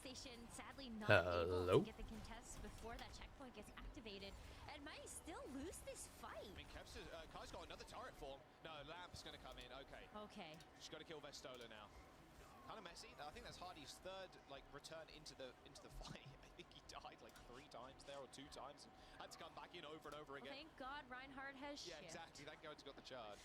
Station sadly not able Hello. to get the contest before that checkpoint gets activated, and might still lose this fight. I mean, Kai's got another turret for him. No, Lamp's going to come in. Okay. Okay. She's got to kill Vestola now. Kind of messy. I think that's Hardy's third return into the fight. I think he died like 3 times there or 2 times and had to come back in over and over again. Well, thank God Reinhardt has shift. Exactly. Thank God he's got the charge.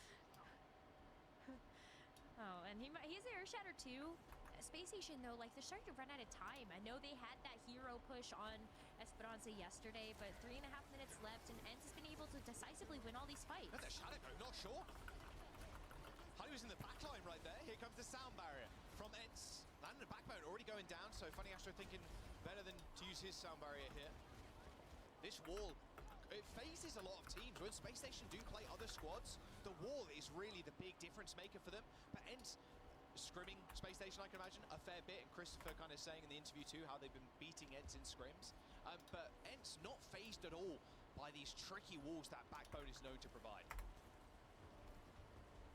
Oh, and he's an Earth Shatter too. Space Station though, like they're starting to run out of time. I know they had that hero push on Esperanza yesterday, but 3.5 minutes left, and Ents has been able to decisively win all these fights. That's a Shadow, not sure. Hardy was in the back line right there. Here comes the sound barrier from Ents. Landing the backbone already going down, so Funny Astro thinking better than to use his sound barrier here. This wall, it phases a lot of teams. When Space Station do play other squads, the wall is really the big difference maker for them. But Ents scrimming Space Station, I can imagine, a fair bit. And Christopher kind of saying in the interview too how they've been beating Ents in scrims. But Ents not phased at all by these tricky walls that Backbone is known to provide.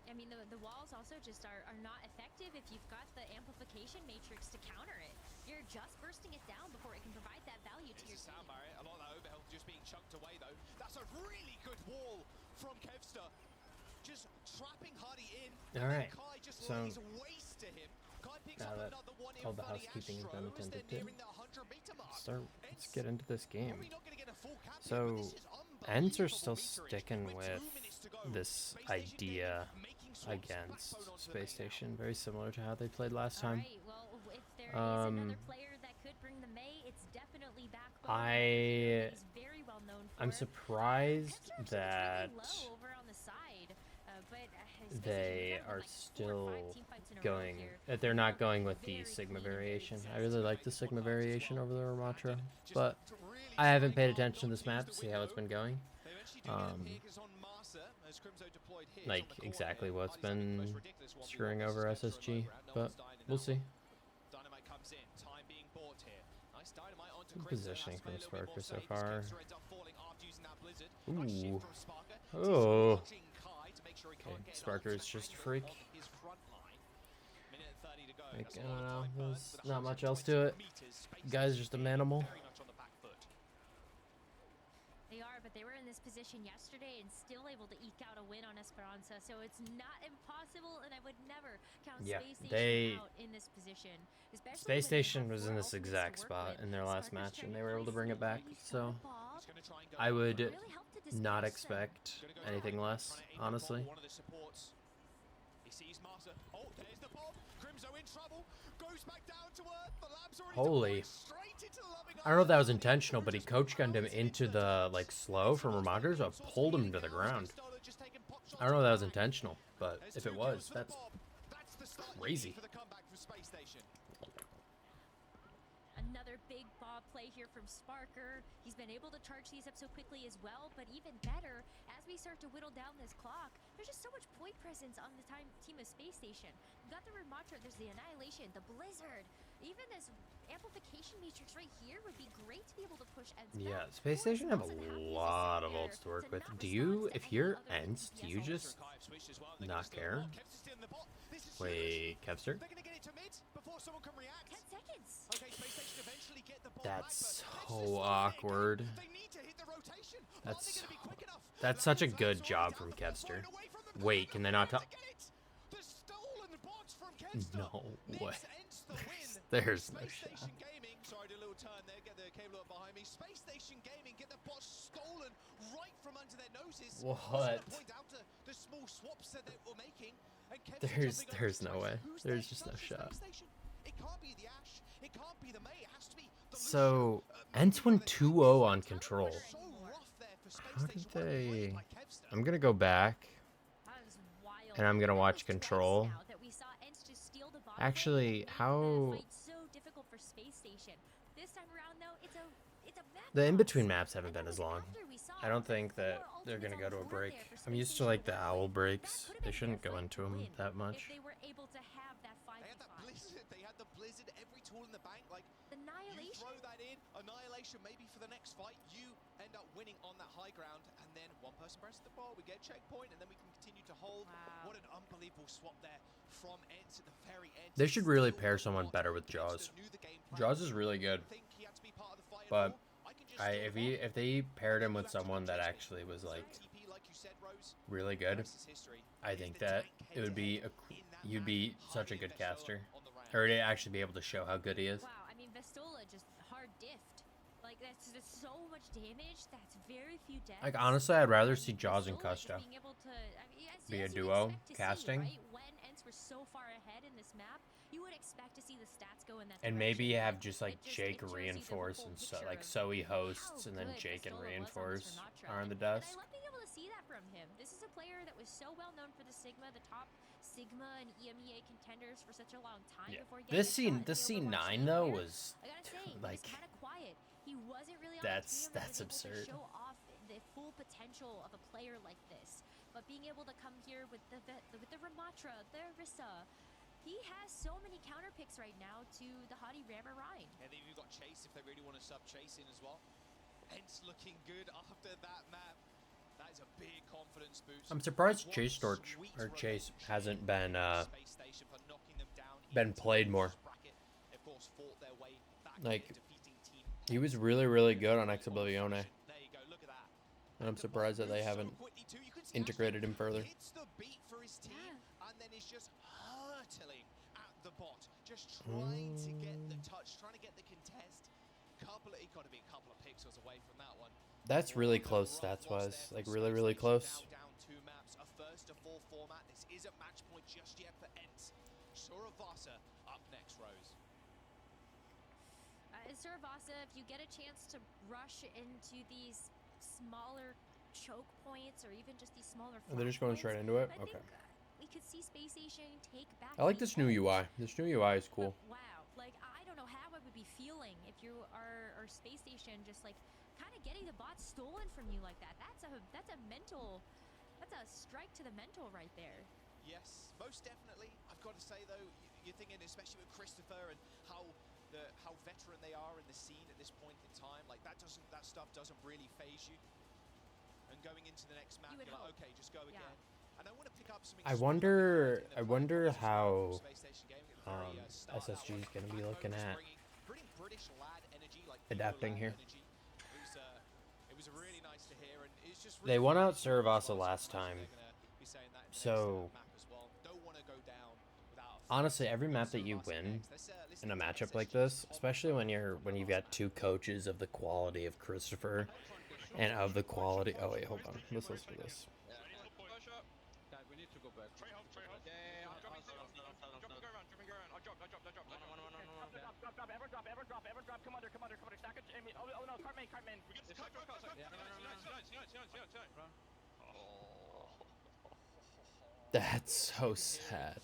I mean, the walls also just are not effective if you've got the amplification matrix to counter it. You're just bursting it down before it can provide that value to your sound barrier. A lot of that overhealth just being chunked away, though. That's a really good wall from Kevster. Just trapping Hardy in. All right. Kai just So lays waste to him. Kai picks now up that another one all in the Funny housekeeping has been Astro, as attended they're to, nearing the 100-meter mark. let's get into this game. Probably not gonna get a full cap So here, but this is Ents are unbelievable still meterage. sticking With with 2 minutes to go. this Space Station idea making swaps, against Backbone onto the Space main now. Station, very similar to how they played last All time. right, well, if there is another player that could bring the May, it's definitely Backbone. He's very well known for I'm it. surprised Kevster actually that looks really low over on the side, but Space they Station has won, are like 4 or 5 still team fights in a row going, here. that they're not going with the Very Sigma clean and very variation. I consistent. really like the Sigma variation over the Ramatra, Just but really I haven't trying paid hard attention to not this to use map the to see how it's window. been going. They eventually do get a pick as on Marsa, as Crimzo deployed here. It's Like on the corner exactly here. what's Hardy's having the most been ridiculous 1v1 screwing versus over Kevster and SSG, Logra, and no but one's dying in we'll that see. one. Dynamite comes in, time being bought here. Nice Dynamite onto Good Crimzo. positioning Has to from play a little bit Sparker so more safe as far. Kevster ends up falling after using that blizzard. Nice Ooh. shift from Sparker. Oh. Dislodging Kai to make sure he Okay, can't get an Sparker is ultimate just a angle freak. on his front line. Minute and 30 to go. Like, That's I a lot don't of know, time burn, there's but not much else 120 to it. meters, Space Guy's Station just a very manimal. much on the back foot. They are, but they were in this position yesterday and still able to eke out a win on Esperanza, so it's not impossible, and I would never count Yeah, Space Station they- out in this position. Especially Space when they have Station was 4 in this ultimates to exact work spot with. in their last Sparker's match, trying and they were able to play bring it back. sneaky. He's got So a bob. He's gonna try and go I would Really helped to disperse not them. expect Gonna go anything right, less, trying to aim the honestly. ball, one of the supports. He sees Marsa. Oh, there's the bomb. Crimzo in trouble. Goes back down to earth. The lab's already Holy. deployed straight into the loving I don't know if that was arms. intentional, but he coach gunned him into the like slow from Ramatra, so it pulled him to the ground. I don't know if that was intentional, but if it was, that's crazy. For the comeback from Space Station. Another big bob play here from Sparker. He's been able to charge these up so quickly as well, but even better, as we start to whittle down this clock, there's just so much point presence on the team of Space Station. We've got the Ramatra, there's the Annihilation, the Blizzard. Even this amplification matrix right here would be great to be able to push Ents back. Yeah, Space Or Station have a doesn't have the lot of assist ults to work there with. not Do you, respond to if any you're other Ents, do you DPS just Kai have switched as well. They're not gonna steal the care? ball. Kevster's still in the ball. This is Wait, huge. Kevster? They're gonna get it to mid before someone can react. 10 seconds. Okay, Space Station eventually get the ball That's back, but so Kevster's still awkward. there. They need to hit the rotation. Are That's they gonna be quick enough? that's such a Lab's good already job down from the ball, Kevster. point away from them. Wait, can they not To tell? get it. The stolen box from Kevster. No way. Nix ends the win. There's no Space shot. Station Gaming, sorry, did a little turn there, get the cable up behind me. Space Station Gaming get the boss stolen right from under their noses. What? Also to point out the small swaps that they were making. And Kevster jumping There's over no to way. Space. Who's There's there? just no Search for shot. Space Station. It can't be the Ash. It can't be the May. It has to be the So, Lucio. Ents won 2-0 on control. So rough there for Space How did Station. What a play they... by Kevster. I'm gonna go back. That was wild. And I'm gonna That watch was twice Control. now that we saw Ents just steal the bottom Actually, lane and make how- the fight so difficult for Space Station. This time around, though, it's a map The loss. in-between maps haven't And been that as was long. after we saw I don't think that 4 they're gonna ultimates go to on a the board break. there for I'm Space used to Station like the win. owl That breaks. could have They been shouldn't their go fight into to them win that much. if they were able to have that 5v5. They had the blizzard every tool in the bank. Like, you Annihilation. throw that in, annihilation maybe for the next fight. You end up winning on that high ground, and then one person presses the ball, we get a checkpoint, and then we can continue to hold. Wow. What an unbelievable swap there from Ents at the very end. They should really pair someone better with Jaws. Jaws is really good, but if they paired him with someone that actually was like really good, I think that it would be you'd be such a good caster, or to actually be able to show how good he is. Wow, I mean, Vestola just hard diffed. Like, that's so much damage. That's very few deaths. Like, honestly, I'd rather see Jaws and Vestola just Custo being able to, I mean, be a as you duo expect to casting. See, right? When Ents were so far ahead in this map, you would expect to see the stats go in that And direction. maybe but have just like it just- Jake it shows you the reinforce full and picture like of Zoe hosts how and then good Jake and Vestola was on this reinforce Ramatra. are on the And I desk. love being able to see that from him. This is a player that was so well known for the Sigma, the top Sigma and EMEA contenders for such a long time Yeah. before getting This a shot scene, in this the scene Overwatch 9 League though here. was I gotta say, he like was kind of quiet. He wasn't really on that's a team that was absurd. able to show off the full potential of a player like this. But being able to come here with the Ramatra, the Rissa, he has so many counter picks right now to the Hottie Rammer Rhine. And then you've got Chase if they really want to sub Chase in as well. Hence looking good after that map. That is a big confidence boost. I'm surprised What Chase Storch sweet or Chase rotation hasn't Space Station for knocking them down been into played the more. bracket. Of course, fought their way back Like, in defeating team. he was really good on Exhibione, There you go, look at that. and I'm surprised that they haven't integrated him further. Hits the beat for his team, and then is just hurtling at the bot, just trying to get the touch, trying to get the contest. He got to be a couple of pixels away from that one. That's really close stats wise, like really close. Now down 2 maps, a first to 4 format. This isn't match point just yet for Ents. Suravasa up next, Rose. Suravasa, if you get a chance to rush into these smaller choke points or even just these smaller And they're just flash going straight points, into it? I Okay. think, we could see Space Station take back I like the this new edge. UI. This new UI is cool. But wow, like I don't know how I would be feeling if you are Space Station just like kind of getting the bot stolen from you like that. That's a mental, that's a strike to the mental right there. Yes, most definitely. I've got to say though, you're thinking especially with Christopher and how veteran they are in the scene at this point in time. Like that stuff doesn't really phase you. And going into the next map, You would you're like, hope. okay, just go Yeah. again. And I want to pick up something. I small wonder in the how Space Station game. At the very, start of that SSG is one. gonna be Backbone looking was at bringing pretty British lad energy, like adapting Euro here. lad energy. It was really nice to hear, and it's just They really won out fun to watch. Suravasa last I'm time. sure they're gonna be saying that in the next, So map as well. Don't want to go down without a honestly, fight. every Got map that you Suravasa win next. Let's in a listen to matchup SSG's like this, comment especially when from the you've last got two coaches of the quality of Christopher and of the quality. Oh wait, hold on. Let's listen to this. Guys, we need to go back. Yeah, I'm dropping. I'm dropping, go around. I drop. Ever drop. Come under. Stack it. Oh no, cart main. That's so sad.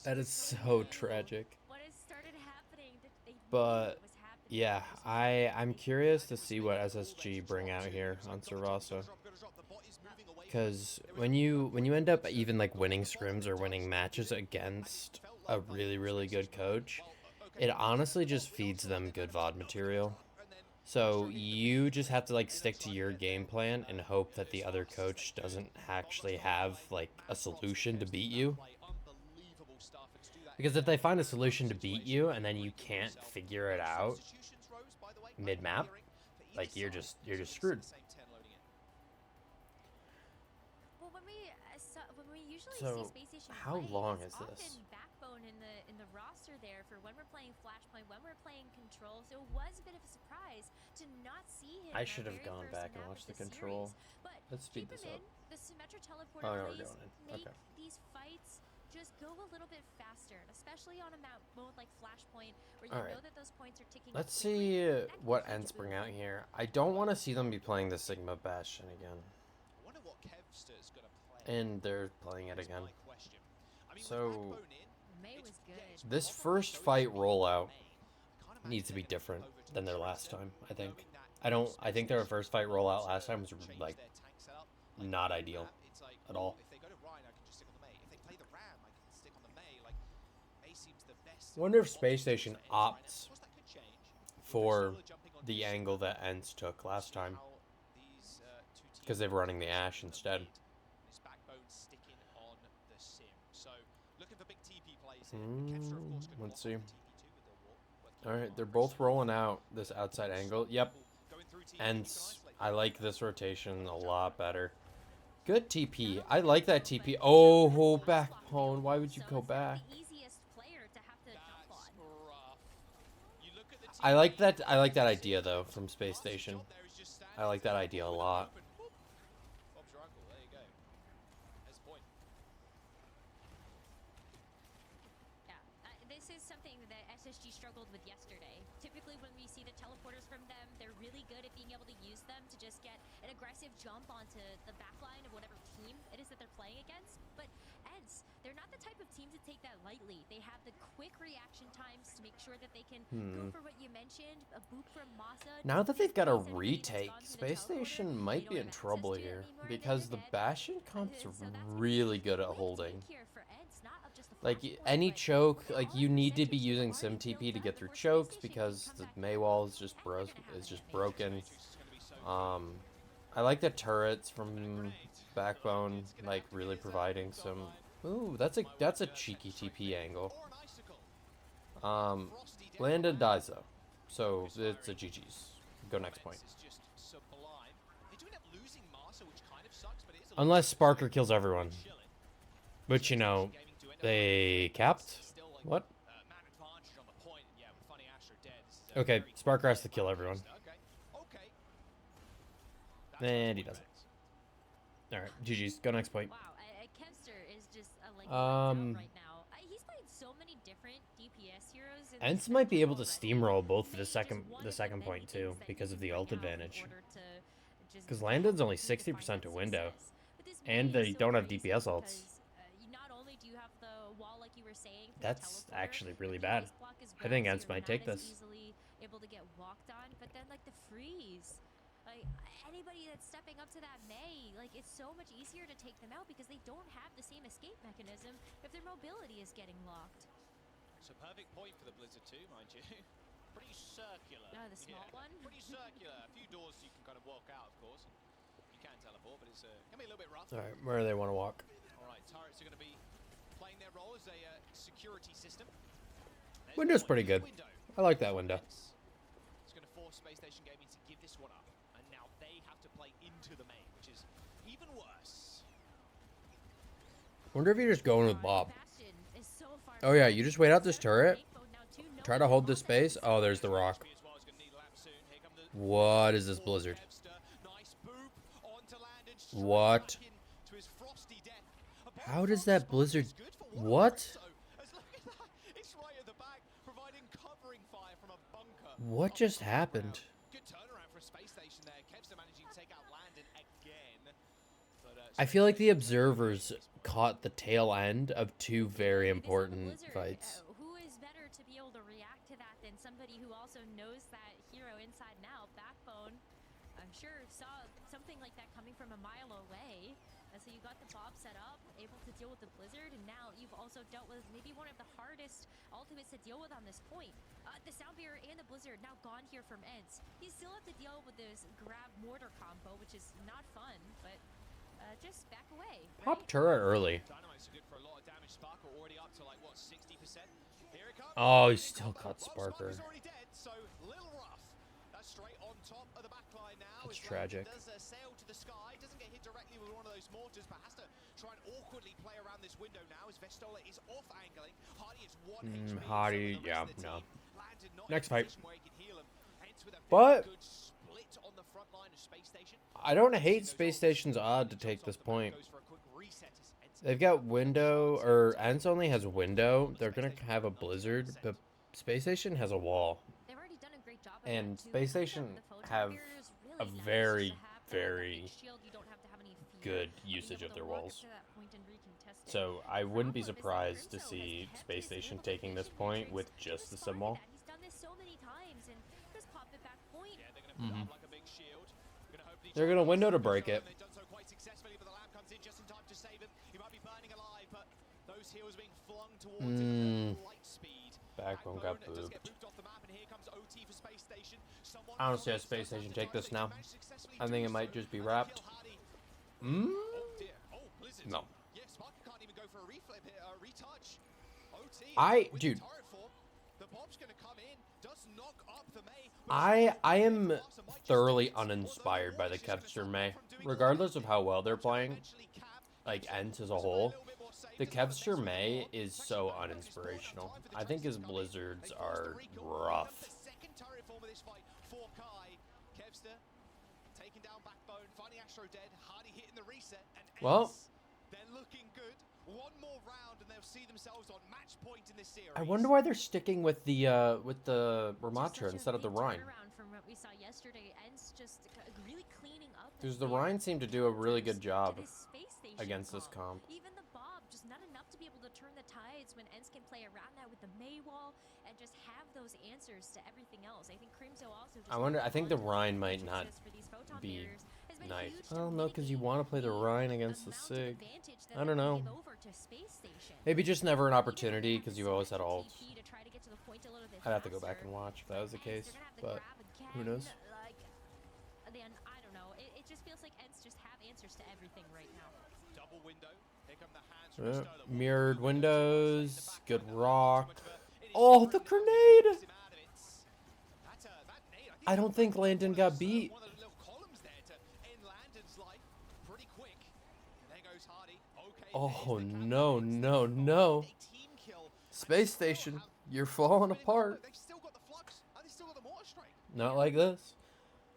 That is so tragic. What has started happening that they knew But was happening. yeah, I'm curious to see what SSG bring out here on Suravasa. Because when you end up even like winning scrims or winning matches against a really good coach, it honestly just feeds them good VOD material. So you just have to like stick to your game plan and hope that the other coach doesn't actually have like a solution to beat you. Because if they find a solution to beat you and then you can't figure it out mid-map, like you're just screwed. Well, when we usually So, see Space Station how play, long it's is this? often backbone in the roster there for when we're playing Flashpoint, when we're playing Control. So it was a bit of a surprise to not see him. I in our should have very gone first back and map of watched the series. Control. But Let's speed keep this him up. in. The Symmetra Oh, teleporter yeah, we're plays going in. make Okay. these fights just go a little bit faster, especially on a map mode like Flashpoint, where you Alright. know that those points are ticking. Let's up quickly. see That can what be huge Ents bring boon. out here. I don't want to see them be playing the Sigma Bastion again. I wonder what Kevster's gonna play. And they're playing it is again. my question. I mean, with So, Backbone in, May was it's- good. yeah, it's this probably first going fight to be rollout May. I can't needs to be imagine they're different gonna go over than their to last Tracer, time, I think. knowing that I think their Space first fight Station rollout to last time was change like their tank setup. Like, not on ideal map, it's like, at well, all. If they go to Rhine, I can just stick on the May. If they play the Ram, I can stick on the May. Like, May seems the best Wonder if Space Station opts for the angle that Ents took last time, because they're running the Ash instead. Let's see. All right, they're both rolling out this outside angle. Yep. Ents. I like this rotation a lot better. Good TP. I like that TP. Oh, backbone. Why would you go back? I like that. I like that idea though from Space Station. I like that idea a lot. This is something that SSG struggled with yesterday. Typically when we see the teleporters from them, they're really good at being able to use them to just get an aggressive jump onto the backline of whatever team it is that they're playing against. But Eds, they're not the type of team to take that lightly. They have the quick reaction times to make sure that they can go for what you mentioned, a boop from Masa. Now that they've got a retake, Space Station might be in trouble here because the Bastion comp's really good at holding. Like any choke, like you need to be using Sim TP to get through chokes because the Maywall is just broken. I like the turrets from Backbone, like really providing some. Ooh, that's a cheeky TP angle. Landon dies though, so it's a GG's. Go next point. Unless Sparker kills everyone, which you know. They capped? What? Okay, Sparker has to kill everyone. And he doesn't. Alright, GG's. Go next point. Wow, Kevster is just right now. He's played so many different DPS heroes. Ents might be able to steamroll both the second point too, because of the ult advantage. Because Landon's only 60% to window. And they don't have DPS ults. That's actually really bad. I think Ents might take this. Able to get walked on, but then like the freeze, like anybody that's stepping up to that Mei, like it's so much easier to take them out because they don't have the same escape mechanism if their mobility is getting locked. It's a perfect point for the Blizzard too, mind you. Pretty circular. The small one. Pretty circular. A few doors you can kind of walk out, of course. You can teleport, but it's gonna be a little bit rough. All right, where do they want to walk? All right, turrets are gonna be playing their role as a security system. Window's pretty good. I like that window. It's going to force Space Station Gaming to give this one up, and now they have to play into the main, which is even worse. Wonder if you're just going with Bob. Oh yeah, you just wait out this turret. Try to hold this space. Oh, there's the rock. What is this blizzard? What? How does that blizzard... What? What just happened? I feel like the observers caught the tail end of two very important fights. Who is better to be able to react to that than somebody who also knows that hero inside and out? Backbone, I'm sure, saw something like that coming from a mile away. So you got the Bob set up, able to deal with the Blizzard, and now you've also dealt with maybe one of the hardest ultimates to deal with on this point. The Soundbearer and the Blizzard now gone here from Ents. You still have to deal with this grab mortar combo, which is not fun, but just back away. Right? Pop turret early. Oh, he still caught Sparker. That's tragic. Directly with one of those mortars, but has to try and awkwardly play around this window now as Vestola is off angling. Hardy is one HP. Hardy, yeah, no. Next fight. But I don't hate Space Station's odd to take this point. They've got window, or Ents only has window. They're gonna have a blizzard, but Space Station has a wall. And Space Station have a very good usage of their walls. So I wouldn't be surprised to see Space Station taking this point with just the sim wall. They're gonna window to break it. Backbone got does booped. get moved off the map, and here comes OT for Space Station. Someone I don't see a else Space does have Station the take dive. this They now. managed to successfully I do think it so, might just be and they wrapped. kill Hardy. Mm? Oh dear. Oh, Blizzard. No. Yeah, Sparker can't even go for a reflip here, a retouch. OT with Dude. the turret form. The bomb's gonna come in, does knock up the May. I am thoroughly uninspired by the Kevster May. Regardless of how well they're playing, like Ents as a whole, the Kevster May is so uninspirational. I think his Blizzards are rough. Second turret form of this fight for Kai. Kevster taking down Backbone, finding Astro dead, Hardy hitting the reset, and Well, they're looking good. One more round and they'll see themselves on match point in this series. I wonder why they're sticking with the Ramatra instead of the Rhine. From what we saw yesterday, Ents just really cleaning up. Because the Rhine seemed to do a really good job against this comp. Even the Bob, just not enough to be able to turn the tides when Ents can play around that with the May wall and just have those answers to everything else. I think Crimso also just I think the Rhine might not be nice. Oh no, because you want to play the Rhine against the Sig. I don't know. Maybe just never an opportunity because you've always had ults. I'd have to go back and watch if that was the case, but who knows? Then I don't know. It just feels like Ents just have answers to everything right now. Double window. Here come the hands from Mirrored windows, good rock. Oh, the grenade! I don't think Landon got beat. One of the little columns there to end Landon's life pretty quick. There goes Hardy. Okay, Oh no, no, no. team kill. Space Station, you're falling apart. They've still got the flux and they still got the mortar strike. Not like this.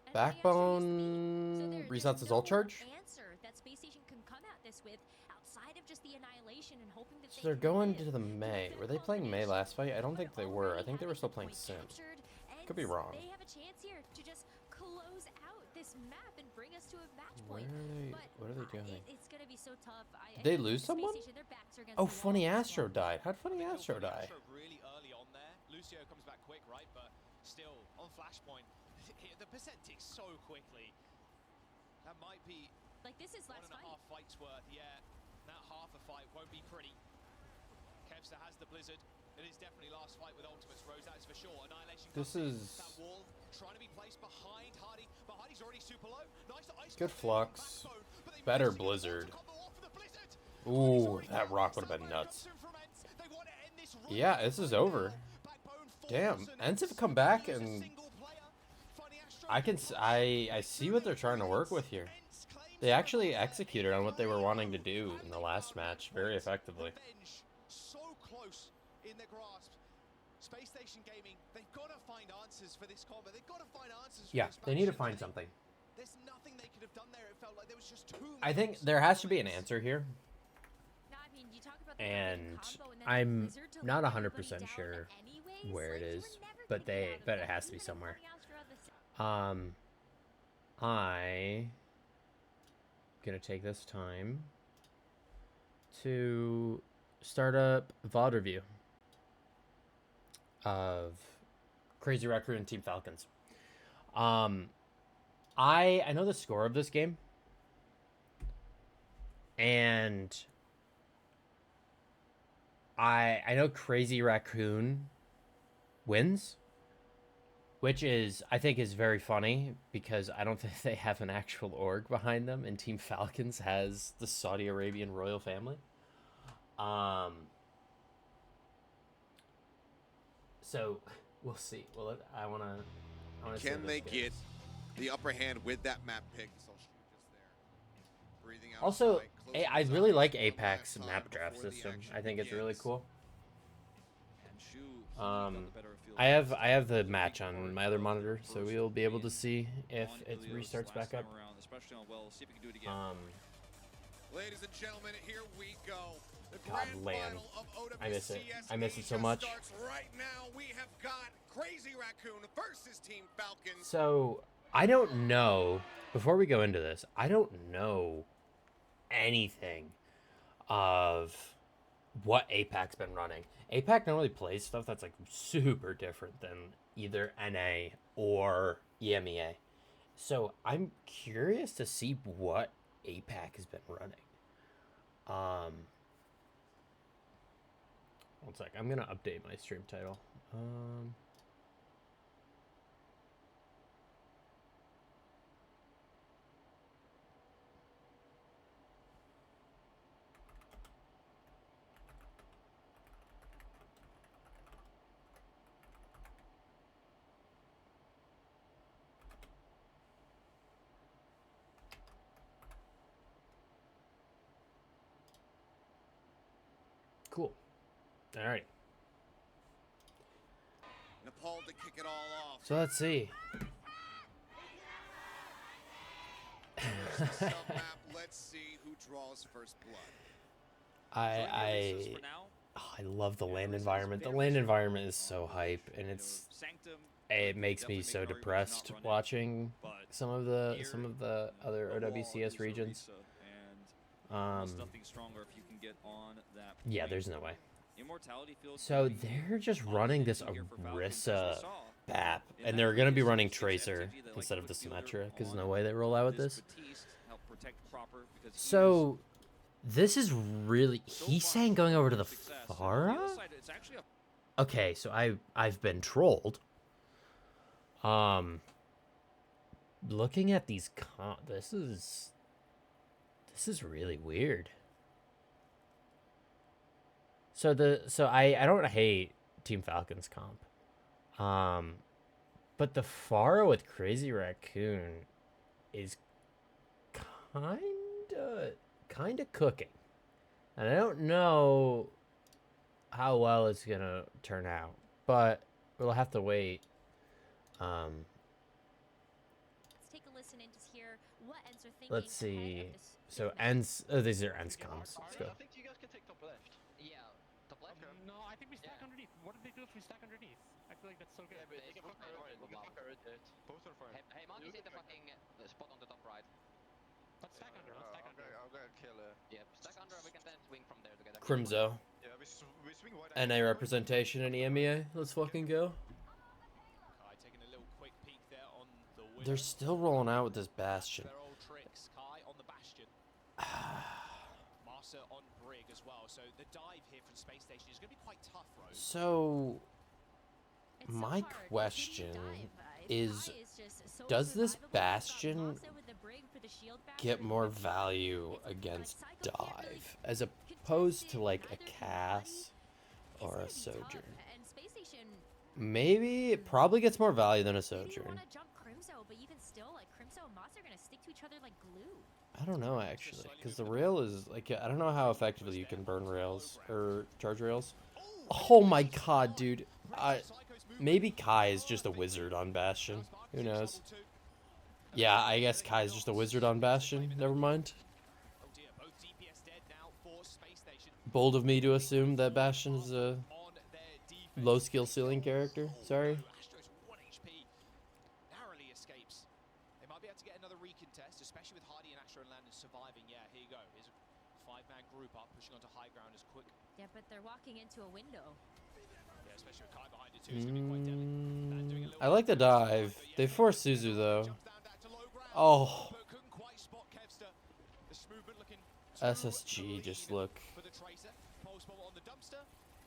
And Backbone resets his ult charge. Answer that Space Station can come at this with outside of just the annihilation and hoping that So they're going to the May. Were they playing May last fight? I don't think they were. I think they were still playing Sim. Could be wrong. They have a chance here to just close out this map and bring us to a match Where point. are they? But What are they doing? It's gonna be so tough. Did they lose someone? Oh, Funny Astro died. How'd Funny Astro die? Really early on there. Lucio comes back quick, right? But still on flashpoint. The percentage so quickly. That might be Like this is last one and a fight. half fights worth. Yeah, that half a fight won't be pretty. Kevster has the Blizzard. It is definitely last fight with ultimates. Rose, that is for sure. Annihilation. This comes in. is That wall trying to be placed behind Hardy, but Hardy's already super low. Nice ice good bomb flux. Backbone, but they Better managed to get Blizzard. the combo off of the Blizzard. Ooh, that rock would have been nuts. Yeah, this is over. Damn, Ents have come back and I see what they're trying to work with here. They actually executed on what they were wanting to do in the last match very effectively. So close in their grasp. Space Station Gaming, they've got to find answers for this combo. They've got to find answers for Yeah, this they need to match. find something. There's nothing they could have done there. It felt like there was just too I many think options. there has to be an answer here, No, I mean, you talk about the and combo and then I'm the Blizzard to not let 100% everybody down sure anyways, where it like, you is, were never but gonna get out of it that, has to be even if somewhere. Funny Astro had the I gonna take this time to start up VOD review of Crazy Raccoon and Team Falcons. I know the score of this game, and I know Crazy Raccoon wins, which is, I think, is very funny because I don't think they have an actual org behind them, and Team Falcons has the Saudi Arabian royal family. So we'll see. Well, I want to. Can they get the upper hand with that map pick? So just there, breathing out. Also, tight, closing I his really eyes like one Apex last map time draft before the system. action I think it's really begins. cool. And I have the match on my other monitor, so we'll be able to see if it restarts back up. Especially on well, see if we can do it again. Ladies and gentlemen, here we go. The God, grand LAN. final of OWCS I miss it. I miss it so Asia much. starts right now. We have got Crazy Raccoon versus Team Falcons. So I don't know. Before we go into this, I don't know anything of what APAC's been running. APAC normally plays stuff that's like super different than either NA or EMEA. So I'm curious to see what APAC has been running. One sec, I'm gonna update my stream title. Cool. All right. Nepal to kick it all off. So let's see. Sub-map, let's see who draws first blood. I love the land environment. The land environment is so hype, and it makes me so depressed watching some of the other OWCS regions. Yeah, there's no way. So they're just running this Orisa BAP, and they're gonna be running Tracer instead of the Symmetra, because no way they roll out with this. So this is really, he's saying going over to the Pharah? Okay, so I've been trolled. Looking at these this is really weird. So I don't hate Team Falcons comp. But the Pharah with Crazy Raccoon is kinda cooking. And I don't know how well it's gonna turn out, but we'll have to wait. Let's take a listen and just hear what ends are thinking. Let's see. So ends. Oh, these are ends comms. Let's go. I think you guys can take top left. Yeah, top left? Okay. No, I think we stack underneath. What did they do if we stack underneath? I feel like that's so good. Yeah, but they can fuck rotate. Both are fine. Hey, Monty, say the fucking spot on the top right. Let's stack under. I'll go and kill it. Yeah, stack under and we can then swing from there together. Crimzo. Yeah, we swing wide. NA representation in EMEA. Let's fucking go. Kai taking a little quick peek there on the window. They're still rolling out with this Bastion. Their old tricks. Kai on the Bastion. Marsa on Brig as well. So the dive here from Space Station is going to be quite tough, Rose. So It's so my hard. It's question easy dive. is, Kai just so does this survivable. Bastion Marsa with the Brig for the shield get bastion. more value against dive as opposed to like a Cass or a Sojourn? And Space Station, Maybe it probably gets more value than a maybe you Sojourn. want to jump Crimzo, but even still, like Crimzo and Moss are gonna stick to each other like glue. I don't know actually, because the rail is like, I don't know how effectively you can burn rails or charge rails. Oh my god, dude. Maybe Kai is just a wizard on Bastion. Who knows? Yeah, I guess Kai is just a wizard on Bastion. Never mind. Oh dear, both DPS dead now for Space Station. Bold of me to assume that Bastion is a On their defense. low skill ceiling character. Sorry. Astro's 1 HP. Narrowly escapes. They might be able to get another recontest, especially with Hardy and Astro and Landon surviving. Yeah, here you go. Here's a 5-man group up, pushing onto high ground as quick. Yeah, but they're walking into a window. Yeah, especially with Kai behind it too. It's going to be quite deadly. Land doing a little I like the bit of dive. damage, but They yeah, forced Suzu though. jumps down back to low ground, Oh, but couldn't quite spot Kevster. The movement looking SSG too just clean look. for the Tracer. Pulse bomb on the dumpster.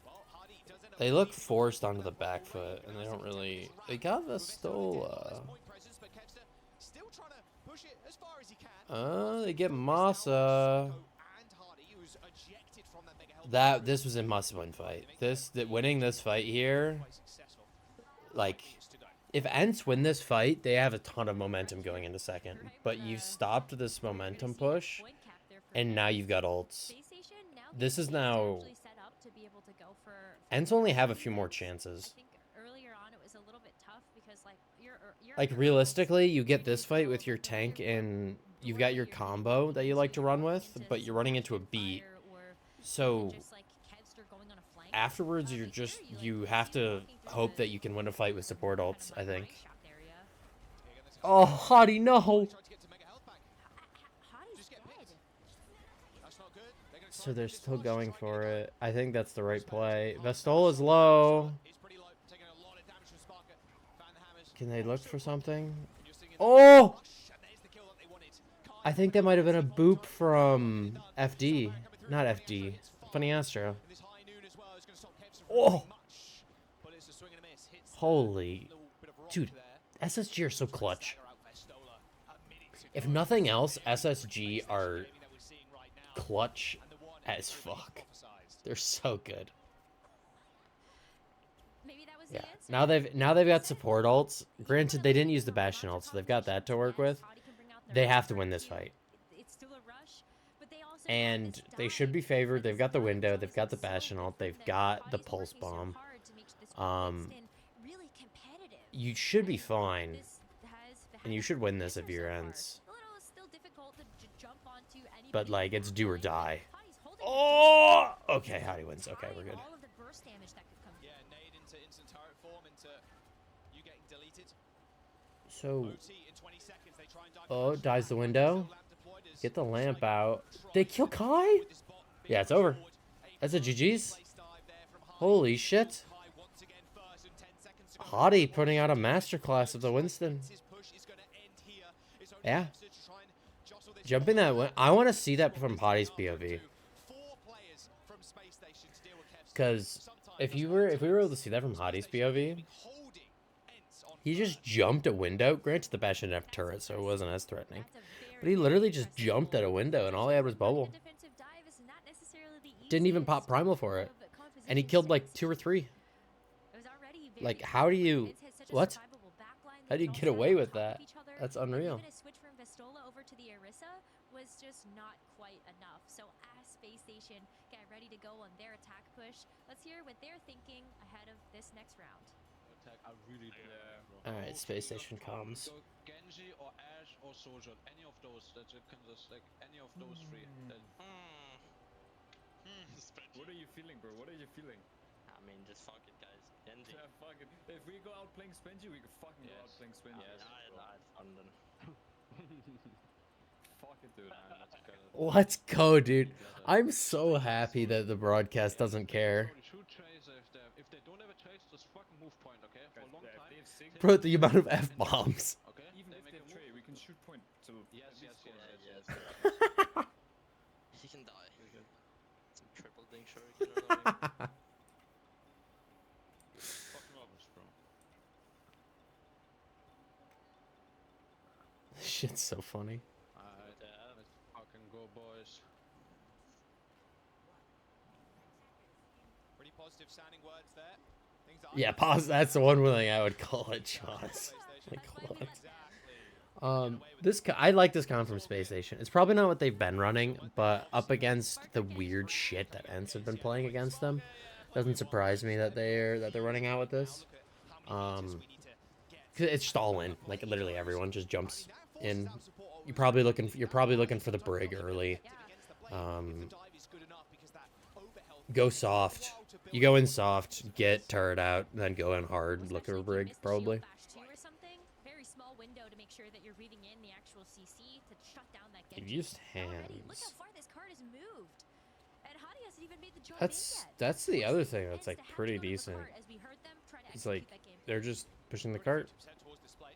Well, Hardy does end up They look being forced onto on the back foot, and they don't really. They got Vestola. Still trying to push it as far as he can. They get Masa. This was a must-win fight. Winning this fight here, like, if Ents win this fight, they have a ton of momentum going into second. But you've stopped this momentum push, and now you've got ults. This is now. Ents only have a few more chances. Like, realistically, you get this fight with your tank and you've got your combo that you like to run with, but you're running into a beat. So afterwards, you have to hope that you can win a fight with support ults, I think. Oh, Hottie, no! So they're still going for it. I think that's the right play. Vestola's low. Can they look for something? Oh! I think that might have been a boop from FD. Not FD. Funny Astro. Oh! Holy, dude, SSG are so clutch. If nothing else, SSG are clutch as fuck. They're so good. Maybe that was Yeah. the answer. Now they've got support ults. Granted, they didn't use the Bastion ult, so they've got that to work with. They have to win this fight. It's still a rush, but they also And they should be favored. They've got the window. They've got the Bastion ult. They've got the pulse bomb. You should be fine. And you should win this if your ends. But, like, it's do or die. Oh! Okay, Hottie wins. Okay, we're good. Yeah, nade into instant turret form into you getting deleted. So, OT in 20 seconds, they try and dive oh, first. dies the window. Lamp deployed as Get the lamp Striker out. tries They kill to Kai? with this bot being Yeah, it's over. forward. That's a GG's. Place dive there from Hardy. Holy shit. Kai once again first and 10 seconds to go. Hottie putting out a masterclass of the Winston. His push is gonna end here. It's only Yeah. Hipster to try and jostle this Jumping that way. I want to see that from Hottie's POV. 4 players from Space Station to deal with Kev's Because if we were able to see that from Hottie's POV, holding Ents on he just jumped a window. Granted, the Bastion didn't have turret, so it wasn't as threatening. But he literally just jumped at a window, and all he had was bubble. Didn't even pop primal for it. And he killed like 2 or 3. Like, how do you... What? How do you get away with that? That's unreal. Even a switch from Vestola over to the Orisa was just not quite enough. So as Space Station get ready to go on their attack push, let's hear what they're thinking ahead of this next round. Attack, I really don't know. Alright, Space Station comes. Go Genji or Ashe or Soldier, any of those. That you can just like any of those 3. Then What are you feeling, bro? What are you feeling? I mean, just fuck it, guys. Genji. Yeah, fuck it. If we go out playing Spengy, we can fucking go out Yes. playing Spengy. Nah, it's fun then. Fuck it, dude. Let's go, dude. I'm so happy that the broadcast doesn't care. Shoot Tracer if they don't have a Tracer, just fucking move point, okay? For a long If time. they have sync, Bro, the amount of F-bombs. Okay? even if they have Trey, we can shoot point. So Yes, at yes, least score, yes, right? Yes. He can die. Some triple ding shuriken or something. Fucking rubbish, bro. This shit's so funny. Alright, Yeah. let's fucking go, boys. pretty positive sounding words there. Things that Yeah, I pause. That's the one thing I would call it, Jaws. Like, what? Exactly. I like this con from Space Station. It's probably not what they've been running, but up against the weird shit that Ents have been playing against them, doesn't surprise me that they're running out with this. 'Cause it's just all in. Like literally everyone just jumps in. You're probably looking for the brig early. Go soft. You go in soft, get turret out, then go in hard, look for a brig probably. Or something. Very small window to make sure that you're reading in the actual CC to shut down that You've Genji. used Already, look hands. how far this card has moved. And Hadi hasn't even made the jump in yet. That's the other thing that's Ents like have to pretty go to the decent. cart as we heard them try to It's execute like that game. they're just pushing the cart. 50% towards display.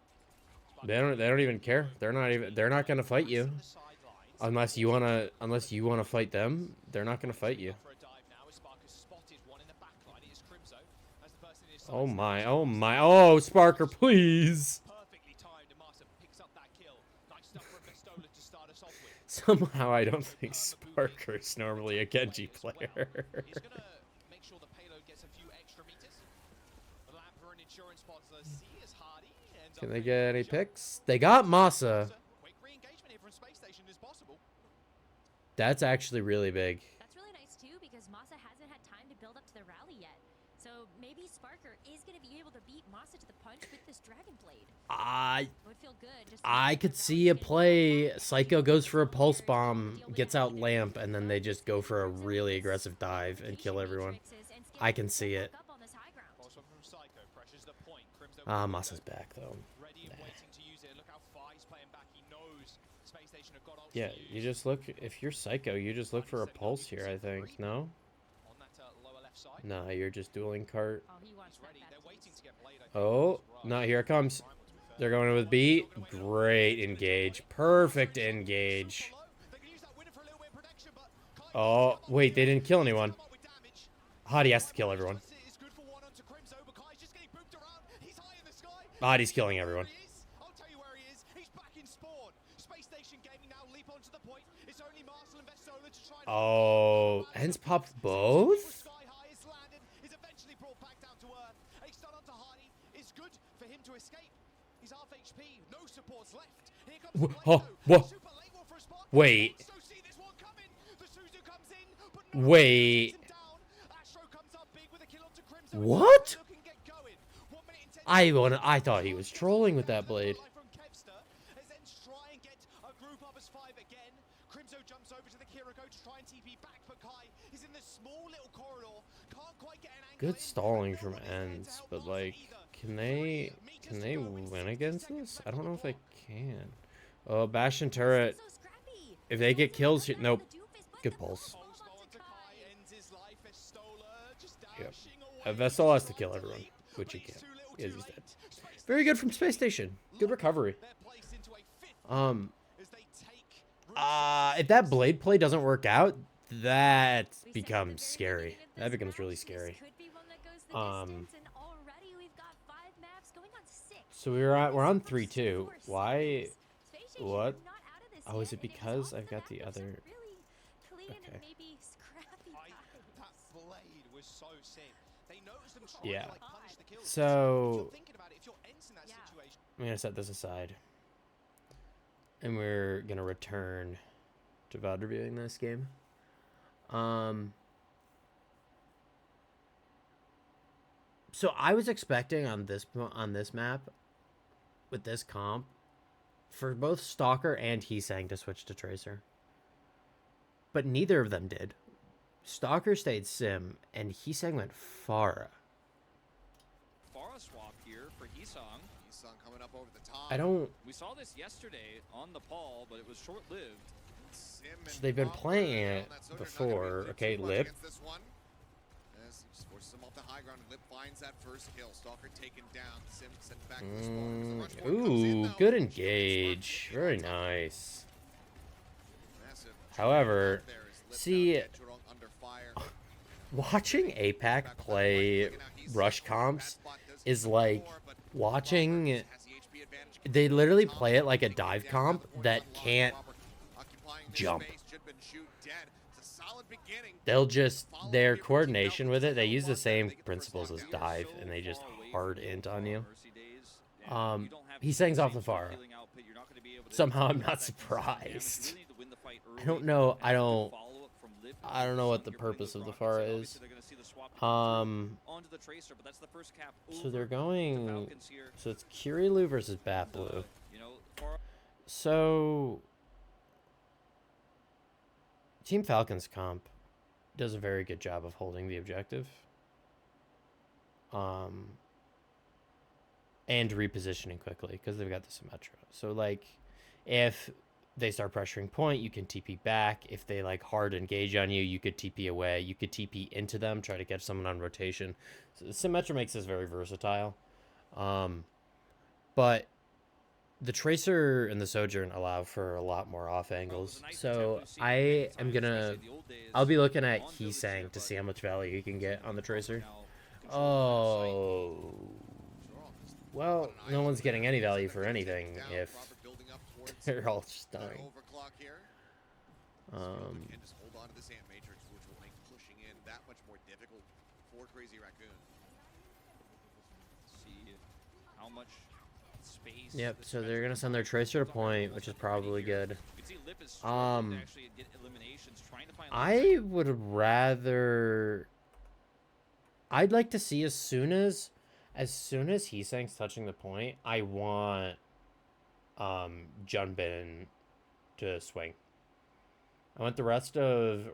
They don't even care. They're not gonna fight you. Unless you wanna fight them, they're not gonna fight you. For a dive now, as Sparker's spotted one in the backline. It is Crimzo as the person in his Oh sights. my, oh Sparker, please. Perfectly timed, and Marsa picks up that kill. Nice stuff from Vestola to start us off with. Somehow I don't think Sparker is normally a Genji player. He's gonna make sure the payload gets a few extra meters. The Lamper and insurance spots the C is Hardy. Ends Can up they making get a any shot. picks? They got Masa. Quick re-engagement here from Space Station is possible. That's actually really big. That's really nice too because Masa hasn't had time to build up to the rally yet. So maybe Sparker is going to be able to beat Masa to the punch with this Dragon Blade. I It would feel good just to I know that could the see a rally's getting play. closer. Psycho goes for a pulse Players bomb, deal with gets that out with lamp, their and then they just go for a really aggressive dive and kill everyone. I can see it. Also from Psycho, pressures the point. Crimzo Ah, with the Masa's window. back though. Ready and waiting to use it. Look how far he's playing back. He knows Space Station have got ults Yeah, to you use. just look. If you're Psycho, you just look for a pulse here. I think. No. On that lower left side. Nah, you're just dueling cart. Oh, he wants He's that ready. back They're piece. waiting to get Blade. I think, Oh, as well. no, here it comes. Primal, to be fair. They're going with B. Great engage. Perfect engage. They can use that winner for a little bit of protection, but Kai Oh, comes up wait, they with didn't kill damage. anyone. Come up with damage. Hottie has to kill everyone. It's good for one onto Crimzo, but Kai's just getting booped around. God, he's killing everyone. I'll tell you where he is. He's back in spawn. Space Station Gaming now leap onto the point. It's only Marcel and Vestola to try and Oh, Hens popped both? Sky high is landed, is eventually brought back down to earth. A stun onto Hardy is good for him to escape. He's half HP, no supports left. Here comes the Oh, Blade, whoa. super late one for a spot. Wait. So see this one coming. The Suzu comes in, but no Wait. one takes him down. Astro comes up big with a kill onto Crimson. What? Look and get going. 1 minute and 10 I thought he was trolling with that blade. from Kevster, as then try and get a group up as 5 again. Crimzo jumps over to the Kiriko to try and TP back, but Kai is in this small little corridor. Can't quite get an angle Good in. stalling No from one is there to ends, help but Marcel like, either. can they 3 meters can to they go in win 60 against seconds this? left I don't on know the if they clock. can. Oh, Bastion turret. So scrappy. If they get kills, nope. Good The pulse. Pulse ball onto Kai, ends his life. Vestola just Yep. dashing away. Vestal has to Trying kill to everyone, leap, which he but he's can. too little, Yes, too he's late. dead. Space Very good Station from Space Station. Good recovery. They're placed into a 5th as they take If that blade play doesn't work out, that becomes scary. That becomes really scary. So we're on 3-2. Why? What? Oh, is it because I've got the other? Okay. That blade was so sick. They noticed them trying Yeah. to like punish the kills. If So you're thinking about it, if you're Ents in that situation, I'm gonna set this aside, and we're gonna return to VOD reviewing this game. So I was expecting on this map, with this comp, for both Stalker and Heesang to switch to Tracer, but neither of them did. Stalker stayed Sim, and Heesang went Pharah. Pharah swap here for Heesang. Heesang coming up over the top. I don't. We saw this yesterday on Nepal, but it was short-lived. Sim So and they've been Bomber playing down it that zone. They're not gonna be before. able to do Okay, too much Lip. against this one. As he just forces him off the high ground. Lip finds that first kill. Stalker taken down. Sim sent back to the spawn. As the rush forward comes in, Ooh, though. good Smart engage. taking Very on top. nice. Massive However, out there as Lip see, down, Jurong under fire. watching APAC play rush comps is like watching. They literally play it like a dive comp that can't jump. They'll just, their coordination with it, they use the same principles as dive, and they just hard int on you. He sings off the far. Somehow I'm not surprised. I don't know what the purpose of the far is. So they're going, so it's Kirilu versus Baplu. So Team Falcons comp does a very good job of holding the objective. And repositioning quickly because they've got the Symmetra. So like if they start pressuring point, you can TP back. If they like hard engage on you, you could TP away. You could TP into them, try to catch someone on rotation. So Symmetra makes this very versatile. But the Tracer and the Sojourn allow for a lot more off angles. So I'll be looking at Heesang to see how much value he can get on the Tracer. Oh, well, no one's getting any value for anything if they're all just dying. And just hold on to this Ant Matrix, which will make pushing in that much more difficult for Crazy Raccoon. See how much space. Yep, so they're gonna send their Tracer to point, which is probably good. I would rather. I'd like to see as soon as Heesang's touching the point, I want Junbin to swing. I want the rest of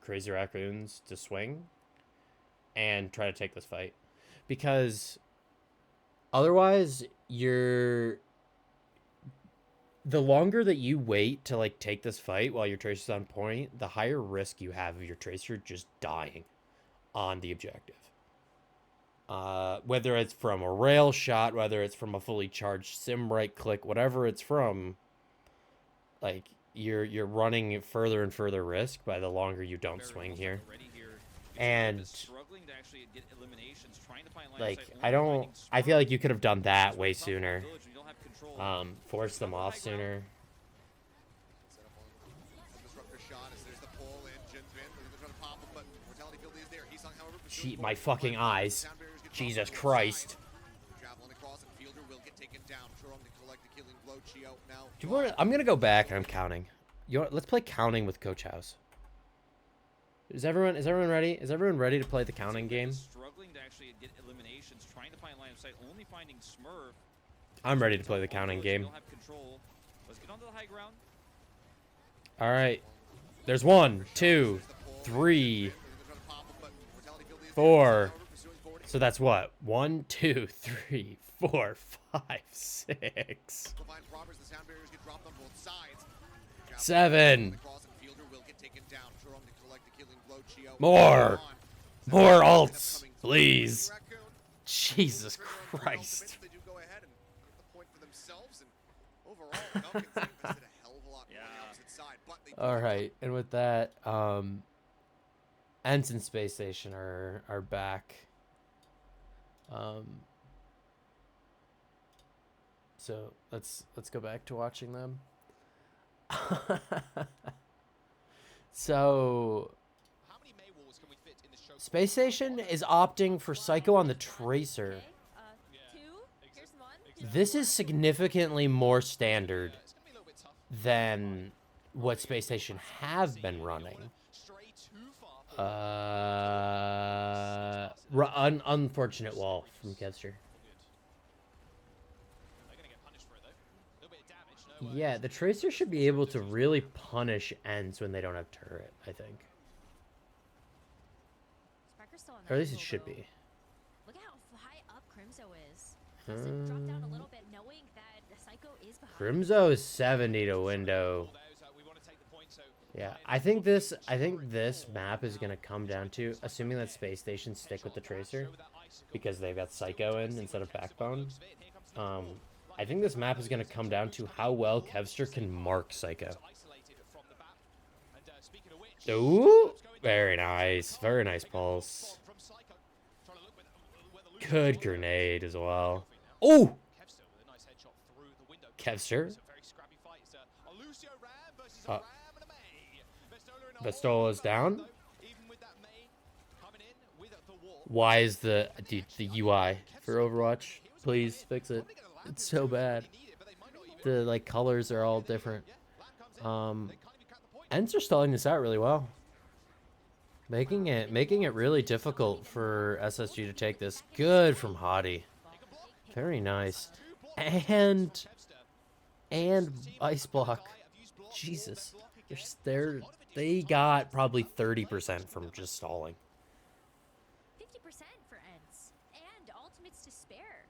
Crazy Raccoons to swing and try to take this fight. Because otherwise the longer that you wait to like take this fight while your Tracer's on point, the higher risk you have of your Tracer just dying on the objective. Whether it's from a rail shot, whether it's from a fully charged sim right click, whatever it's from, like you're running further and further risk by the longer you don't swing here. And struggling to actually get eliminations, trying to find line of Like, sight, I only don't... finding I feel like Smurf. you could have done that It's way tough on the sooner. village when you don't have control. Force them off sooner. Set up on the disruptor shot as there's the pull in. Jin's in. They're trying to pop him, but Mortality Field is there. He's on, however, Gee, my fucking eyes. Jesus Christ. Javelin across and Fielder will get taken down. Jerome to collect the killing blow. Chio now. Do you want I'm gonna go back and I'm counting. You know what? Let's play counting with Coach House. Is everyone ready? Is everyone ready to play the counting game? Struggling to actually get eliminations, trying to find line of sight, only finding Smurf. I'm ready to play the counting game. Don't have control. Let's get onto the high ground. All right. There's 1, 2, 3, 4. So that's what? 1, 2, 3, 4, 5, 6, 7. More alts, please. Jesus Christ. All right, and with that, Ents and Space Station are back. So let's go back to watching them. So Space Station is opting for Psycho on the Tracer. This is significantly more standard than what Space Station have been running. Unfortunate wall from Kevster. Yeah, the Tracer should be able to really punish Ents when they don't have turret, I think. Or at least it should be. Look at how high up Crimzo is. Does it drop down a little bit knowing that Psycho is behind? Crimzo is 70 to window. Yeah, I think this map is gonna come down to, assuming that Space Station stick with the Tracer, because they've got Psycho in instead of Backbone. I think this map is gonna come down to how well Kevster can mark Psycho. Ooh, very nice pulse. Good grenade as well. Oh, Kevster. Vestola is down. Why is the UI for Overwatch? Please fix it. It's so bad. The like colors are all different. Ents are stalling this out really well. Making it really difficult for SSG to take this. Good from Hottie. Very nice. And Ice Block. Jesus. They got probably 30% from just stalling. 50% for Ents and ultimates to spare.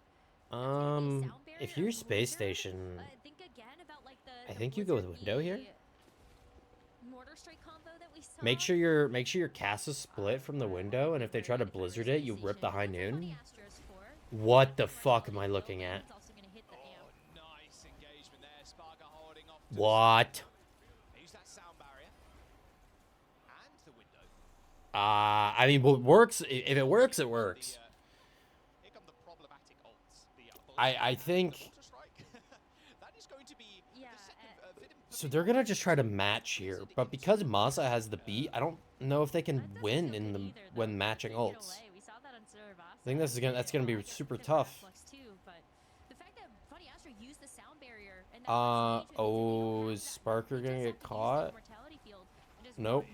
If you're Space Station, Think again about like I think you go with window here. Mortar strike combo that we saw. Make sure your cast is split from the window, and if they try to blizzard it, you rip the high noon. What the fuck am I looking at? What? I mean, what works? If it works, it works. I think. So they're gonna just try to match here, but because Masa has the beat, I don't know if they can win in when matching ults. I think that's gonna be super tough. Oh, is Sparker gonna get caught? Nope.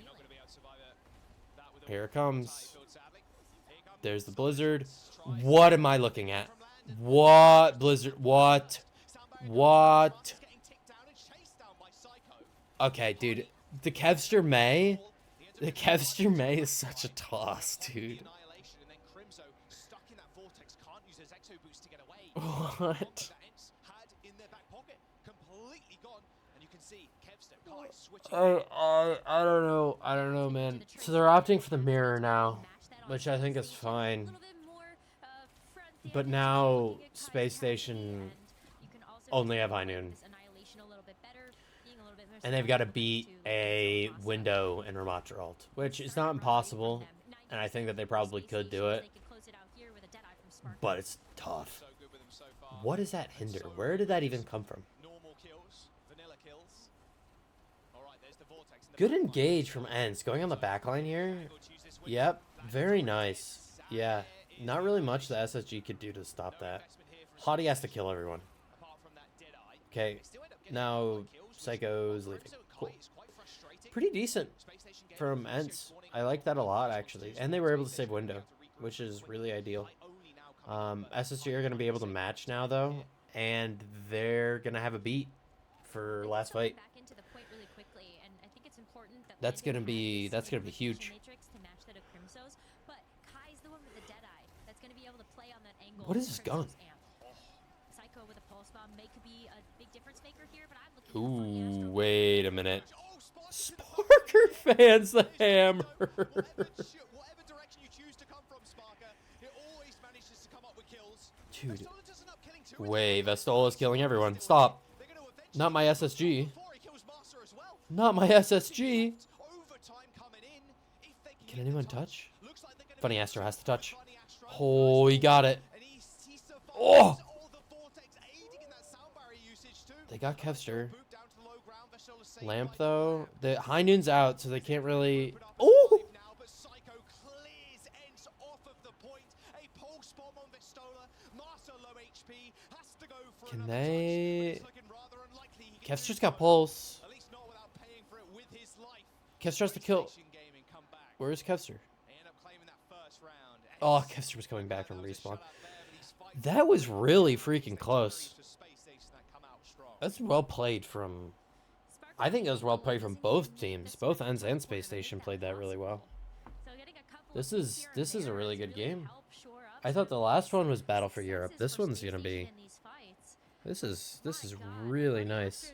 Here it comes. There's the blizzard. What am I looking at? What blizzard? What? Okay, dude. The Kevster May is such a toss, dude. What? I don't know, man. So they're opting for the mirror now, which I think is fine. But now Space Station only have high noon. And they've got to beat a window and Ramatra ult, which is not impossible. and I think that they probably could do it, but it's tough. So good with them so far. What is that hinder? Where did that even come from? Normal kills, vanilla kills. All right, there's the vortex. Good engage from Ents. Going on the backline here. Yep, very nice. Yeah, not really much the SSG could do to stop that. Hottie has to kill everyone. Okay, now Psycho's leaving. Cool. Pretty decent from Ents. I like that a lot, actually. And they were able to save window, which is really ideal. SSG are going to be able to match now, though, and they're going to have a beat for last fight. That's going to be huge. What is this gun? Ooh, wait a minute. Sparker fans the hammer. Dude. Wait, Vestola's killing everyone. Stop. Not my SSG. Not my SSG. Can anyone touch? Funny Astro has to touch. Oh, he got it. Oh! They got Kevster. Lamp, though. The High Noon's out, so they can't really... Oh! Can they... Kevster's got pulse. Kevster has to kill... Where's Kevster? Oh, Kevster was coming back from respawn. That was really freaking close. That's well played from... I think it was well played from both teams. Both Ends and Space Station played that really well. This is a really good game. I thought the last one was Battle for Europe. This one's gonna be... This is really nice.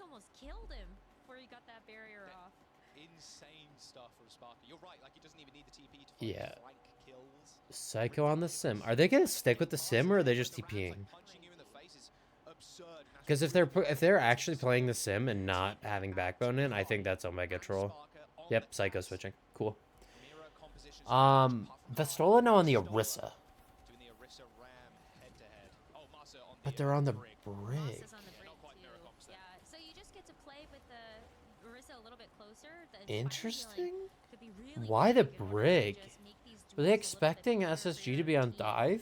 Almost killed him before he got that barrier off. Insane stuff from Sparker. You're right, like he doesn't even need the TP to flank kills. Psycho on the sim. Are they gonna stick with the sim, or are they just TPing? Because if they're actually playing the sim and not having backbone in, I think that's Omega Troll. Yep, Psycho switching. Cool. Vestola now on the Orisa. But they're on the brig. Interesting. Why the brig? Were they expecting SSG to be on dive?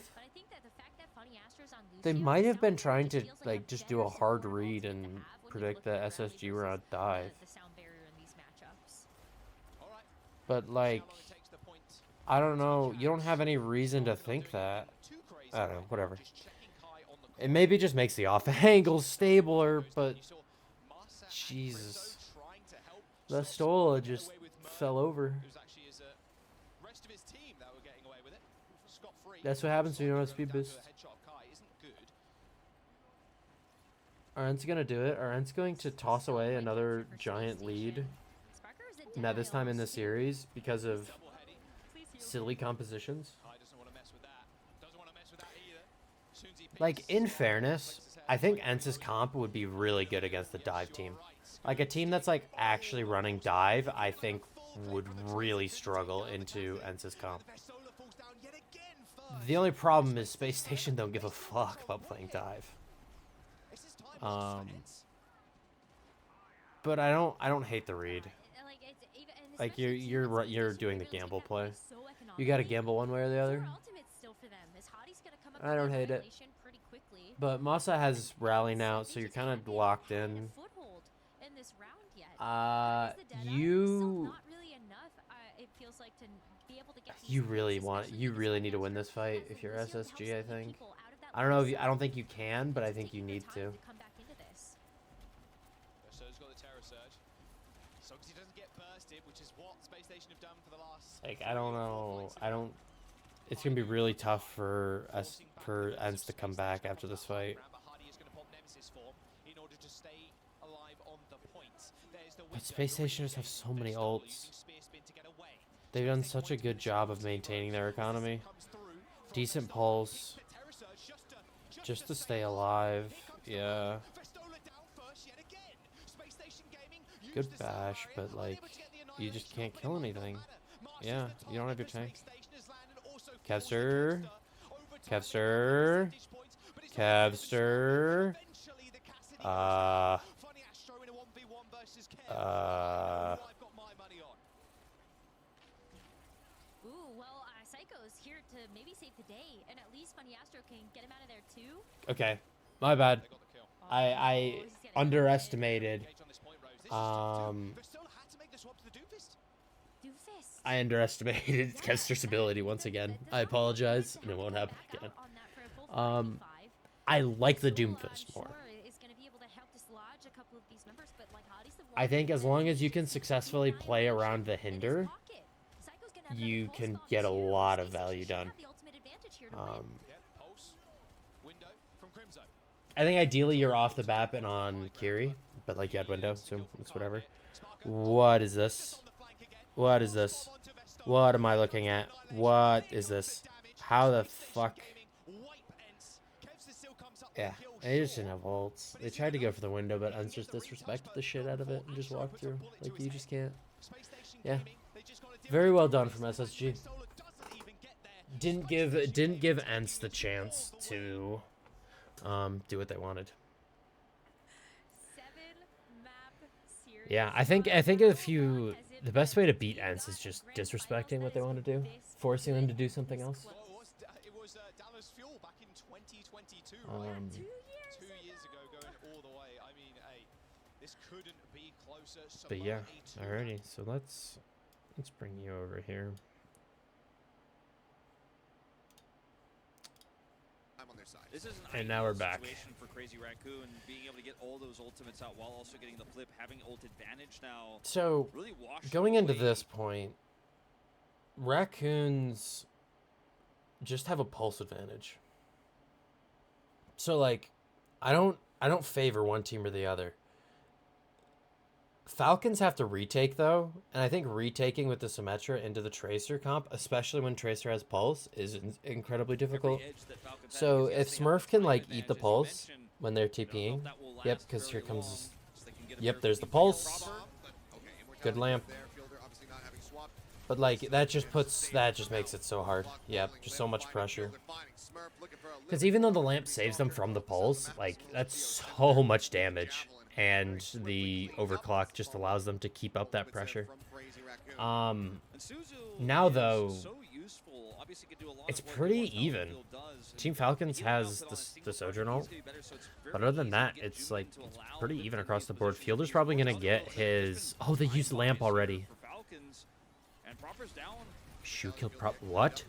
They might have been trying to like just do a hard read and predict that SSG were on dive. But like, I don't know. You don't have any reason to think that. I don't know. Whatever. It maybe just makes the off angle stabler, but Jesus. Vestola just fell over. That's what happens when you don't have speed boost. Arent's gonna do it. Arent's going to toss away another giant lead. Now this time in the series because of silly compositions. Like, in fairness, I think Ence's comp would be really good against the dive team. Like, a team that's, like, actually running dive, I think, would really struggle into Ence's comp. The only problem is Space Station don't give a fuck about playing dive. But I don't hate the read. Like, you're doing the gamble play. You got to gamble one way or the other. I don't hate it. But Masa has rally now, so you're kind of locked in. You really need to win this fight if you're SSG, I think. I don't know if I don't think you can, but I think you need to. Like, I don't know. It's gonna be really tough for Ents to come back after this fight. But Space Stationers have so many ults. They've done such a good job of maintaining their economy. Decent pulse. Just to stay alive. Yeah. good bash, but like, you just can't kill anything. Yeah, you don't have your tank. Kevster. Kevster. Kevster. Ooh, well, Psycho's here to maybe save the day, and at least Funny Astro can get him out of there too. Okay, my bad. They got the kill. I He's getting underestimated. Engage on this point, Rose. This is tough too. They still had to make the swap to the Doomfist. Doofus. I underestimated Kester's ability once again. I apologize, and it won't happen again. I like the Doomfist more. I think as long as you can successfully play around the hinder, you can get a lot of value done. I think ideally you're off the bat and on Kiri, but like you had window, so it's whatever. What is this? What is this? What am I looking at? What is this? How the fuck? Yeah, they just didn't have ults. They tried to go for the window, but Uns just disrespected the shit out of it and just walked through. Like, you just can't. Yeah. Very well done from SSG. Didn't give Ents the chance to do what they wanted. Yeah, I think if you, the best way to beat Ents is just disrespecting what they want to do, forcing them to do something else. It was Dallas Fuel back in 2022, 2 years ago, going all the way. I mean, hey, this couldn't be closer. But yeah, alrighty. So let's bring you over here. I'm on their side. This is an And now we're ideal back. situation for Crazy Raccoon, being able to get all those ultimates out while also getting the flip, having ult advantage now. So Really going into away. this point, Raccoons just have a pulse advantage. So like, I don't favor one team or the other. Falcons have to retake though, and I think retaking with the Symmetra into the Tracer comp, especially when Tracer has pulse, is incredibly difficult. So if Smurf can like eat the pulse when they're TPing, yep, because here comes, yep, there's the pulse. Good lamp. But like that just makes it so hard. Yep, just so much pressure. Because even though the lamp saves them from the pulse, like that's so much damage. And the overclock just allows them to keep up that pressure. Now though, it's pretty even. Team Falcons has the Sojourn ult, but other than that, it's like it's pretty even across the board. Fielder's probably gonna get his. Oh, they used lamp already. Shoe kill prop. What?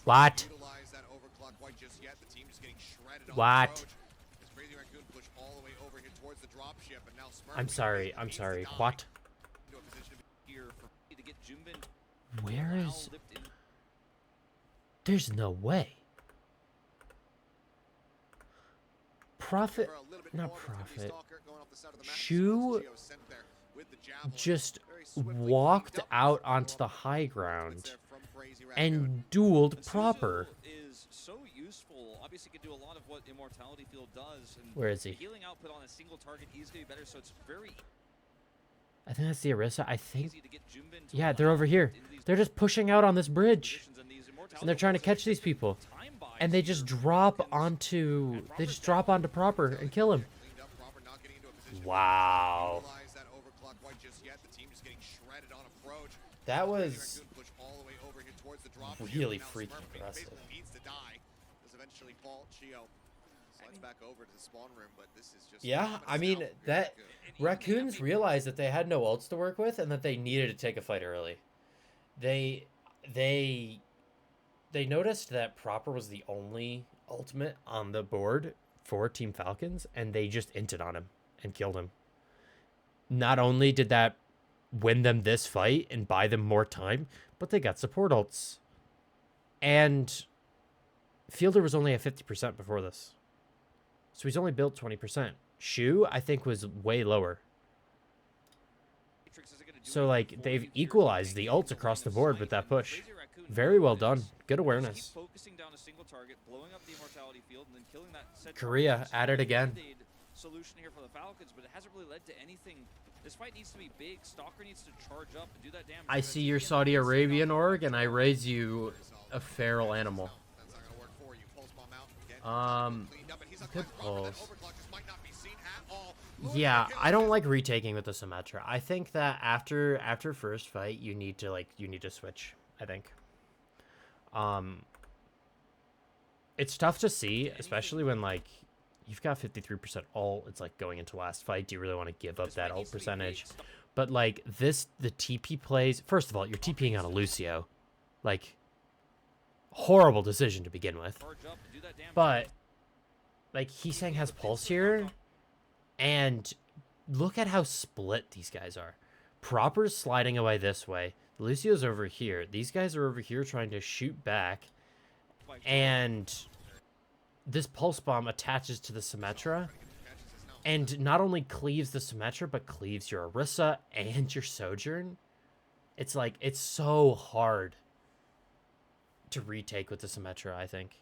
What? What? I'm sorry. What? Where is... There's no way. Profit... Not Profit. Shu just walked out onto the high ground and dueled Proper. So useful. Obviously can do a lot of what Immortality Field does. And where is he? Healing output on a single target is going to be better, so it's very I think that's the Orisa. I think. Yeah, they're over here. They're just pushing out on this bridge. And they're trying to catch these people. And they just drop onto Proper and kill him. Wow. That was really freaking impressive. Yeah, I mean, that Raccoons realized that they had no ults to work with and that they needed to take a fight early. They noticed that Proper was the only ultimate on the board for Team Falcons, and they just inted on him and killed him. Not only did that win them this fight and buy them more time, but they got support ults. And Fielder was only at 50% before this. So he's only built 20%. Shu, I think, was way lower. So, like, they've equalized the ults across the board with that push. Very well done. Good awareness. Korea at it again. Solution here for the Falcons, but it hasn't really led to anything This fight needs to be big. Stalker needs to charge up and do that damage. I see your Saudi Arabian org, and I raise you a feral animal. That's not gonna work for you. Pulse bomb out. Again, cleaned up, and he's Good unclocked. Robert, that pulse. overclock just might not be seen at all. Yeah, I don't like retaking with the Symmetra. I think that after first fight, you need to switch. I think. It's tough to see, especially when like you've got 53% ult. It's like going into last fight. Do you really want to give up that ult percentage? But like this, the TP plays. First of all, you're TPing on a Lucio, like horrible decision to begin with. But like Heesang has pulse here, and look at how split these guys are. Proper's sliding away this way. Lucio's over here. These guys are over here trying to shoot back. And this pulse bomb attaches to the Symmetra. And not only cleaves the Symmetra, but cleaves your Orisa and your Sojourn. It's like, it's so hard to retake with the Symmetra, I think.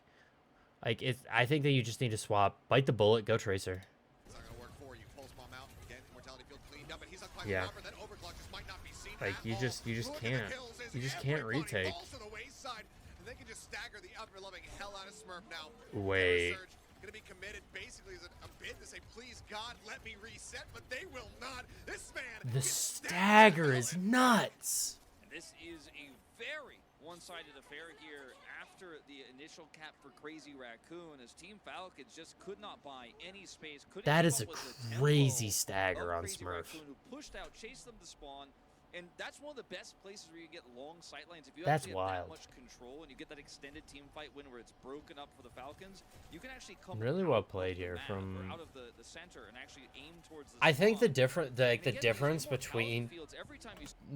Like, I think that you just need to swap. Bite the bullet, go Tracer. It's not gonna work for you. Pulse bomb out. Again, Mortality Field cleaned up, and he's unclocked. Yeah. Robert, that overclock just might not be seen Like, at you all. just Look at the can't. kills as You just can't everybody retake. falls to the wayside, and they can just stagger the ever-loving hell out of Smurf now. Wait. Surge gonna be committed basically as a bid to say, please God, let me reset, but they will not. This man. The gets stagger is nuts. And this is a very one-sided affair here after the initial cap for Crazy Raccoon, as Team Falcons just could not buy any space. That keep is a up with the crazy tempo stagger of on Crazy Smurf. Raccoon, who pushed out, chased them to spawn, and that's one of the best places where you get long sightlines. If you That's actually have wild. that much control and you get that extended team fight win where it's broken up for the Falcons, you can actually come Really out well of played the here map from. or out of the center and actually aim towards the I think the spawn. the difference between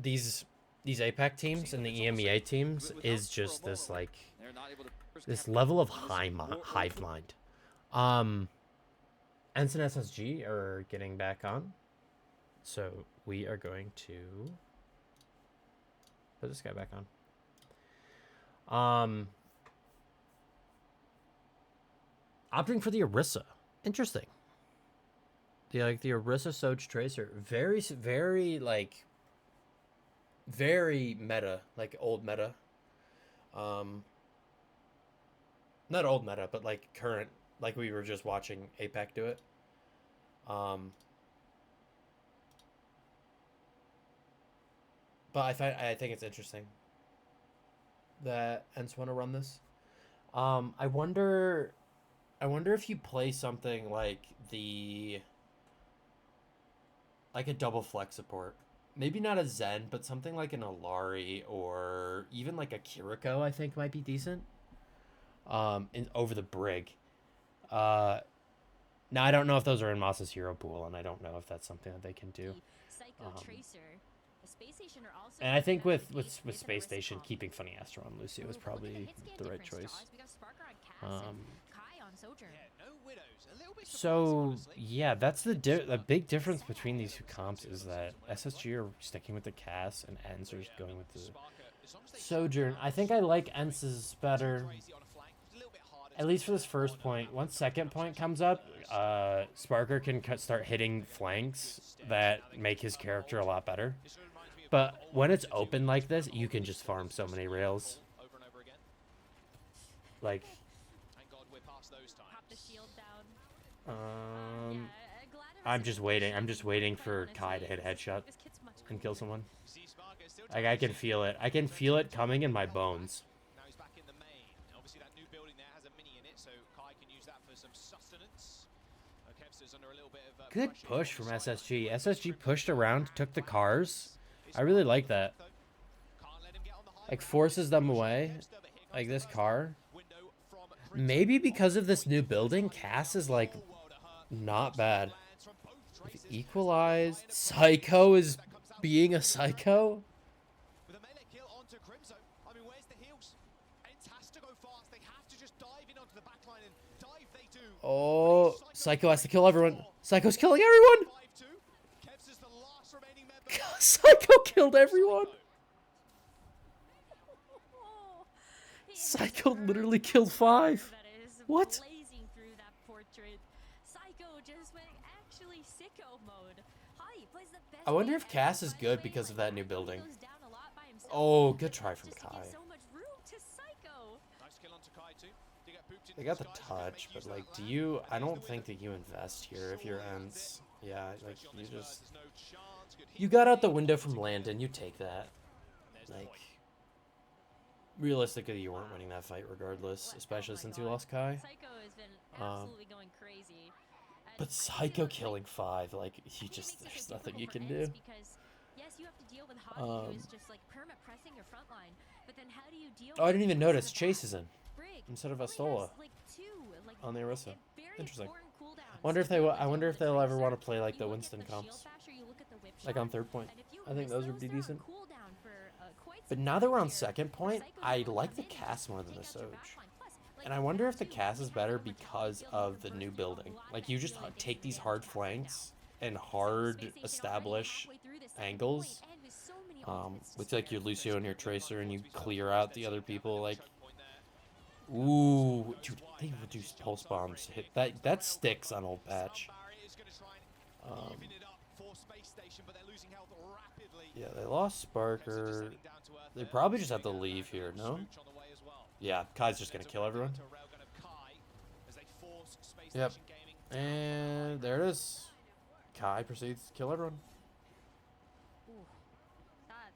these APAC teams and the EMEA teams is just this like this level of hive mind. Ensign SSG are getting back on, so we are going to put this guy back on. Opting for the Orisa. Interesting. The Orisa Soj Tracer. Very like very meta, like old meta. Not old meta, but like current, like we were just watching APAC do it. But I think it's interesting that Ents want to run this. I wonder if you play something like a double flex support. Maybe not a Zen, but something like an Alari or even like a Kiriko, I think might be decent. Over the Brig. Now I don't know if those are in Moss's hero pool, and I don't know if that's something that they can do. And I think with Space Station, keeping Funny Astro on Lucio is probably the right choice. So yeah, that's the big difference between these two comps is that SSG are sticking with the Cass and Ents are going with the Sojourn. I think I like Ents' better, at least for this first point. Once second point comes up, Sparker can start hitting flanks that make his character a lot better. But when it's open like this, you can just farm so many rails. Like, I'm just waiting. I'm just waiting for Kai to hit a headshot and kill someone. Like, I can feel it. I can feel it coming in my bones. Now he's back in the main. Obviously that new building there has a mini in it, so Kai can use that for some sustenance. Kevster's under a little bit of Good push from SSG. SSG pushed around, took the cars. I really like that. Like, forces them away. Like this car. Maybe because of this new building, Cass is like not bad. Equalized. Psycho is being a psycho. With a melee kill onto Crimson. I mean, where's the heals? Ents has to go fast. They have to just dive in onto the backline and dive they do. Oh, Psycho has to kill everyone. Psycho's killing everyone. Kevs is the last remaining member. Psycho killed everyone. Psycho literally killed 5. What? Blazing through that portrait. Psycho just went actually sicko mode. Hype. plays the best I wonder game if Cass ever, is by the good way, because of like, that new building. goes down a lot by himself, Oh, but good that's try from just to Kai. give so much room to Psycho. Nice kill onto Kai too. To get booped into They got the skies, gonna make touch, use but of like, that do land. you? And I there's don't the think window. that you invest here if you're Surely Ents. that's it. Yeah, like Especially on you this just verse, there's no chance. Good you hit got out the rate, window point from to go. Landon. You take that. There's the Like, point. realistically, you weren't winning that fight regardless, What- especially oh my since you God. lost Kai. Psycho has been Um, absolutely going crazy. And But I think Psycho like, killing 5, like, I you think it just makes it there's so nothing you difficult can for do. Ents Because yes, you have to deal with Hottie, who is Um, just like perma pressing your front line. But then how do you deal? Oh, I with didn't even the notice back? Chase is in Brig instead of only has, Astola like, two, like, on the Orisa. very Interesting. important cooldowns Wonder if to they be wa- able to I deal wonder with if a they'll ever Tracer. want to play like You the look at Winston the shield comps, bash or you look at the whip like shot, on third point. and if you I think miss those would be they're on decent. cooldown for, quite But some now that time we're on here. second point, Psycho's I able to like come the in and cast just more than the take out your Soj. backline. Plus, like, And I wonder if the too, cast he is has better so much because health, of he'll the be new able to burst building. through a lot of Like, that you just healing things take in these the hard cast right now. flanks and So hard Space Station already establish halfway through this second angles. point, and with so many ultimates to With like your spare. Lucio and your Tracer, and you clear out the other people. Like, ooh, dude, they reduced pulse bombs to hit that. That sticks on old patch. Yeah, they lost Sparker. They probably just have to leave here, no? Yeah, Kai's just gonna kill everyone. Yep. And there it is. Kai proceeds to kill everyone. Ooh, that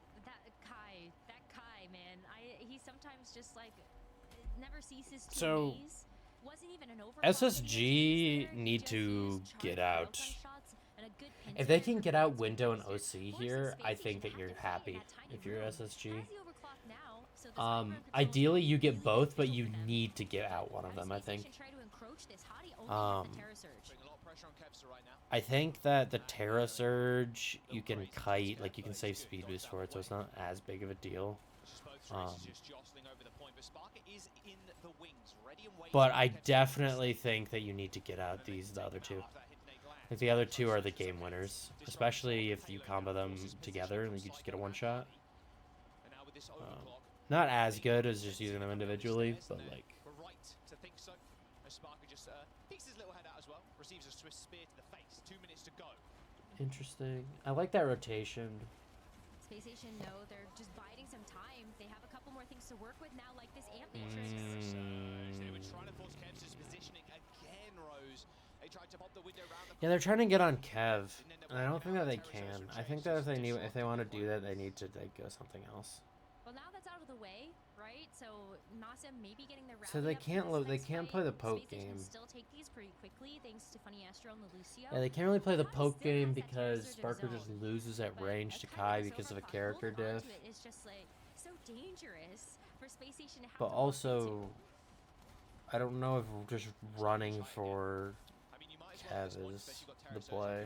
Kai, man. He sometimes just like never ceases to So, amaze. Wasn't even an overclock SSG there. He need just to used get charged out. railgun shots and a good pincer If they to can get prevent out Window and Tracer. OC Forces here, Space I Station think to that have you're to play in happy that tiny if you're room. SSG. As the overclock now, so the high ground control is Ideally you get really both, but beneficial you for them. need to get out one of them, I Space think. Station try to encroach this. Hottie only has the Terra Surge. I think that the Terra Surge, you can kite, like you can save speed boost for it, so it's not as big of a deal. But I definitely think that you need to get out the other two. Like the other two are the game winners, especially if you combo them together and you just get a one shot. Not as good as just using them individually, but like. Interesting. I like that rotation. Space Station, no, they're just biding some time. They have a couple more things to work with now, like this amp matrix. They were trying to force Kev's positioning again, Rose. They tried to pop the window around the Yeah, they're trying to get on Kev, and I don't think that they can. I think that if they want to do that, they need to like go something else. Well, now that's out of the way, right? So Nasa maybe getting their So they rally up for can't this they next can't fight. play the poke Space Station game. still take these pretty quickly thanks to Funny Astro and the Lucio. Yeah, they can't really play the Kai poke still game has that Terra because Surge of Sparker his just own, loses at but range to a Kai kite because of a overclock, character holding diff. onto it is just like so dangerous for Space Station to have But to walk into. also, I don't know if just running for Kev is the play.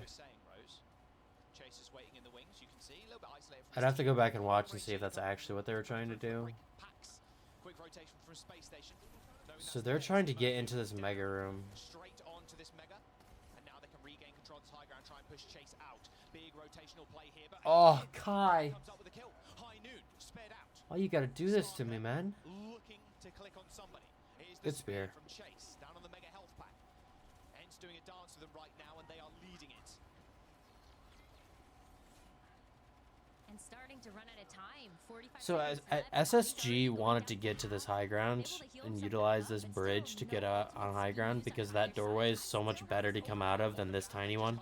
I'd have to go back and watch and see if that's actually what they were trying to do. So they're trying to get into this mega room. Straight onto this mega, and now they can regain control of this high ground, try and push Chase out. Big rotational play here, but Oh, Kai! comes up with a kill. High noon, spared out. Why you gotta do this to me, man? Looking to click on somebody. Here's the Good spear. from Chase down on the mega health pack. Ents doing a dance with them right now, and they are leading it. And starting to run out of time. 45 So seconds as left. SSG wanted to get to this high ground and utilize this bridge to get out on high ground because that doorway is so much better to come out of than this tiny one.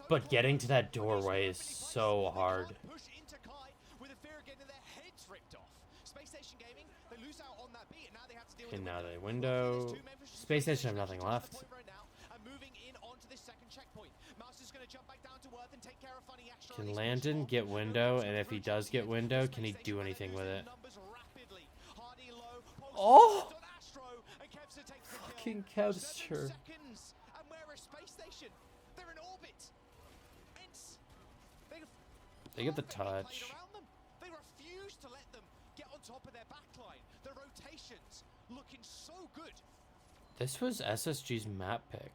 But getting to that doorway is so hard. Push into Kai with a fear of getting their heads ripped off. Space Station Gaming, they lose out on that beat, and now they have to deal with And now they There's window. two men for Space Station have nothing Station left. point right now, and moving in onto this second checkpoint. Mouse is going to jump back down to earth and take care of Funny Astro. Can Landon get window? And if he does get window, can he do anything with it? Oh! Fucking Kevster. Seconds, and where is Space Station? They're in orbit. Ents, They get the perfectly played touch. around them. They refuse to let them get on top of their backline. The rotations looking so good. This was SSG's map pick.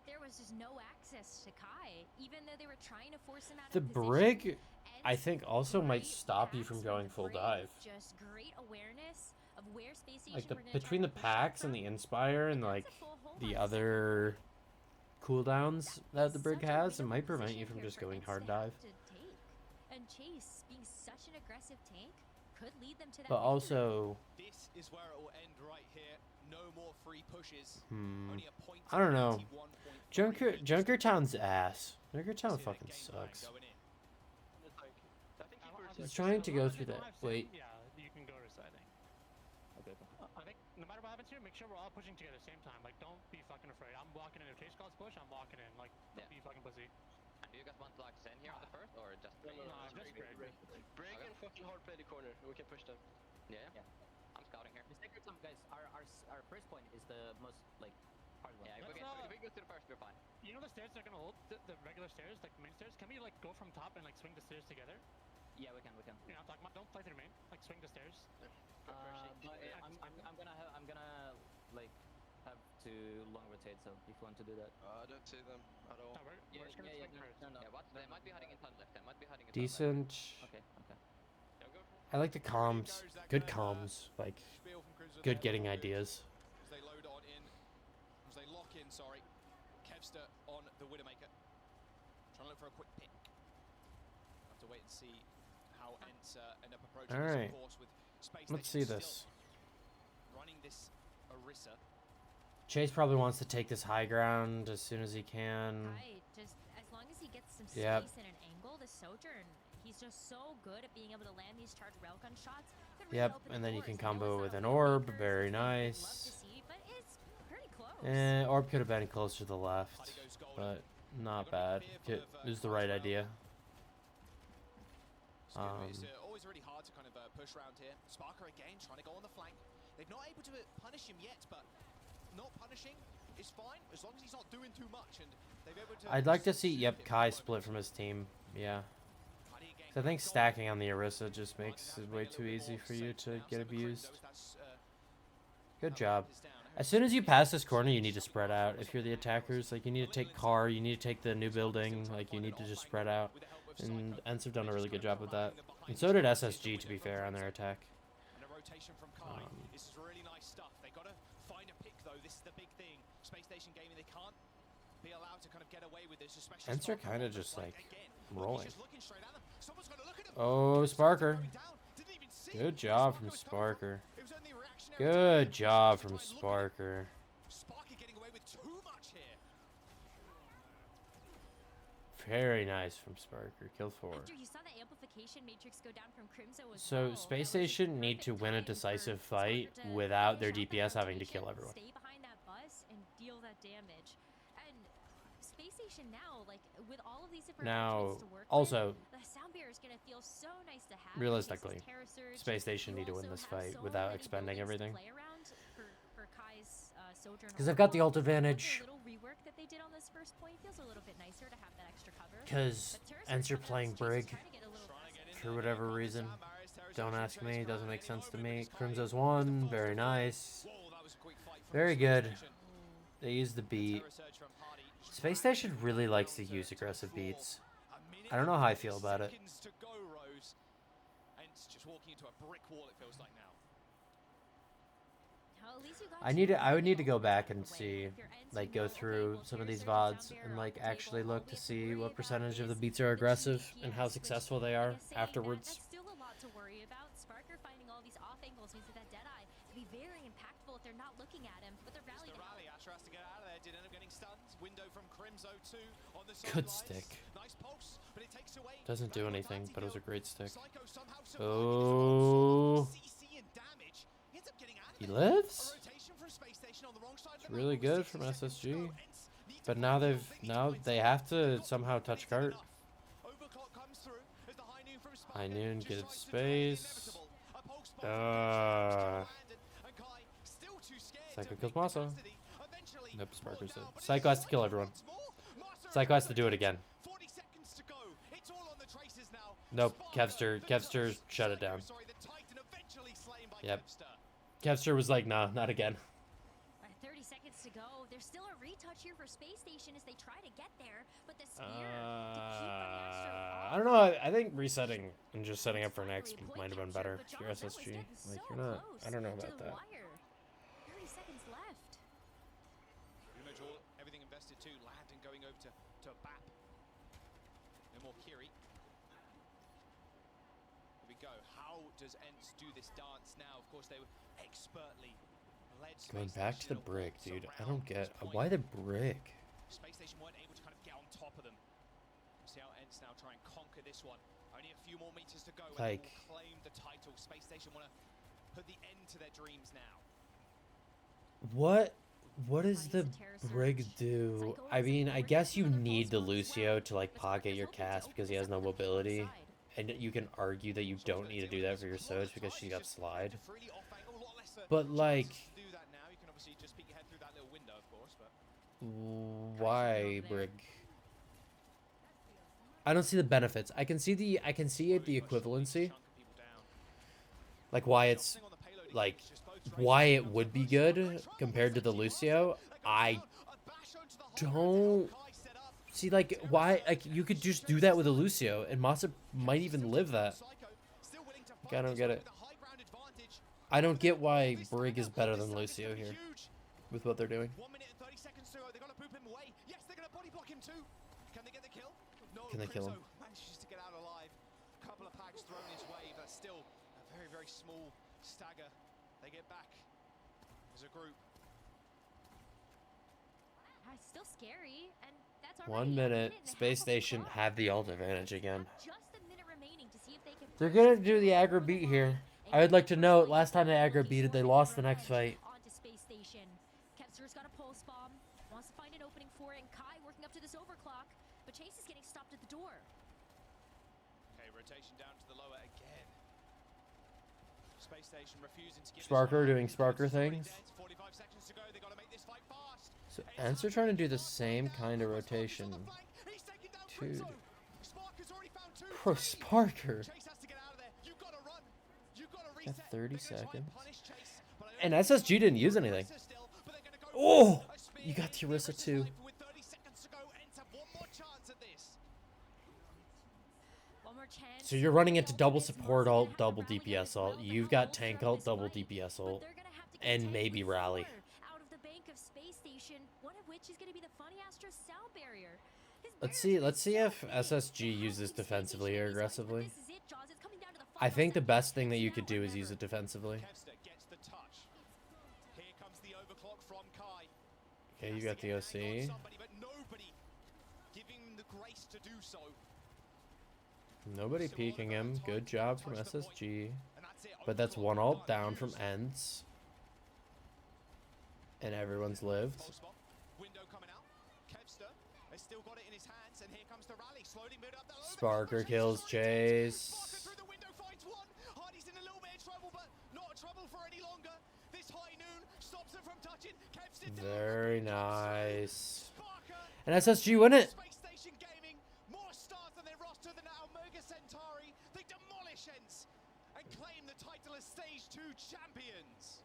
There was just no access to Kai, even though they were trying to force him out The of position. brig, I Ents think, also might great stop you backs from from going the full brig, dive. Just great awareness of where Space Station Like were gonna between try the to push that packs and from. the Inspire and That's like a full hold the on other cooldowns that the Brig Such a has, it winnable might prevent position you from here just for going Ents hard to have dive. to take. And Chase, being such an aggressive tank, could lead them to that But victory. also, This is where it will end right here. No more free pushes. hmm, Only a point I don't know. 81.3 Junkertown's ass. Junkertown See the fucking game plan sucks. going in. It's like, I think he first He's like, trying to go As through long that. as they Wait. don't have Sim, yeah, you can go reciting. okay. I think no matter what happens here, make sure we're all pushing together at the same time. Like, don't be fucking afraid. I'm walking in. If Chase calls push, I'm walking in. Like, don't Yeah. be fucking pussy. And do you guys want to like send here on the first or just No, just Brig. Brig and fucking hard play the corner. We can push them. Yeah. I'm scouting here. The secret time, guys, our first point is the most like hard one. Yeah, if we go to the first, we're fine. You know the stairs they're gonna hold? The regular stairs, like main stairs? Can we like go from top and like swing the stairs together? Yeah, we can. You know, I'm talking about, don't play through main. Like swing the stairs. But I'm gonna like have to long rotate. So if you want to do that, I don't see them at all. No, we're just gonna swing first. no. Yeah, what? They might be hiding in tunnel left. They might be hiding in Decent. Okay. Yeah, go for it. I like the comms. Good comms. Like, Spiel from Crimson good there. getting ideas. As they load on in, as they lock in, sorry. Kevster on the Widowmaker. Trying to look for a quick pick. Have to wait and see how Ents end up approaching All this, right. of course, with Space Let's Station see this. still running this Orisa. Chase probably wants to take this high ground as soon as he can. Right, just as long as he gets some Yep. space and an angle, the Sojourn, he's just so good at being able to land these charged railgun shots. Could really Yep, open and the then you doors. can I know combo it's with not an a orb. Widowmaker, Very something I'd love to nice. see, but it's pretty close. Orb could have been closer to the left, Paddy goes golden. but not You've gotta bad. be fearful It of, was the right Kai's idea. It's good, but it's Um, always really hard to kind of push around here. Sparker again trying to go on the flank. They're not able to punish him yet, but not punishing is fine as long as he's not doing too much. And they've able to. I'd like to see, soothe yep, him Kai at the split moment. from his team. Yeah. Paddy again 'Cause I think goes stacking golden. on the Orisa just Might makes have it to way be a too little bit easy more for you safe to now. get So the abused. Crimsos, that's, Good how job. that is down. As soon as you pass this corner, you need to spread out. If you're the attackers, like, you need to take car, you need to take the new building, like, you need to just spread out. With the help of And Psycho. Ents have done a They're really just good gonna job with be that. rallying them behind And so them. did It's the SSG, win to be from fair, on their Crimson. attack. And a rotation from Kai. Um, This is really nice stuff. They got to find a pick though. This is the big thing. Space Station Gaming, they can't be allowed to kind of get away with this, especially. Ents are Sparker kinda on the just, flank like, again. rolling. He's just looking straight at them. Someone's gonna look at him. Oh, Kevster's Sparker. going down. Didn't even see Good where job from was coming Sparker. It was only reactionary Good attack. job Kevster's from trying to look at him. Sparker. Sparker getting away with too much here. Very nice from Sparker. Kill 4. After you saw the amplification matrix go down from Crimson as So well, Space that was just Station need to perfect win a time for decisive Sparker fight to without their finish out that DPS having to kill rotation, everyone. Stay behind that bus and deal that damage. And Space Station now, like with all of these different Now, options to work also, with, the sound barrier is gonna feel so nice to have. realistically, Terra Surge. Space Station You need to win also this have fight so without many expending buildings to everything. play around for Kai's Sojourn Because they've got the overall. ult advantage. The little rework that they did on this first point feels a little bit nicer to have that extra cover. Because But Terra Ents are Surge playing sometimes Brig. trying to get a little aggressive. For whatever reason. Don't ask me, it doesn't make sense to me. Crimso's won, very nice. Very good. They used the beat. Space Station really likes to use aggressive beats. I don't know how I feel about it. Seconds to go, Rose. Ents just walking into a brick wall, it feels like now. Well, at least you got I would need to go two back and play. see, If you're Ents, like, you go know, okay, through well, some of Terra these Surge and VODs Sound and, Barrier like, on the actually table. All look we to have see worry what about percentage of the is beats are their aggressive DPS, and how which, successful they I are guess saying that, afterwards. that's still a lot to worry about. Sparker finding all these off angles means that Deadeye can be very impactful if they're not looking at him, but they're It's rallying the him. rally. Asher has to get out of there. Did end up getting stunned. Window from Crimso too on the Good sidelines. stick. Nice pulse, but it takes away. Doesn't do Randall anything, but it was a Battyfield. great stick. Psycho somehow surviving Oh. this one. CC and damage. He ends up getting out of He it. lives? A rotation from Space Station on the wrong side of It's the really map. good 60 from seconds to SSG. go. Ents need to But find now the they've big now points. they have to They've got somehow but touch it's cart. enough. Overclock comes through as the high noon from Sparker High noon just gets tries to delay the space. inevitable. A pulse bomb from Landon, and Kai still too scared Psycho to kills pick the Maso. custody. Eventually, Nope, brought Sparker's down, dead. but Psycho it's has to kill Psycho everyone. once more. Maso Psycho has to do it again. 40 seconds to go. It's all on the traces now. Nope, Sparker, Kevster shut it down. Sorry, the Titan eventually slain by Yep. Kevster. Kevster was like, nah, not again. 30 seconds to go. There's still a retouch here for Space Station as they try to get there, but the spear to keep on Astro I don't know. I think resetting and just setting up for next might have been better if you're SSG. Like, you're not. I don't know about that. 30 seconds left. Pretty much all, everything invested too. Landon how does Ents do this dance now? Of course, they were expertly led. Going Space back to the Station brick, walks dude. I around don't get this point. why the brick. Space Station weren't able to kind of get on top of them. See how Ents now try and conquer this one. Only a few more meters to go, and they Like- will claim the title. Space Station want to put the end to their dreams now. What does the brig do? I mean, I guess you need the Lucio to like pocket your cast because he has no mobility. And you can argue that you don't need to do that for your Soch because she got slide. But like, Do that now. You can obviously just peek your head through that little window, of course, but why brig? I don't see the benefits. I can see the equivalency. Like why it's like why it would be good compared to the Lucio. I don't see like why like you could just do that with a Lucio and Masa might even live that. Like, I don't get it. I don't get why Brig is better than Lucio here with what they're doing. 1 minute and 30 seconds to go. They're gonna boop him away. Yes, they're gonna body block him too. Can they get the kill? No. Can they kill him? Crimzo manages to get out alive. A couple of packs thrown his way, but still a very, very small stagger. They get back as a group. It's still scary, and that's 1 minute. Space Station have the ult advantage again. Just a minute remaining to see if they can They're gonna do the aggro beat here. I would like to note, last time they aggro beat it, they lost the next fight. Onto Space Station. Kevster's got a pulse bomb. Wants to find an opening for it, and Kai working up to this overclock. But Chase is getting stopped at the door. Okay, rotation down to the lower again. Space Station refusing to give this Sparker one up. doing Sparker It's already things. dead. 45 seconds to go. They gotta make this fight fast. So Ents are trying to do the same kind of rotation. He's taking down Dude. Crimzo. Sparker's already found two. Bro, Sparker. Chase has to get out of there. You gotta run. You gotta At reset. 30 They're gonna try and seconds. punish Chase, but I don't And think SSG didn't use anything. Orisa still, but they're gonna go Oh! for a spear. You got the Orisa Orisa's too. life with 30 seconds to go. Ents have one more chance at this. One more chance. So you're running into double support ult, double DPS ult. You've got tank ult, double DPS ult, and maybe rally. Out of the bank of Space Station, one of which is going to be the Funny Astro sound barrier. Let's see if SSG uses defensively or aggressively. I think the best thing that you could do is use it defensively. Kevster gets the touch. Here comes the overclock from Kai. Okay, you got the OC. Somebody, but nobody giving him the grace to do so. Nobody peeking him. Good job from SSG. But that's one ult down from Ents. And everyone's lived. Window coming out. Kevster has still got it in his hands, and here comes the rally. Slowly moving up that low. Sparker kills Chase. Sparker through the window finds one. Hardy's in a little bit of trouble, but not trouble for any longer. This high noon stops him from touching. Kevster down. Very nice. Sparker. And SSG win it. Space Station Gaming, more stars on their roster than Omega Centauri. They demolish Ents and claim the title as Stage 2 champions.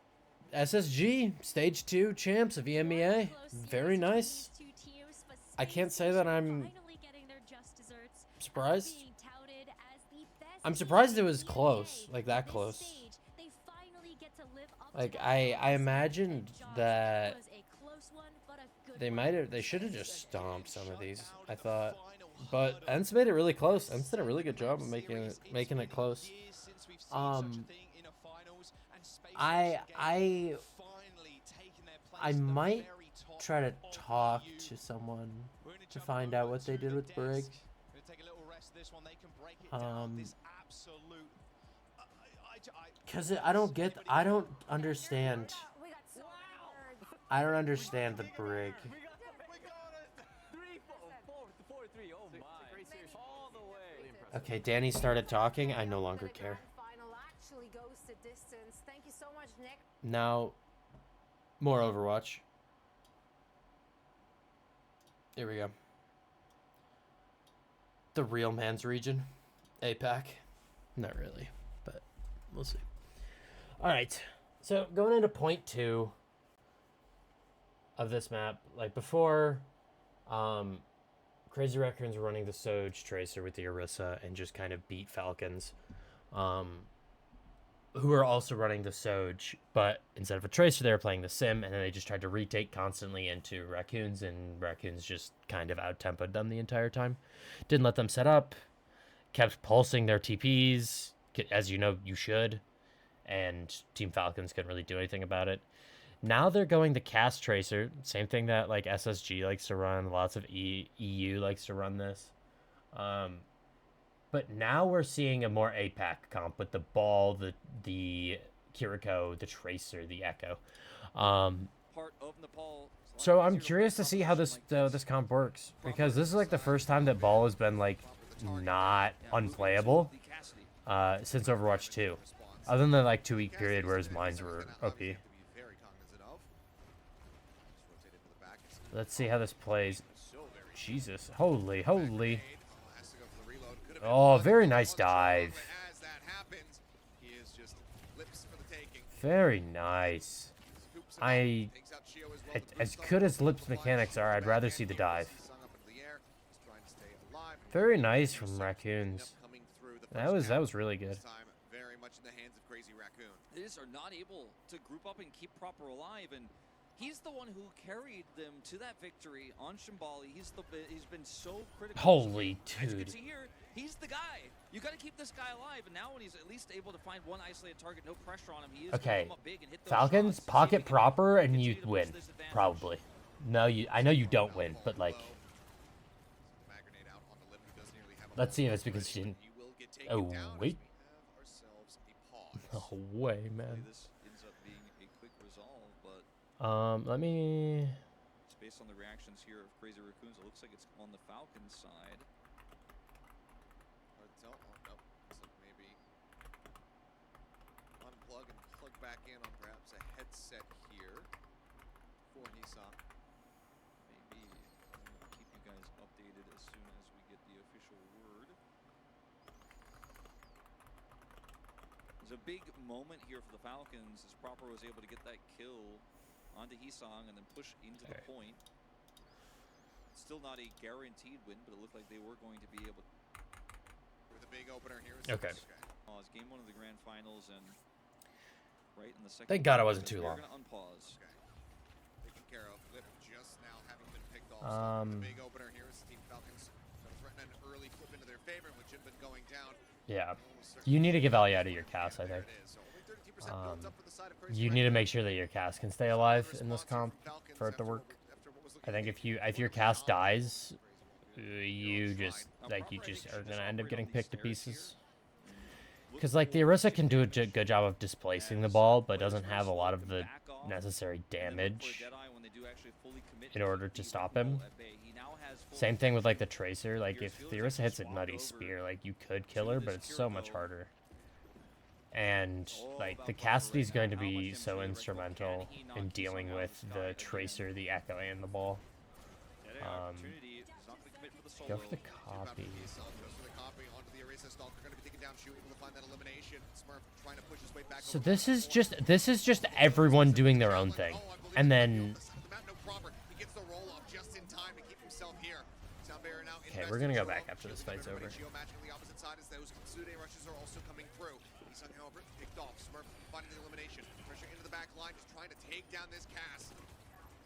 SSG, stage 2 champs of EMEA. Very nice. I can't say that I'm surprised. I'm surprised it was close, like that close. Like I imagined that they should have just stomped some of these, I thought. But Ents made it really close. Ents did a really good job of making it close. I might try to talk to someone to find out what they did with Brig. Cause I don't understand. I don't understand the Brig. We got it! 3-4-3, oh my. All the way. Okay, Danny started talking. I no longer care. Now, more Overwatch. Here we go. The real man's region. APAC. Not really, but we'll see. Alright, so going into point 2 of this map, like before, Crazy Raccoons were running the Soch Tracer with the Orisa and just kind of beat Falcons, who are also running the Soch, but instead of a Tracer, they were playing the Sim, and then they just tried to retake constantly into Raccoons, and Raccoons just kind of out-tempoed them the entire time. Didn't let them set up, kept pulsing their TPs, as you know, you should. And Team Falcons couldn't really do anything about it. Now they're going the cast tracer, same thing that like SSG likes to run. Lots of EU likes to run this. But now we're seeing a more APAC comp with the ball, the Kiriko, the tracer, the Echo. Part of Nepal. So I'm curious to see how this comp works, because this is like the first time that ball has been like not unplayable since Overwatch 2. Other than the like 2-week period where his mines were OP. Let's see how this plays. Jesus, holy. Oh, very nice dive. Very nice. As good as Lips mechanics are, I'd rather see the dive. Very nice from Raccoons. That was really good. These are not able to group up and keep proper alive, and he's the one who carried them to that victory on Shimbali. He's been so critical. Holy As you dude. can see here, he's the guy. You got to keep this guy alive, and now when he's at least able to find one isolated target, no pressure on him, he is gonna Okay, come up big and hit those Falcons, shots to see if pocket he can proper, and continue you to push win. this advantage. Probably. No, I know you don't win, but like, let's see if it's because she didn't. Oh wait. No way, man. This ends up being a quick resolve, but Let me. it's based on the reactions here of Crazy Raccoons. It looks like it's on the Falcons side. Maybe unplug and plug back in on perhaps a headset here for Nissan. Maybe we'll keep you guys updated as soon as we get the official word. There's a big moment here for the Falcons as Proper was able to get that kill onto Hisong and then push into the point. Still not a guaranteed win, but it looked like they were going to be able to. With a big opener here. Okay. Pause game 1 of the grand finals, and right in the second. Thank God it quarter, wasn't too they're long. gonna unpause. Taken care of. Lip just now having been picked off. So the big opener here is Team Falcons gonna threaten an early flip into their favor, which had been going down. Yeah. You need to get value out of your cast, I think. You need to make sure that your cast can stay alive in this comp for it to work. I think if your cast dies, you just are gonna end up getting picked to pieces. Because like the Orisa can do a good job of displacing the ball, but doesn't have a lot of the necessary damage in order to stop him. Same thing with like the Tracer. Like if the Orisa hits a nutty spear, like you could kill her, but it's so much harder. And like the Cassidy's going to be so instrumental in dealing with the Tracer, the Echo, and the ball. Go for the copy. So this is just everyone doing their own thing, and then. Okay, we're gonna go back after this fight's over.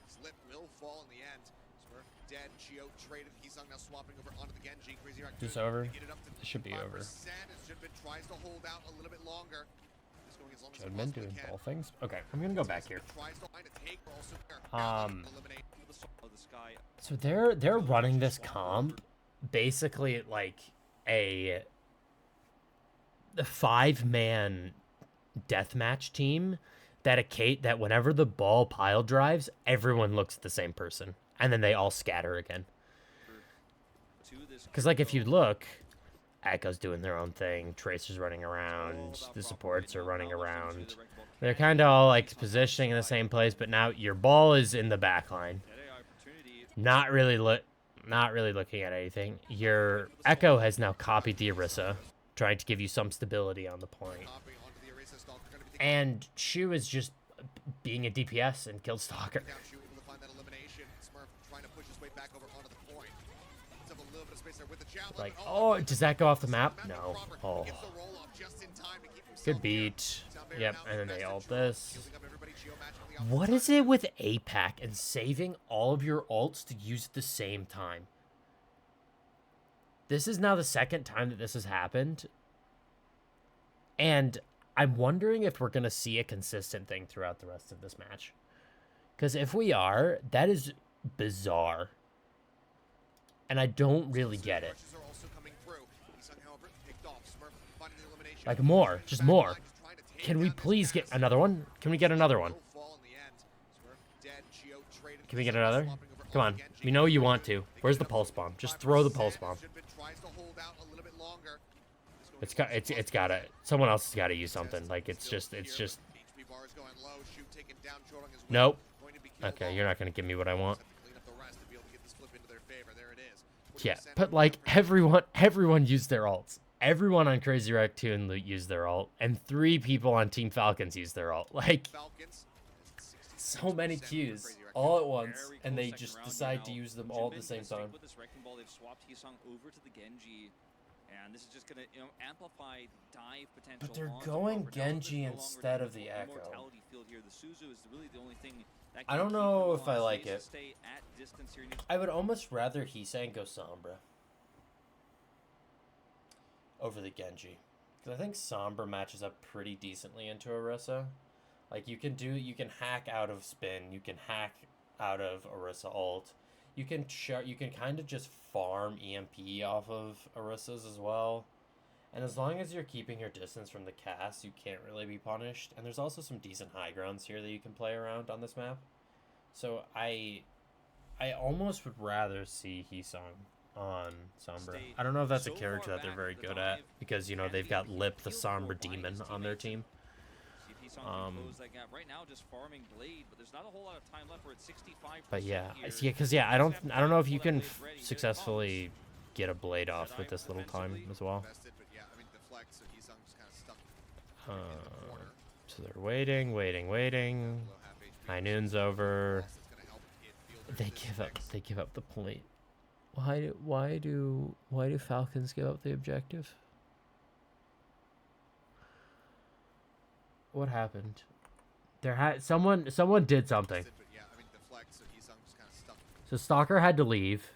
Slip will fall in the end. Smurf dead. Geo traded. Hisong now swapping over onto the Genji. Crazy Raccoon. Just over. Get it up to It should be over. 5%. Judgment tries to hold out a little bit longer. Just going as long as he Judgment possibly doing can. ball things. Okay, I'm gonna go back here. Tries to find a take, but also eliminate. So they're running this comp basically like a 5-man deathmatch team that whenever the ball pile drives, everyone looks at the same person, and then they all scatter again. Because like if you look, Echo's doing their own thing, Tracer's running around, the supports are running around. They're kind of all like positioning in the same place, but now your ball is in the back line. Not really looking at anything. Your Echo has now copied the Orisa, trying to give you some stability on the point. And Shu is just being a DPS and killed Stalker. Like, oh, does that go off the map? No. Oh. Good beat. Yep, and then they ult this. What is it with APAC and saving all of your ults to use at the same time? This is now the second time that this has happened. And I'm wondering if we're going to see a consistent thing throughout the rest of this match. Because if we are, that is bizarre. And I don't really get it. Like more, just more. Can we please get another one? Can we get another one? Can we get another? Come on. We know you want to. Where's the pulse bomb? Just throw the pulse bomb. It's gotta. Someone else has gotta use something. Like it's just. Nope. Okay, you're not gonna give me what I want. Yeah, but like everyone used their ults. Everyone on Crazy Raccoon used their ult, and 3 people on Team Falcons used their ult. Like, so many Qs all at once, and they just decide to use them all at the same time. With this Wrecking Ball, they've swapped Hisong over to the Genji, and this is just gonna amplify dive potential. But they're going Genji instead of the Echo. Here. The Suzu is really the only thing that I don't know if I like it. I would almost rather Hisang go Sombra over the Genji, because I think Sombra matches up pretty decently into Orisa. Like you can hack out of spin, you can hack out of Orisa ult, you can kind of just farm EMP off of Orisa's as well. And as long as you're keeping your distance from the cast, you can't really be punished. And there's also some decent high grounds here that you can play around on this map. So I almost would rather see Hisong on Sombra. I don't know if that's a character that they're very good at, because, you know, they've got Lip, the Sombra demon, on their team. But yeah, I don't know if you can successfully get a blade off with this little time as well. So they're waiting. High noon's over. They give up the point. Why do Falcons give up the objective? What happened? Someone did something. So Stalker had to leave.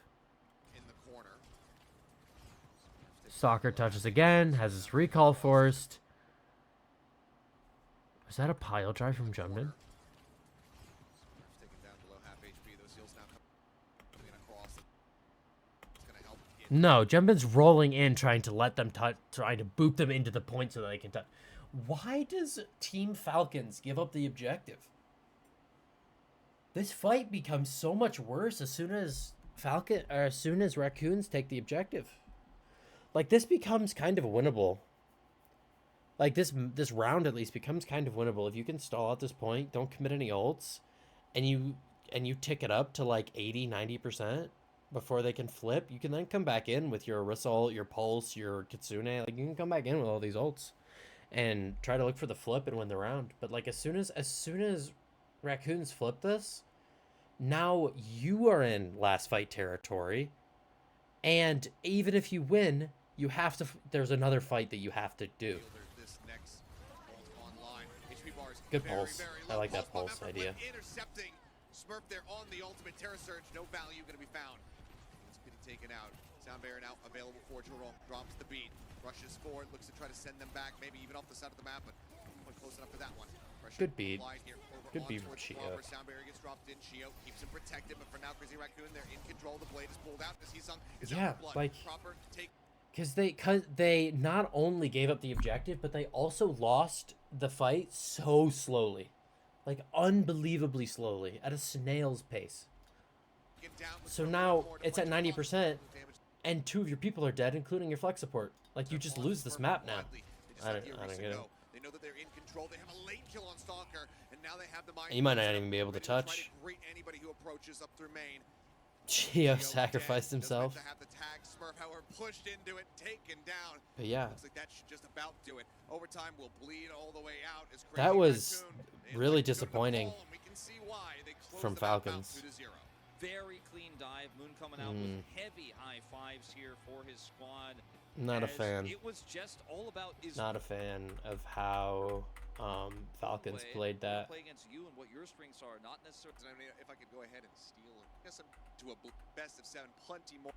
Stalker touches again, has his recall forced. Was that a pile drive from Jumbin? No, Jumbin's rolling in, trying to let them trying to boop them into the point so that they can touch. Why does Team Falcons give up the objective? This fight becomes so much worse as soon as Raccoons take the objective. Like, this becomes kind of winnable. Like, this round at least becomes kind of winnable if you can stall at this point, don't commit any ults, and you tick it up to like 80-90% before they can flip. You can then come back in with your Orisa ult, your Pulse, your Kitsune. Like, you can come back in with all these ults and try to look for the flip and win the round. But like, as soon as Raccoons flip this, now you are in last fight territory, and even if you win, you have to. There's another fight that you have to do. Good pulse. I like that pulse idea. Intercepting Smurf there on the ultimate Terror Surge. No value going to be found. It's getting taken out. Sound barrier now available for Jerome. Drops the beat. Rushes forward. Looks to try to send them back. Maybe even off the side of the map, but close enough for that one. Good beat. Good beat from Shio. Sound barrier gets dropped in. Shio keeps him protected, but for now, Crazy Raccoon, they're in control. The blade is pulled out as Hisong is out of blood. Like, proper take. Because they not only gave up the objective, but they also lost the fight so slowly. Like, unbelievably slowly, at a snail's pace. So now it's at 90%, and 2 of your people are dead, including your flex support. Like, you just lose this map now. I don't get it. They know that they're in control. They have a late kill on Stalker, and now they have the mind. You might not even be able to touch. Anybody who approaches up through main. Gio sacrificed himself. Have the tag. Smurf, however, pushed into it, taken down. But yeah. Looks like that should just about do it. Overtime will bleed all the way out. That was really disappointing from Falcons. Very clean dive. Moon coming out with heavy high fives here for his squad. Not a fan. It was just all about not a fan of how Falcons played that. Play against you and what your strengths are, not necessarily. I mean, if I could go ahead and steal to a best of 7, plenty more.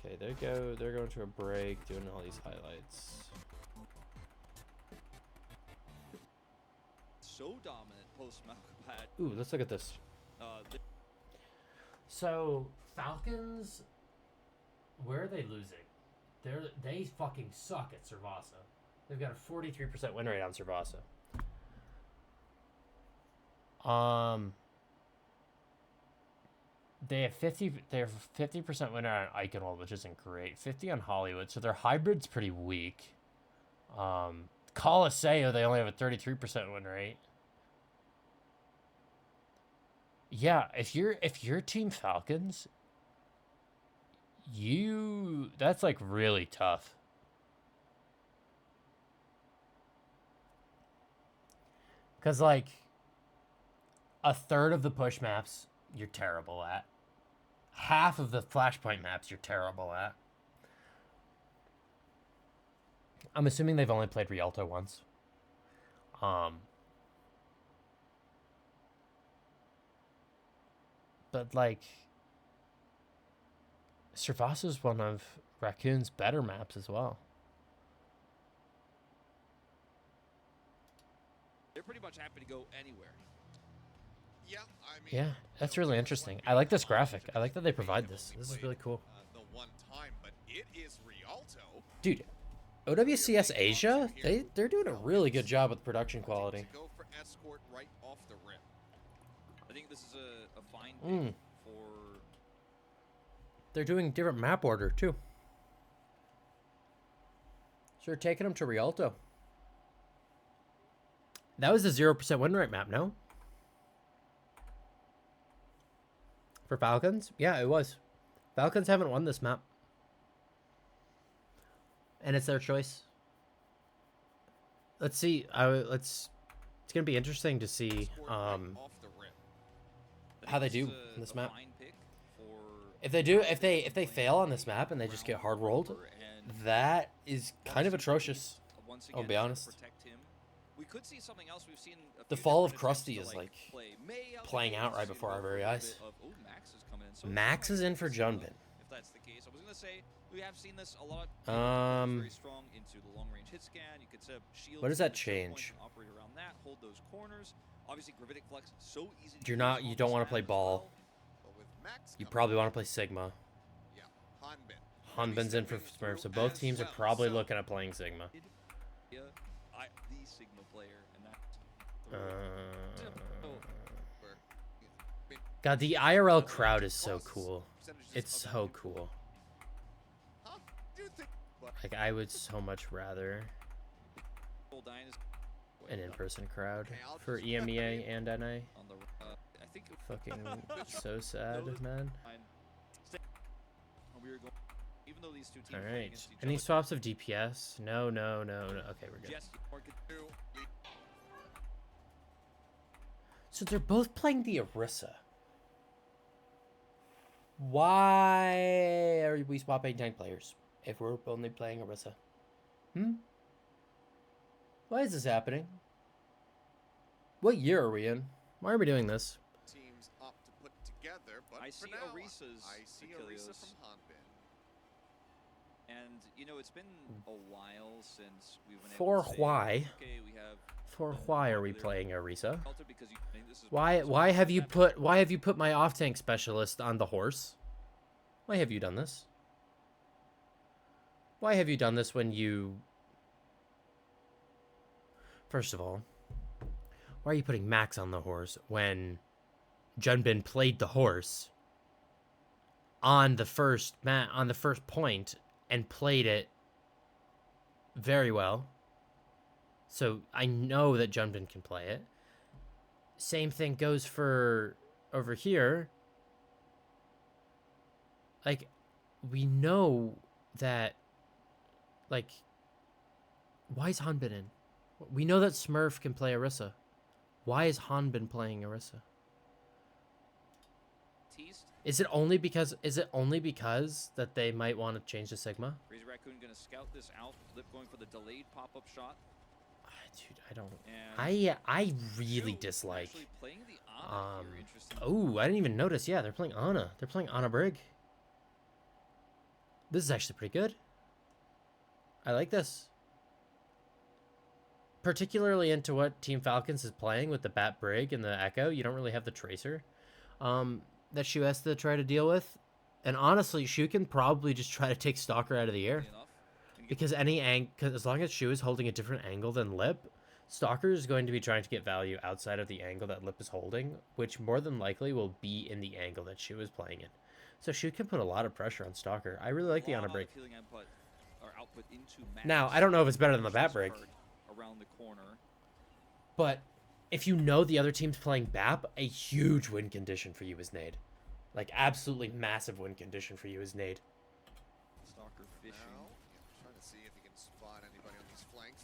Okay, they're going to a break, doing all these highlights. So dominant post Malcolm. Ooh, let's look at this. So Falcons, where are they losing? They fucking suck at Servasa. They've got a 43% win rate on Servasa. They have 50% win rate on Eichenwald, which isn't great. 50 on Hollywood, so their hybrid's pretty weak. Coliseo, they only have a 33% win rate. Yeah, if you're Team Falcons, that's like really tough. Cause like a third of the push maps you're terrible at. Half of the flashpoint maps you're terrible at. I'm assuming they've only played Rialto once. But like Servasa is one of Raccoon's better maps as well. They're pretty much happy to go anywhere. Yeah, I mean, Yeah, that's really interesting. I like this graphic. I like that they provide this. This is really cool. The one time, but it is Rialto. Dude, OWCS Asia, they're doing a really good job with production quality. Go for escort right off the rip. I think this is a fine pick for. They're doing different map order too. So they're taking them to Rialto. That was the 0% win rate map, no? For Falcons? Yeah, it was. Falcons haven't won this map. And it's their choice. Let's see. It's gonna be interesting to see how they do in this map. If they fail on this map and they just get hard rolled, that is kind of atrocious. I'll be honest. We could see something else we've seen. The fall of Krusty is like playing out right before our very eyes. Max is in for Junbin. If that's the case, I was gonna say we have seen this a lot. Very strong into the long range hit scan. You could set up shields. What does that change? Operate around that. Hold those corners. Obviously, gravitic flex so easy. You don't want to play ball. You probably want to play Sigma. Yeah, Hanbin's in for Smurf, so both teams are probably looking at playing Sigma. Yeah, the Sigma player, and God, the IRL crowd is so cool. It's so cool. Like, I would so much rather an in-person crowd for EMEA and NA. Fucking so sad, man. Alright. Any swaps of DPS? No. Okay, we're good. So they're both playing the Orisa. Why are we swapping tank players if we're only playing Orisa? Why is this happening? What year are we in? Why are we doing this? Teams opt to put together, but I for see now, Orisa's I see Orisa from Hanbin. And you know, it's been a while since we went. For able to say, why? Okay, we have. For why are we playing Orisa? Because you think this is Why have you put my off tank specialist on the horse? Why have you done this? Why have you done this when you... First of all, why are you putting Max on the horse when Junbin played the horse on the first point and played it very well? So I know that Junbin can play it. Same thing goes for over here. Like, we know that, like, why is Hanbin in? We know that Smurf can play Orisa. Why is Hanbin playing Orisa? Is it only because that they might want to change to Sigma? Crazy Raccoon gonna scout this out. Lip going for the delayed pop-up shot. Dude, I don't. I really dislike. Oh, I didn't even notice. Yeah, they're playing Ana. They're playing Ana Brig. This is actually pretty good. I like this. Particularly into what Team Falcons is playing with the Bat Brig and the Echo. You don't really have the Tracer that Shu has to try to deal with. And honestly, Shu can probably just try to take Stalker out of the air. Because as long as Shu is holding a different angle than Lip, Stalker is going to be trying to get value outside of the angle that Lip is holding, which more than likely will be in the angle that Shu is playing in. So Shu can put a lot of pressure on Stalker. I really like the honor break. Now, I don't know if it's better than the Bat Break. Around the corner. But if you know the other team's playing BAP, a huge win condition for you is nade. Like, absolutely massive win condition for you is nade. Stalker fishing. Now, trying to see if he can spot anybody on these flanks.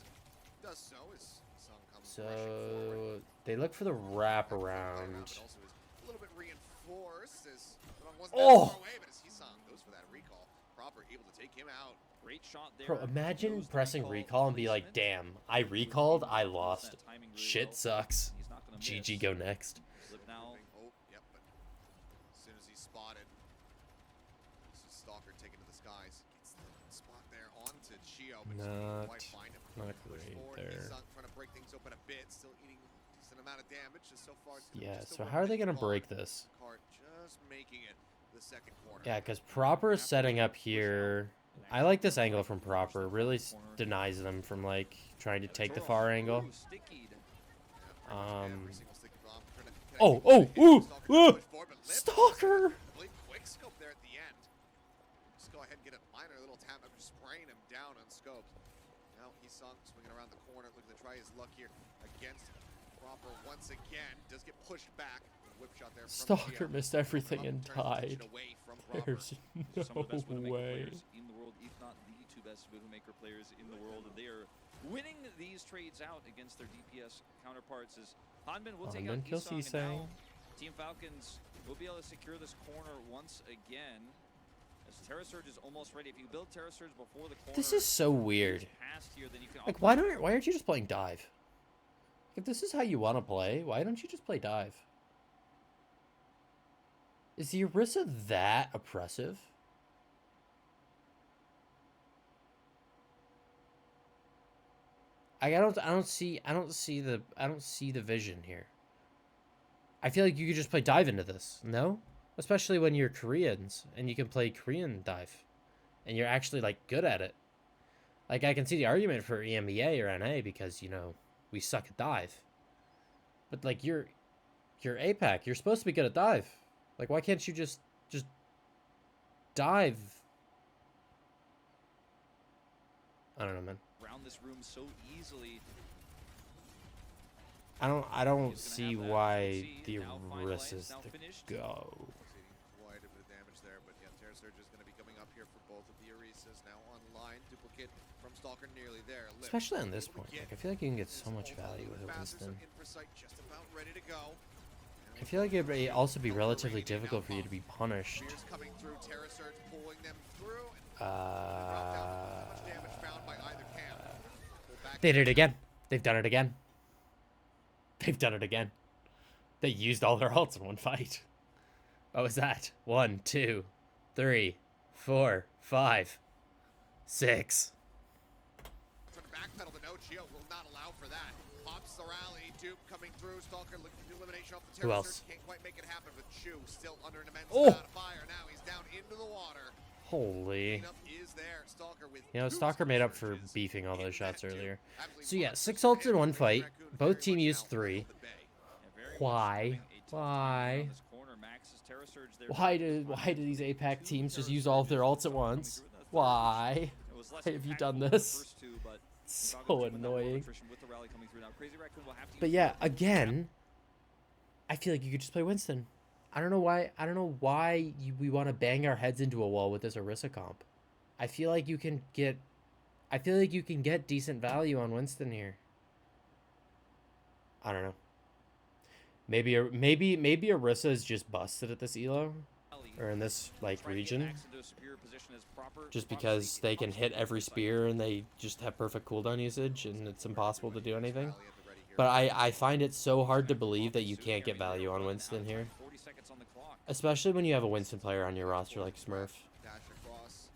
Does so as Sung comes rushing forward. They look for the wraparound. Also is a little bit reinforced as wasn't Oh! that far away, but as Hisang goes for that recall, Proper able to take him out. Great shot there. Bro, imagine pressing recall and be like, damn, I recalled, I lost. Shit sucks. GG, go next. Now. Oh, yep, but as soon as he's spotted, this is Stalker taken to the skies. Gets the spot there onto Chio, but Not- quite find him. not Push great forward, there. Hisang trying to break things open a bit, still eating a decent amount of damage. Just so far, it's Yeah, just so over how are they going to 50 break block. this? Cart just making it the second corner. Yeah, because Proper is setting up here. I like this angle from Proper. Really denies them from, like, trying to take the far angle. Every single sticky bomb trying to connect Oh, people. oh, ooh, Stalker ooh, push forward, but Lip Stalker! Complete quick scope there at the end. Just go ahead and get a minor little tap of just spraying him down on scope. Now Hisang swinging around the corner, looking to try his luck here against Proper once again. Does get pushed back. Whip shot there from Stalker Gio. missed everything and Turns attention died. away from Proper. There's Some of the best no Widowmaker way. players in the world, if not the two best Widowmaker players in the world, and they are winning these trades out against their DPS counterparts. As Hanbin will take out Hanbin kills Hisang, and Hisang. now Team Falcons will be able to secure this corner once again. As Terra Surge is almost ready. If you build Terra Surge before the corner, This is so weird. past here, then you can Like, why aren't you just playing dive? If this is how you want to play, why don't you just play dive? Is the Orisa that oppressive? I don't see the vision here. I feel like you could just play dive into this, no? Especially when you're Koreans and you can play Korean dive and you're actually like good at it. Like I can see the argument for EMEA or NA because, you know, we suck at dive. But like you're APAC, you're supposed to be good at dive. Like why can't you just dive? I don't know, man. around this room so easily. I don't see have that why FMC the now finalized, Orisa is now the finished. go. Quite a bit of damage there, but yeah, Terra Surge is going to be coming up here for both of the Orisas. Now online, duplicate from Stalker nearly there. Lip Especially on this able to point. get Like I feel like you can get this so much ult a value little with a bit faster, so Winston. Infrasight just about ready to go. I feel like it would also be relatively difficult for you to be punished. Spears coming through, Terra Surge pulling them through. And drop down. Not much damage found by either camp. Pull back They did it again. They've done it again. They've done it again. They used all their ults in one fight. What was that? 1, 2, 3, 4, 5, 6. Trying to backpedal, but no, Geo will not allow for that. Pops the rally, Dupe coming through, Stalker looking to elimination off the Who Terra else? Surge. Can't quite make it happen, but Chu still under an immense Oh! amount of fire. Now he's down into the water. Holy. Cleanup is there. Stalker with You know, two Stalker made up for surges beefing all in those shots that, too. earlier. Absolutely So yeah, monstrous 6 ults in hit. one fight. Raccoon Both very team much used now 3. held at bay. Yeah, very much Why? having a tough time Why? around this corner. Max's Terra Surge there Why do these APAC teams just use all of their ults at once? Why? It was less Why have you impactful done than the this? first two, but So Falcons do win that war of annoying. attrition with the rally coming through now. Crazy Raccoon will have to But use yeah, the- again, I feel like you could just play Winston. I don't know why we want to bang our heads into a wall with this Orisa comp. I feel like you can get decent value on Winston here. I don't know. Maybe Orisa is just busted at this elo or in this like Trying to get region. Max into a superior position as Proper. Just Proper's because taking they can much hit better every sight. spear and they just have perfect cooldown usage and it's impossible to do anything. Rally at the ready here. But I find it so hard to believe that you can't get value on Winston here. 40 seconds on the clock. Especially when you have a Winston player on your roster like Smurf. Dash across.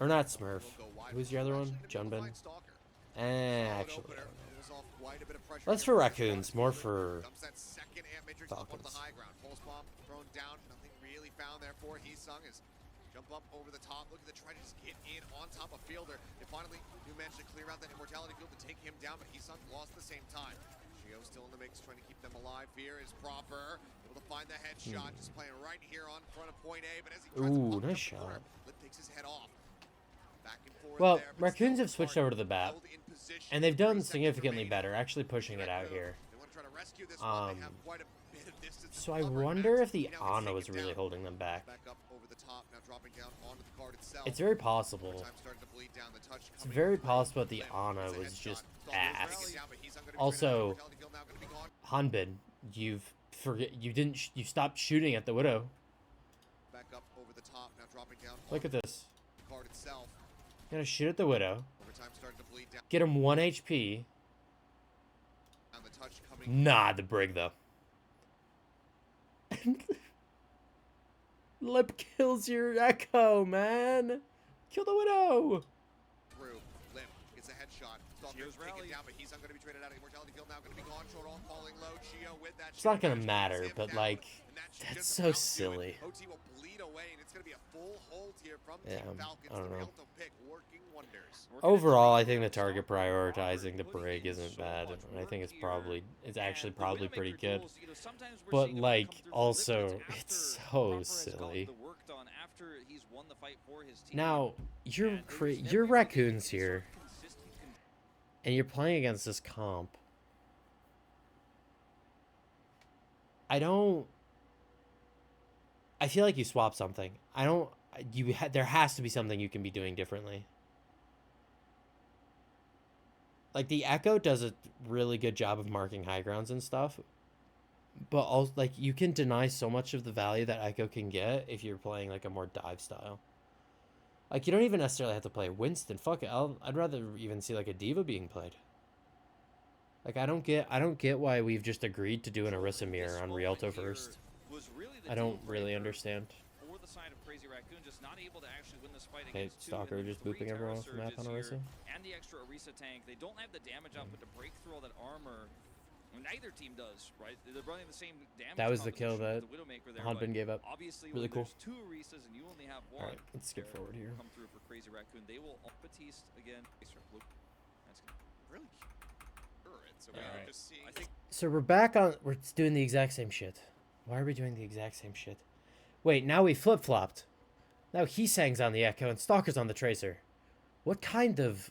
Or not Smurf. Will go wide. Who's your other one? Actually gonna be able to Junbin? find Stalker. Actually. Opener. Pulls off quite a bit of pressure Less here for from raccoons, Jones. more for Dumps that second amp matrix up onto the Falcons. high ground. Pulse bomb thrown down. Nothing really found there for Heesung as jump up over the top, looking to try to just get in on top of Fielder. And finally, New managed to clear out that immortality field to take him down, but Heesung lost at the same time. Shio still in the mix, trying to keep them alive here is Proper. Able to find the headshot, just playing right here on front of point A, but as he tries to Ooh, pop nice up the corner, shot. Lip takes his head off. Back and forth Well, there, but Raccoons still have switched hard over to the BAP, held in position. and they've 3 done seconds significantly remaining. better, actually pushing it out here. They want to try to rescue this one. They have quite a bit of distance to So I cover. wonder Max if the now gets Ana taken was really down. holding them back. Back up over the top, now dropping down onto the card itself. It's very possible. Overtime starting to bleed down, the touch It's coming very through. possible that the Limp Ana gets a was headshot. just Stalker's taking ass. it down, but he's not gonna be Also, traded out. Mortality field now gonna be gone. Hanbin, you stopped shooting at the Widow. Back up over the top, now dropping down Look at onto this. the card itself. You gotta shoot at the Widow. Overtime starting to bleed down. Get him 1 HP. And the touch coming Nah, the Brig though. Lip kills your Echo, man. Kill the Widow. through. Limp gets a headshot. Stalker's Chio's taken rally. down, but he's not going to be traded out. Immortality field now going to be gone. Short on falling low. Chio with that. It's not shot gonna match matter, gets him but, down, like, and that should that's just so about do it. silly. OT will bleed away, and it's going to be a full hold here from Yeah, Team Falcons. I don't The know. Rialto pick working wonders. Overall, I think the target prioritizing the Brig isn't bad, and I think it's actually probably pretty good. But, like, also, it's so silly. Now, you're Raccoons here, and you're playing against this comp. I feel like you swapped something. There has to be something you can be doing differently. Like, the Echo does a really good job of marking high grounds and stuff, but also, like, you can deny so much of the value that Echo can get if you're playing, like, a more dive style. Like, you don't even necessarily have to play Winston. Fuck it, I'd rather even see, like, a Diva being played. Like, I don't get why we've just agreed to do an Orisa mirror on Rialto first. I don't really understand. For the side of Crazy Raccoon, just not able to actually win this fight Hey, against two, and Stalker then just 3 booping everyone off the map on Terra Orisa. Surges here, and the extra Orisa tank. They don't have the damage output to break through all that armor. Neither team does, right? They're running the same damage. That was the kill combination that with the Widowmaker there, Hanbin but gave up. obviously, Really when cool. there's 2 Orisas and you only have 1, Alright, let's skip there forward here. Come through for Crazy Raccoon. They will up Batiste again. That's good. Really current. So we're Alright. just seeing. I think So we're doing the exact same shit. Why are we doing the exact same shit? Wait, now we flip-flopped. Now Heesang's on the Echo and Stalker's on the Tracer. What kind of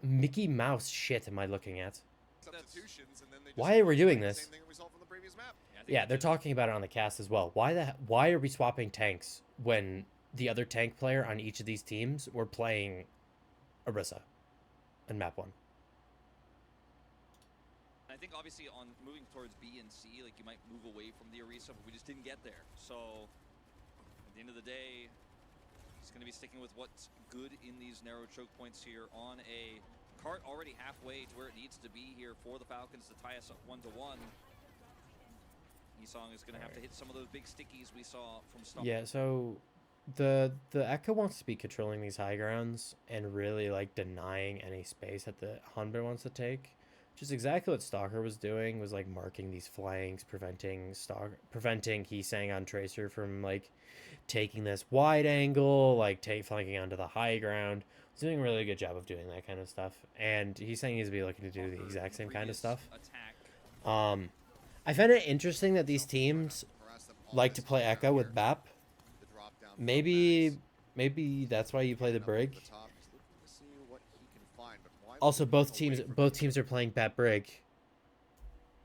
Mickey Mouse shit am I looking at? Substitutions, and then they just Why are we doing the this? Same thing that we saw from the previous map. I think Yeah, that's they're it. talking about it on the cast as well. Why are we swapping tanks when the other tank player on each of these teams were playing Orisa in map 1? I think obviously on moving towards B and C, like you might move away from the Orisa, but we just didn't get there. So at the end of the day, it's going to be sticking with what's good in these narrow choke points here on a cart already halfway to where it needs to be here for the Falcons to tie us up 1-1. Esong is going to have to hit some of those big stickies we saw from Stomp. Yeah, so the Echo wants to be controlling these high grounds and really like denying any space that the Hanbin wants to take. Which is exactly what Stalker was doing, was like marking these flanks, preventing Heesang on Tracer from like taking this wide angle, like flanking onto the high ground. He's doing a really good job of doing that kind of stuff. And Heesang needs to be looking to do the exact same kind of stuff. Attack. I find it interesting that these teams like to play Echo with BAP. The drop down from Maybe that's why you play the Max. Up over Brig. the top, just looking to see what he can find, but why Also, would he both run away teams from are playing BAP Brig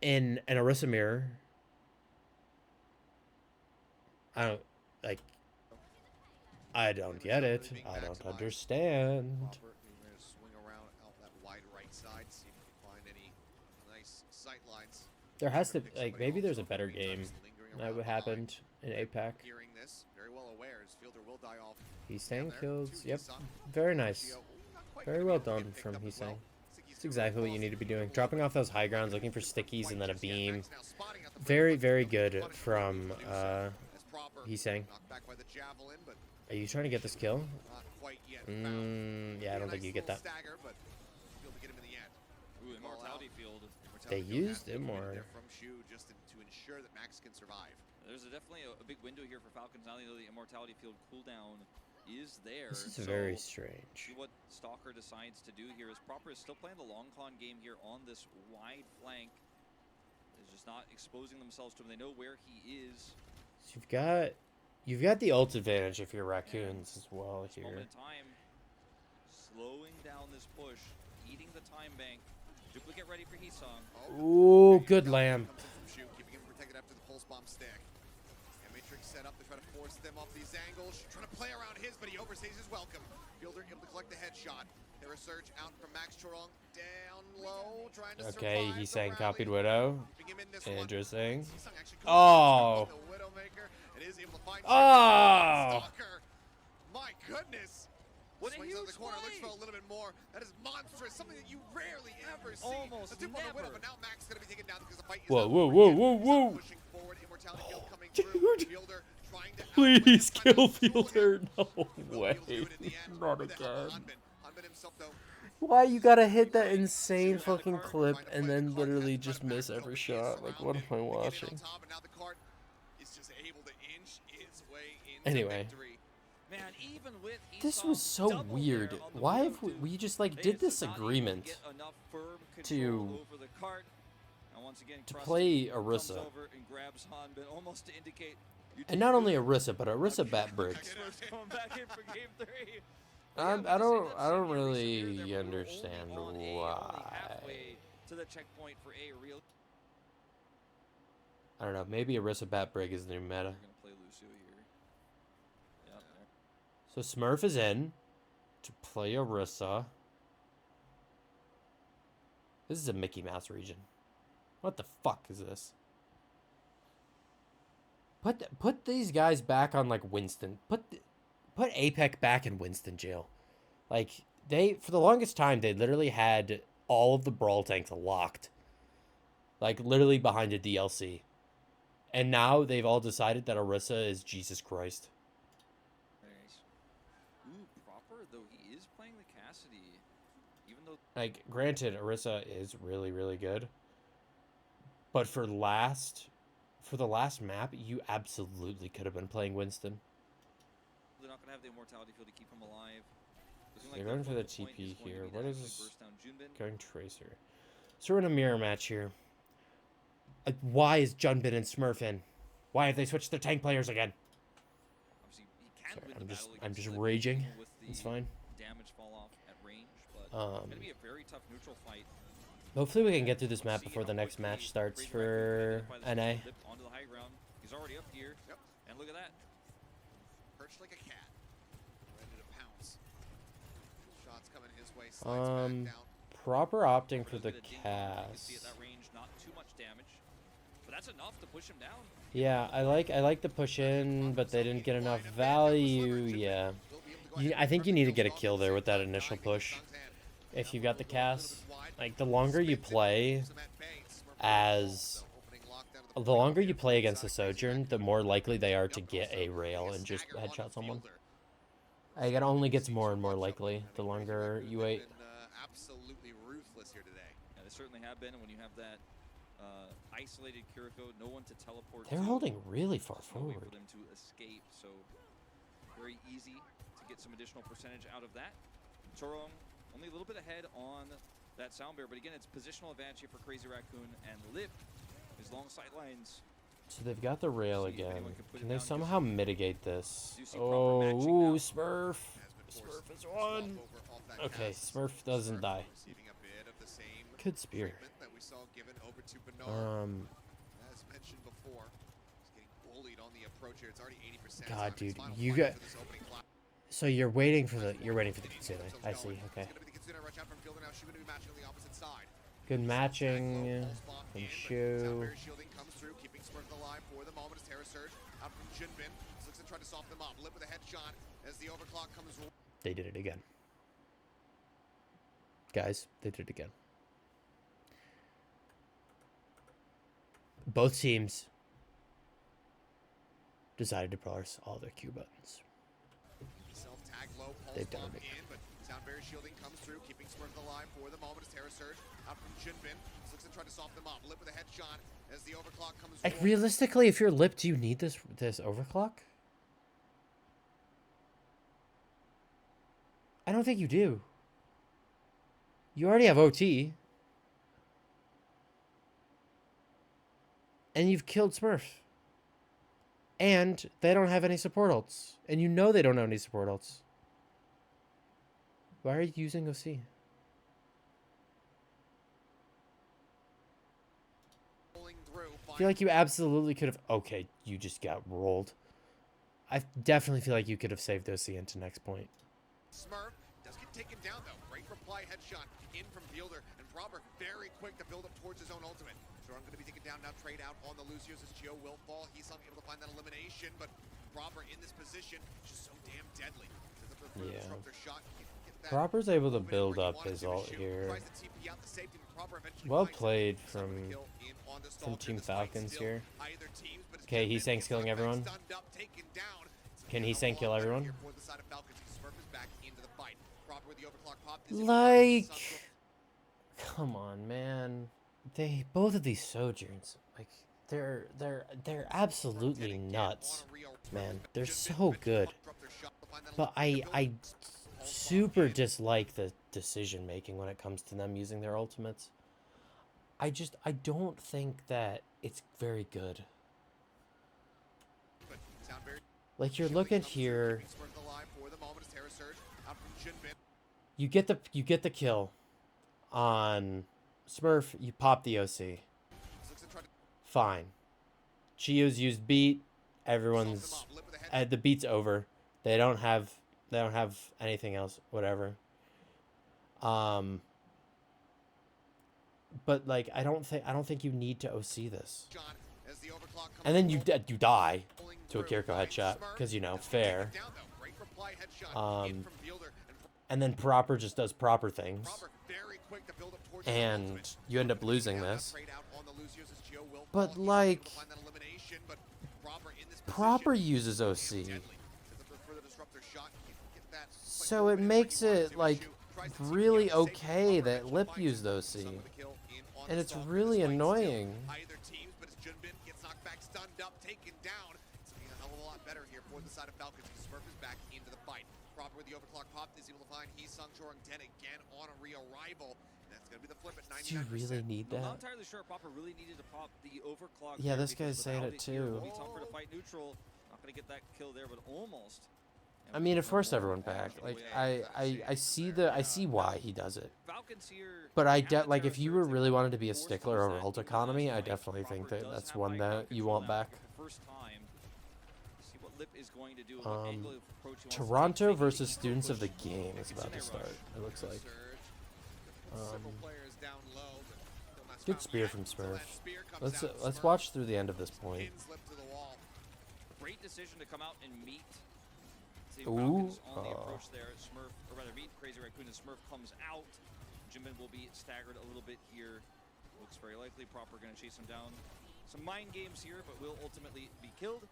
in an Orisa mirror. I don't get it. I don't understand. Robert, he's going to swing around out that wide right side, see if he can find any nice sight lines. There has to Pick like somebody maybe off, there's so a better meantime, game just lingering that around would behind. happened in APAC. Hearing this, very well aware, his fielder will die off. Heesang there kills. to Yep, Heesung. very nice. Gio, not quite Very gonna well be able to done get from picked up as Heesang. well. That's exactly what you need to be doing. Dropping off those high grounds, looking for stickies and then a beam. Max now spotting at the Very, front, very but good punishment from able to do so. As Proper Heesang. knocked back by the javelin, but Are you trying to get this kill? not quite quite yet found. Yeah, I don't think you get that. Stagger, but be able to get him in the end. Ooh, Immortality Field. They used Immor. From Shu just to ensure that Max can survive. There's definitely a big window here for Falcons. Now they know the Immortality Field cooldown is there. This is so very strange. See what Stalker decides to do here. Is Proper is still playing the long con game here on this wide flank. Is just not exposing themselves to him. They know where he is. So you've got the ult advantage if you're Raccoons as well here. Moment in time, slowing down this push, eating the time bank. Duplicate ready for Heesong. Ooh, good lamp. Keeping him protected after the pulse bomb stick. And Matrix set up to try to force them off these angles. Trying to play around his, but he overstays his welcome. Fielder able to collect the headshot. There a surge out from Max Chorong. Down low, trying to Okay, survive he's the saying rally. copied Widow. Keeping him in this one. Interesting. Heesong actually Oh. the Widowmaker and is able to find Oh. Stalker. My goodness. What a Swings out huge the corner, looks play. for a little bit more. That is monstrous, something that you rarely ever see. Almost A tip on the Widow, never. but now Max is going to be taken down because the fight is Whoa, not whoa, over whoa, yet. whoa, He's whoa. pushing forward, Immortality Field coming Dude. through. Fielder trying to Please outplay kill him, trying to fool Fielder. him. No Will be way. able to do it in the end. Not Where the hell again. Hanbin himself, though, Why you gotta hit that insane fucking clip and then literally just miss every shot? Like, what am I watching? Anyway. Man, even with This Heesong was so double weird. there on the Why Widow have we too, just like they did just this not able to agreement get enough firm to control over the cart. And once again, to Krusty play comes Orisa? over and grabs Hanbin almost to indicate you And did not good. only Orisa, but Orisa Bat Briggs. Spurs going back in for game 3. I don't really understand why. To the checkpoint for a real. I don't know. Maybe Orisa Bat Brig is the new meta. They're gonna play Lucio here. Yeah, there. So Smurf is in to play Orisa. This is a Mickey Mouse region. What the fuck is this? Put these guys back on like Winston. Put APEC back in Winston jail. Like for the longest time they literally had all of the brawl tanks locked. Like literally behind a DLC. And now they've all decided that Orisa is Jesus Christ. Nice. Ooh, Proper though he is playing the Cassidy, even though. Like, granted, Orisa is really, really good. But for the last map, you absolutely could have been playing Winston. They're not gonna have the Immortality Field to keep him alive. So they're going for the TP here. What is this? Going Tracer. So we're in a mirror match here. Why is Junbin and Smurf in? Why have they switched their tank players again? Obviously, he can Sorry, win I'm the just battle I'm against just the raging. people with the It's fine. Damage fall off at range, but it's gonna be a very tough neutral fight. Hopefully we can get through this map before the next match starts for NA. Onto the high ground. He's already up here. Yep. And look at that. perched like a cat, ready to pounce. Shots coming his way, slides back down. Proper opting for the You can see at cast. that range, not too much damage, but that's enough to push him down. Yeah, I like the push in, but they didn't get enough value. Yeah, I think you need to get a kill there with that initial push. If you got the cast, like the longer you play against the Sojourn, the more likely they are to get a rail and just headshot someone. Like, it only gets more and more likely the longer you wait. Absolutely ruthless here today. Yeah, they certainly have been. And when you have that isolated Kiriko, no one to teleport. They're to, holding really far no way forward. for them to escape. So very easy to get some additional percentage out of that. Chorong only a little bit ahead on that sound bear, but again, it's positional advantage here for Crazy Raccoon and Lip. His long sight lines. So they've got the rail See if again. anyone can put it Can they down. somehow mitigate this? Do you see proper matching now? Oh, Smurf. Smurf is one. Okay, Smurf doesn't die. Good spear. As mentioned before, he's getting bullied on the approach here. It's already 80%. God, dude, you got. So you're waiting for the Kitsune. I see. Okay. Good matching from Shu. They did it again. Guys, they did it again. Both teams decided to press all their Q buttons. Self-tag slow pulse They've bomb done it. in, but Soundberry shielding comes through, keeping Smurf alive for the moment as Terra Surge out from Jinbin. Looks to try to soften them up. Lip with a headshot as the overclock comes. Like realistically, if you're Lip, do you need this overclock? I don't think you do. You already have OT. And you've killed Smurf. And they don't have any support ults. And you know they don't have any support ults. Why are you using OC? I feel like you absolutely could have... Okay, you just got rolled. I definitely feel like you could have saved OC into next point. Smurf does get taken down though. Great reply headshot in from Fielder, and Robert very quick to build up towards his own ultimate. So I'm going to be taken down now. Trade out on the Lucios as Gio will fall. He's able to find that elimination, but Robert in this position just so damn deadly. Yeah. Shot. Proper's able to build up his ult here. Well played from Team Falcons here. Okay, he's saying killing everyone. Can he saying kill everyone? Like, come on, man. Both of these Sojourns, like, they're absolutely nuts, man. They're so good. But I super dislike the decision making when it comes to them using their ultimates. I don't think that it's very good. Like, you're looking here, you get the kill on Smurf, you pop the OC. Fine. Chio's used beat, everyone's the beat's over. They don't have anything else, whatever. But like I don't think you need to OC this. And then you die to a Kiriko headshot because, you know, fair. And then Proper just does proper things. And you end up losing this. But like Proper uses OC. So it makes it like really okay that Lip used OC. And it's really annoying. Do you really need that? I'm not entirely sure Proper really needed to pop the overclock. Yeah, this guy's saying it too. For the fight neutral. Not gonna get that kill there, but almost. I mean, it forced everyone back. Like, I see why he does it. But like, if you were really wanted to be a stickler over ult economy, I definitely think that that's one that you want back. Toronto versus Students of the Game is about to start, it looks like. Good spear from Smurf. Let's watch through the end of this point. Great decision to come out and meet. Ooh. On the approach there, Smurf, or rather meet Crazy Raccoon, and Smurf comes out. Jimin will be staggered a little bit here. Looks very likely. Proper going to chase him down. Some mind games here, but will ultimately be killed.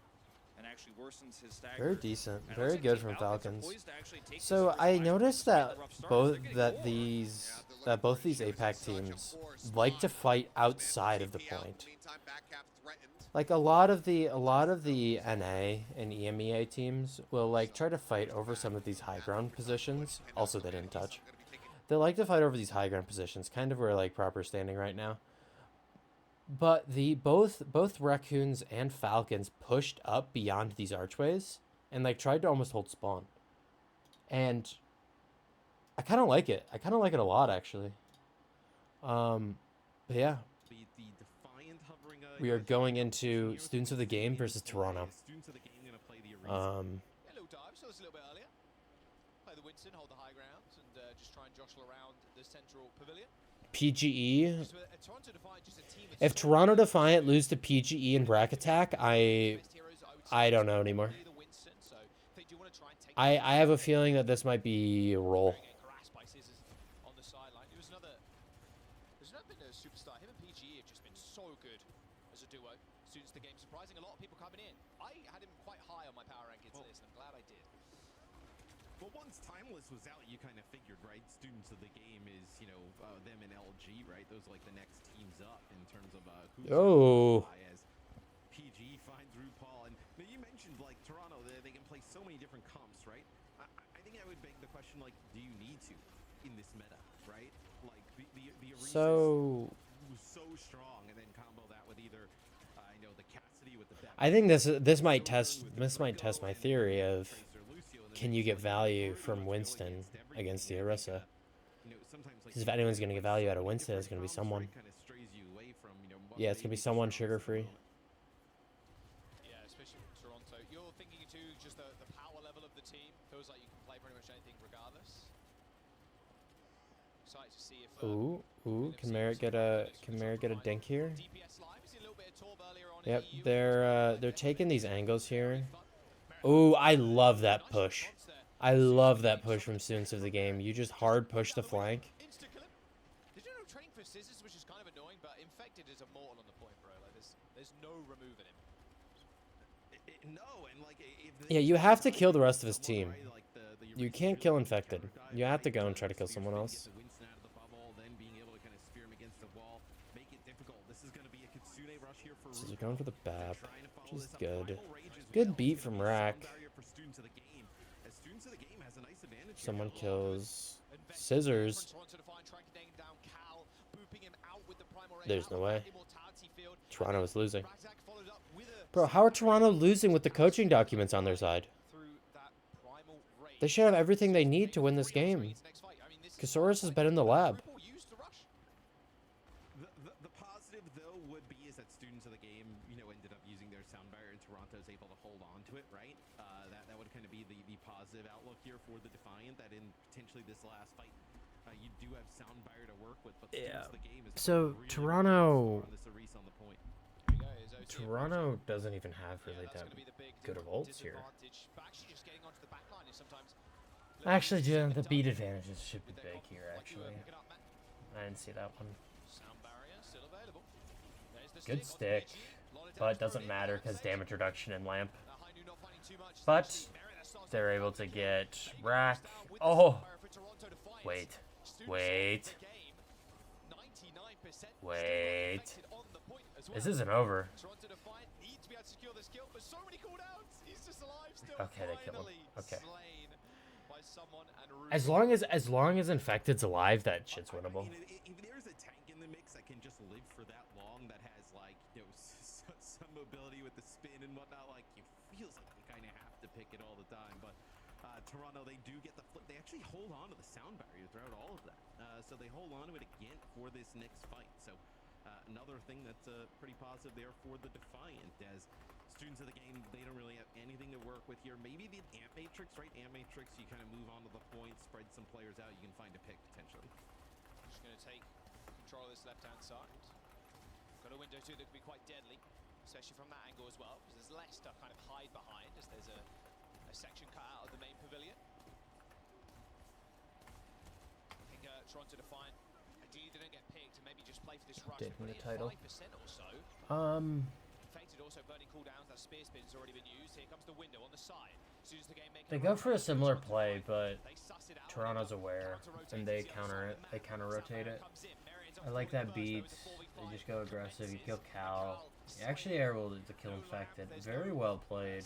And actually worsens his stagger. Very decent. Very good from Falcons. So I noticed that both these APAC teams like to fight outside of the point. Like a lot of the NA and EMEA teams will like try to fight over some of these high ground positions. Also, they didn't touch. They like to fight over these high ground positions, kind of where like Proper standing right now. But both Raccoons and Falcons pushed up beyond these archways and like tried to almost hold spawn. And I kind of like it. I kind of like it a lot, actually. But yeah. We are going into Students of the Game versus Toronto. Hello, Dive. So it's a little bit earlier. Play the Winston, hold the high ground, and just try and jostle around the central pavilion. PGE. If Toronto Defiant lose to PGE in Brack Attack, I don't know anymore. I have a feeling that this might be a roll. There's not been a superstar. Him and PGE have just been so good as a duo. Students of the Game surprising a lot of people coming in. I had him quite high on my power rankings list, and I'm glad I did. But once Timeless was out, you kind of figured, right? Students of the game is, you know, them and LG, right? Those are like the next teams up in terms of who's Oh. as PG finds RuPaul. And you mentioned like Toronto, they can play so many different comps, right? I think I would beg the question, like, do you need to in this meta, right? Like the So was so strong, and then combo that with either you know, the Cassidy with the I think this might test my theory of can you get value from Winston against the Orisa? Because if anyone's going to get value out of Winston, it's going to be someone. Yeah, it's going to be someone sugar-free. Yeah, especially with Toronto. You're thinking too, just the power level of the team. Feels like you can play pretty much anything regardless. Excited to see if... Ooh, can Merritt get a dink here? DPS live. We've seen a little bit of Torb earlier on. Yep, they're taking these angles here. Ooh, I love that push. I love that push from students of the game. You just hard push the flank. Did you know trading for scissors, which is kind of annoying, but Infected is immortal on the point, bro. Like there's no removing him. No, and like Yeah, you have to kill the rest of his team. You can't kill Infected. You have to go and try to kill someone else. So they're going for the BAP, which is good. Good beat from Rack. Someone kills Scissors. There's no way. Toronto is losing. Bro, how are Toronto losing with the coaching documents on their side? They should have everything they need to win this game. Kasaurus has been in the lab. The positive, though, would be is that students of the game, you know, ended up using their sound barrier, and Toronto's able to hold on to it, right? That would kind of be the positive outlook here for the Defiant, that in potentially this last fight, you do have sound barrier to work with, but students of the game is So really Toronto on the point. Toronto doesn't even have really that good of ults here. Actually, the beat advantages should be big here, actually. I didn't see that one. Good stick, but doesn't matter because damage reduction and lamp. But they're able to get Rack. Oh! Wait. This isn't over. Okay, they kill him. Okay. As long as Infected's alive, that shit's winnable. If there's a tank in the mix that can just live for that long, that has like, you know, some mobility with the spin and whatnot, like it feels like you kind of have to pick it all the time. But Toronto, they do get the flip. They actually hold on to the sound barrier throughout all of that. So they hold on to it again for this next fight. So another thing that's pretty positive there for the Defiant, as students of the game, they don't really have anything to work with here. Maybe the Amp Matrix, right? Amp Matrix, you kind of move on to the point, spread some players out, you can find a pick potentially. Just going to take control of this left-hand side. Got a window too that could be quite deadly, especially from that angle as well, because there's less to kind of hide behind as there's a section cut out of the main pavilion. I think Toronto Defiant, ideally they don't get picked and maybe just play for this rush. Taking the title. 5% or so. Infected also burning cooldowns. That spear spin's already been used. Here comes the window on the side. As soon as the game They go for a similar play, but Toronto's aware, and they counter it. They counter rotate it. I like that beat. They just go aggressive. You kill Cal. You actually are able to kill Infected. Very well played.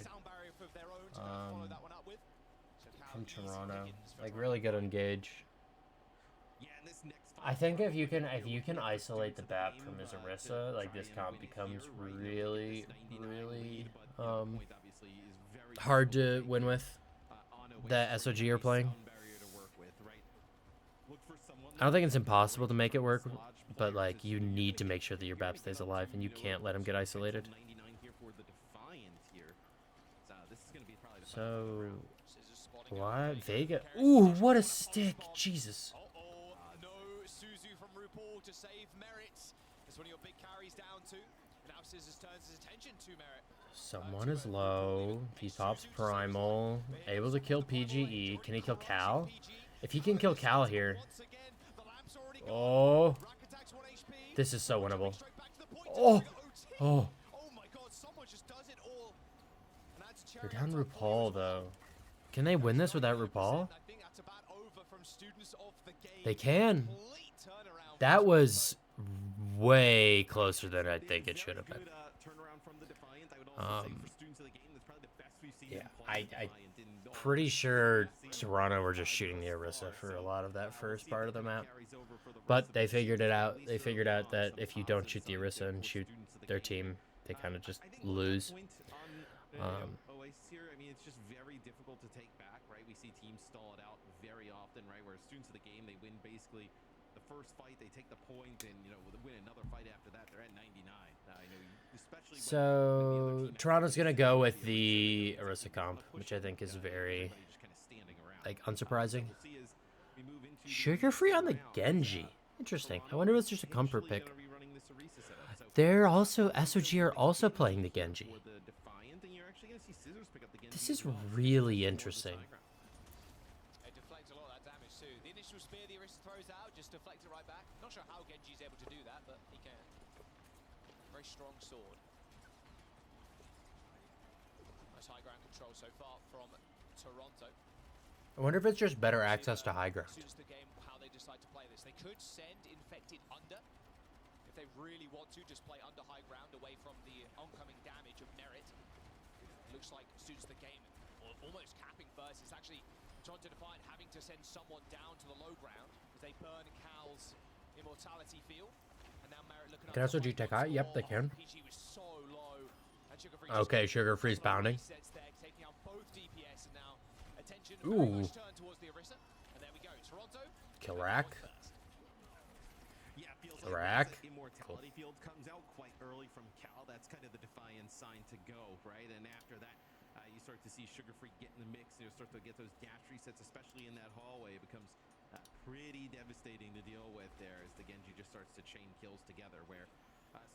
From Toronto, like really good engage. I think if you can isolate the BAP from his Orisa, like this comp becomes really hard to win with. That SOG are playing. I don't think it's impossible to make it work, but like you need to make sure that your BAP stays alive, and you can't let him get isolated. So, what? Vega? Ooh, what a stick! Jesus. No, Suzu from RuPaul to save Merritt. That's one of your big carries down to. Now Scissors turns his attention to Merritt. Someone is low. He pops Primal. Able to kill PGE. Can he kill Cal? If he can kill Cal here. Oh. This is so winnable. Oh. my god, someone just does it all. You're down RuPaul, though. Can they win this without RuPaul? I think that's about over from students of the game. They can. Complete turnaround That from was way closer than I think it should have been. Turnaround from the Defiant. I would also say for students of the game, that's probably the best we've seen Yeah, them play I Defiant in pretty sure Toronto were just shooting the Orisa for a lot of that first part of the map. But they figured it out. They figured out that if you don't shoot the Orisa and shoot their team, they kind of just lose. OWCS here, I mean, it's just very difficult to take back, right? We see teams stall it out very often, right? Where students of the game, they win basically the first fight, they take the point, and win another fight after that. They're at 99. Especially so Toronto's gonna go with the Orisa comp, which I think is very unsurprising. Sugar free on the Genji. Interesting. I wonder if it's just a comfort pick. They're also SOG are also playing the Genji. This is really interesting. It deflects a lot of that damage too. The initial spear the Orisa throws out just deflects it right back. Not sure how Genji's able to do that, but he can. Very strong sword. Nice high ground control so far from Toronto. I wonder if it's just better access to high ground. Suits the game how they decide to play this. They could send Infected under if they really want to. Just play under high ground away from the oncoming damage of Merit. Looks like suits the game almost capping first. It's actually Toronto Defiant having to send someone down to the low ground as they burn Cal's immortality field. And now Merit looking Can SOG take high? Yep, they can. PG was so low. And Sugar-Free Okay, Sugar Free's pounding. Taking out both DPS and now attention Ooh. very much turned towards the Orisa. And there we go. Toronto. Kill rack. Yeah, feels Rack. like the immortality field comes out quite early from Cal. That's kind of the Defiant sign to go, right? And after that, you start to see Sugar-Free get in the mix. You start to get those dash resets, especially in that hallway. It becomes pretty devastating to deal with there as the Genji just starts to chain kills together. Where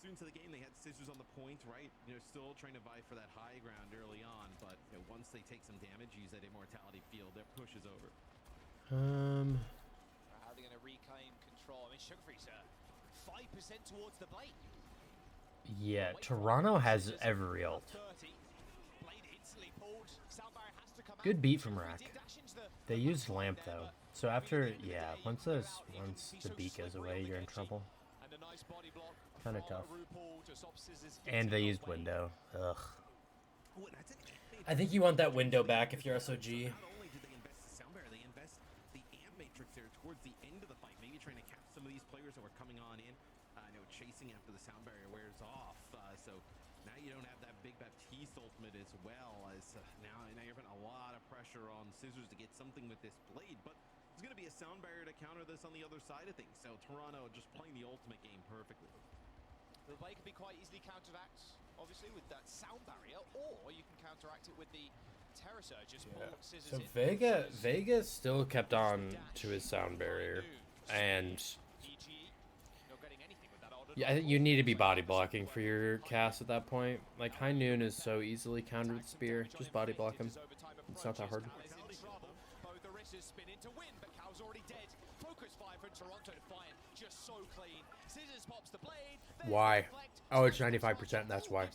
students of the game, they had scissors on the point, right? Still trying to vie for that high ground early on, but once they take some damage, use that immortality field, their push is over. How are they going to reclaim control? I mean, Sugar-Free's 5% towards the blade. Yeah, Toronto has every ult. Good beat from Rack. They used Lamp though. So after, yeah, once the beat goes away, you're in trouble. Kind of tough. And they used window. Ugh. I think you want that window back if you're SOG. Not only did they invest the sound barrier, they invest the amp matrix there towards the end of the fight, maybe trying to cap some of these players that were coming on in. Chasing after the sound barrier wears off, so now you don't have that big Baptiste ultimate as well as now you're putting a lot of pressure on Scissors to get something with this blade, but there's going to be a sound barrier to counter this on the other side of things. So Toronto just playing the ultimate game perfectly. The blade can be quite easily counteract, obviously, with that sound barrier, or you can counteract it with the Terror Surge. Just pull Scissors So in. Vega still kept on to his sound barrier, and yeah, I think you need to be body blocking for your cast at that point. Like High Noon is so easily countered with spear. Just body block him. It's not that hard. Both Orisas spin in to win, but Cal's already dead. Focus fire from Toronto Defiant, just so clean. Scissors pops the blade. Why? Oh, it's 95%. That's why.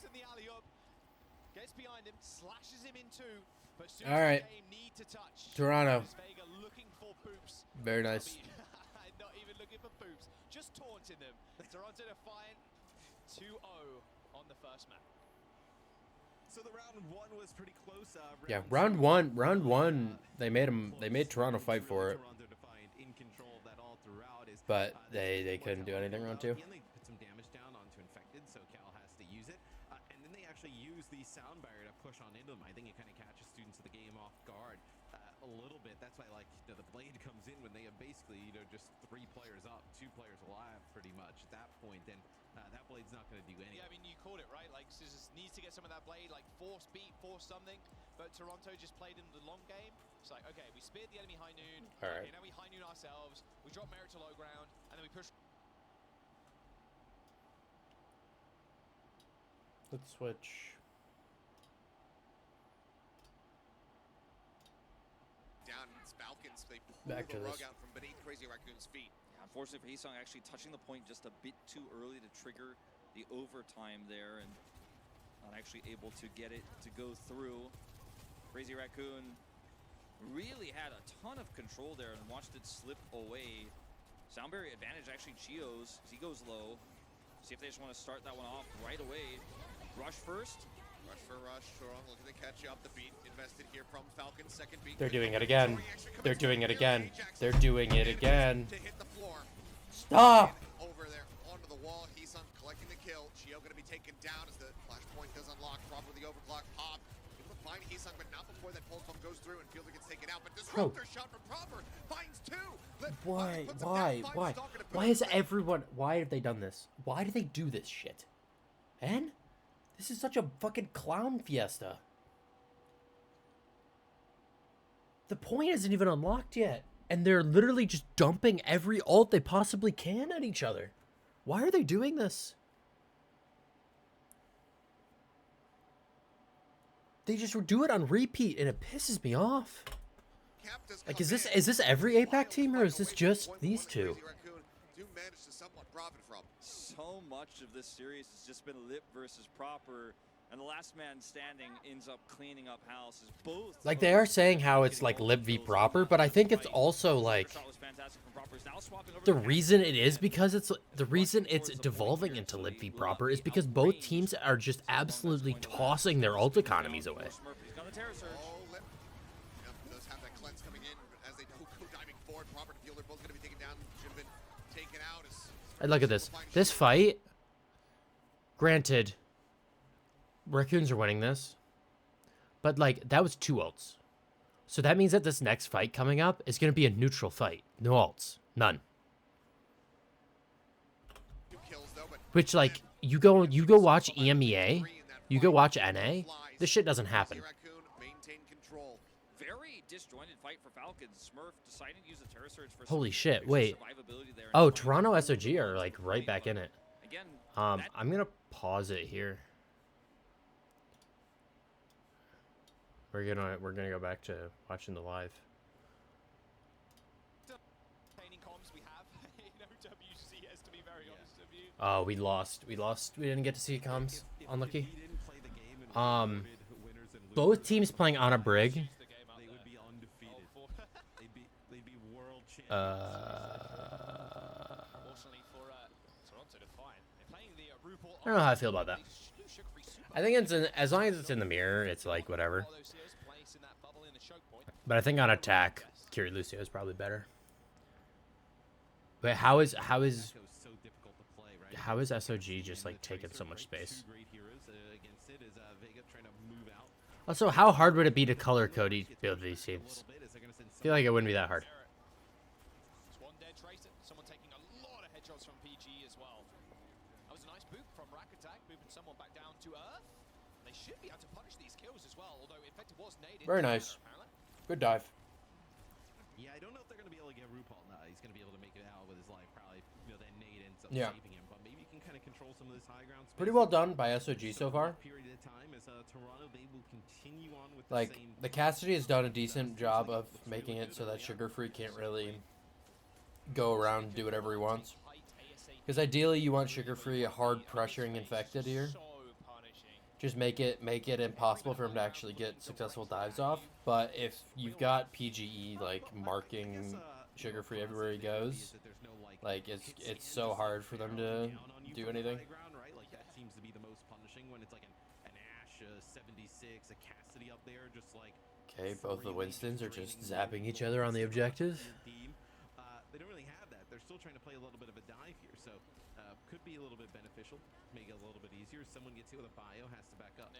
Gets behind him, slashes him in two. But All right. need to touch. Toronto. Vega looking for boops. Very nice. Not even looking for boops, just taunting them. Toronto Defiant 2-0 on the first map. So the round one was pretty close. Yeah, round one, they made Toronto fight for it, Toronto Defiant in control of that all throughout. but they couldn't do anything round two. Again, they put some damage down onto Infected, so Cal has to use it. And then they actually use the sound barrier to push on into them. I think it kind of catches students of the game off guard a little bit. That's why, like, the blade comes in when they have basically, just 3 players up, 2 players alive, pretty much at that point. Then that blade's not going to do anything. Yeah, I mean, you called it, right? Like, Scissors needs to get some of that blade, like, force beat, force something. But Toronto just played in the long game. It's like, okay, we speared the enemy High Noon. All right. Okay, now we High Noon ourselves. We drop Merit to low ground, and then we push. Let's switch. Down, it's Falcons. They pull Back the to rug this. out from beneath Crazy Raccoon's feet. Yeah, unfortunately for Hisong, actually touching the point just a bit too early to trigger the overtime there, and not actually able to get it to go through. Crazy Raccoon really had a ton of control there and watched it slip away. Soundberry advantage actually Chio's as he goes low. See if they just want to start that one off right away. Rush first. Rush for rush. Strong looking to catch up. The beat invested here from Falcons. Second beat. They're doing it again. They're doing it again. They're doing it again. To hit the floor. Stop! Over there onto the wall. Heesun collecting the kill. Chio going to be taken down as the flashpoint does unlock. Proper the overclock pop. Able to find Heesun, but not before that pulse bomb goes through and Fielder gets taken out. But disruptor shot from Proper finds two. Why is everyone? Why have they done this? Why do they do this shit? And this is such a fucking clown fiesta. The point isn't even unlocked yet. And they're literally just dumping every ult they possibly can at each other. Why are they doing this? They just do it on repeat and it pisses me off. Like, is this every APAC team or is this just these two? So much of this series has just been Lip versus Proper, and the last man standing ends up cleaning up houses. Both like, they are saying how it's like Lip v Proper, but I think it's also like the reason it is because it's the reason it's devolving into Lip v Proper is because both teams are just absolutely tossing their ult economies away. And look at this. This fight, granted, Raccoons are winning this, but like that was 2 ults. So that means that this next fight coming up is going to be a neutral fight. No ults. None. Which, like, you go watch EMEA, you go watch NA, this shit doesn't happen. Very disjointed fight for Falcons. Smurf deciding to use the Terra Surge for holy shit, wait. Oh, Toronto SOG are like right back in it. I'm gonna pause it here. We're gonna go back to watching the live. Oh, we lost. We didn't get to see comms. Unlucky. Both teams playing on a brig. I don't know how I feel about that. I think it's as long as it's in the mirror, it's like whatever. But I think on attack, Kiri Lucio is probably better. But how is SOG just like taking so much space? Also, how hard would it be to color code both of these teams? I feel like it wouldn't be that hard. Very nice. Good dive. Yeah, I don't know if they're going to be able to get RuPaul. No, he's going to be able to make it out with his life. Probably, that nade ends up saving him. But maybe you can kind of control some of this high ground space. Pretty well done by SOG so far. Period of time as Toronto, they will continue on with like, the Cassidy has done a decent job of making it so that Sugar Free can't really go around and do whatever he wants. Because ideally, you want Sugar Free hard pressuring infected here. Just make it impossible for him to actually get successful dives off. But if you've got PGE like marking Sugar Free everywhere he goes, like it's so hard for them to do anything. Like that seems to be the most punishing when it's like an Ash, a 76, a Cassidy up there, just like. Okay, both the Winstons are just zapping each other on the objective. They don't really have that. They're still trying to play a little bit of a dive here, so could be a little bit beneficial, make it a little bit easier. Someone gets hit with a bio, has to back up.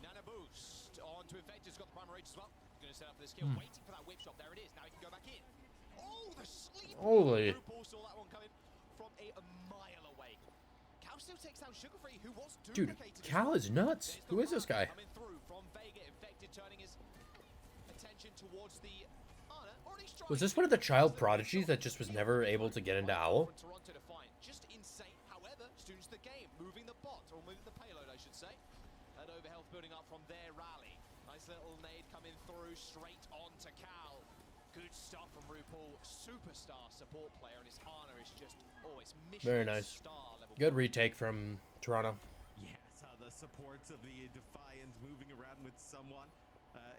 Nana boost on to Infector's got the primary as well. Going to set up for this kill, waiting for that whip shot. There it is. Now he can go back in. Oh, the sleep. Holy. Saw that one coming from a mile away. Cal still takes down Sugar Free, who was dude, Cal is nuts. Who is this guy? Coming through from Vega, Infected turning his attention towards the Was this one of the child prodigies that just was never able to get into Owl? Just insane. However, students the game, moving the bot, or moving the payload, I should say. That overhealth building up from their rally. Nice little nade coming through straight onto Cal. Good stuff from RuPaul. Superstar support player, and his Hana is just, it's mission very nice. Star level. Good retake from Toronto. Yes, the supports of the Defiance moving around with someone.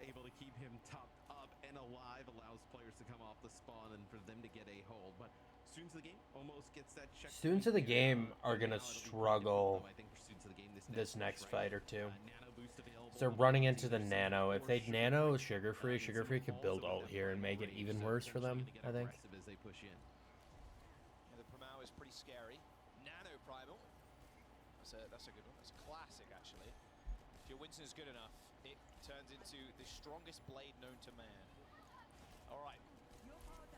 able to keep him topped up and alive, allows players to come off the spawn and for them to get a hold. But students of the game almost gets that check. Students of the game are gonna Now it'll be struggle I think for students of the game this next fight or two. Nano boost available. So they're running into the nano. If they nano Sugar Free could build ult here and make it even worse for them, I think. As they push in. Yeah, the Primal is pretty scary. Nano Primal. That's a good one. That's a classic, actually. If your Winston is good enough, it turns into the strongest blade known to man. All right.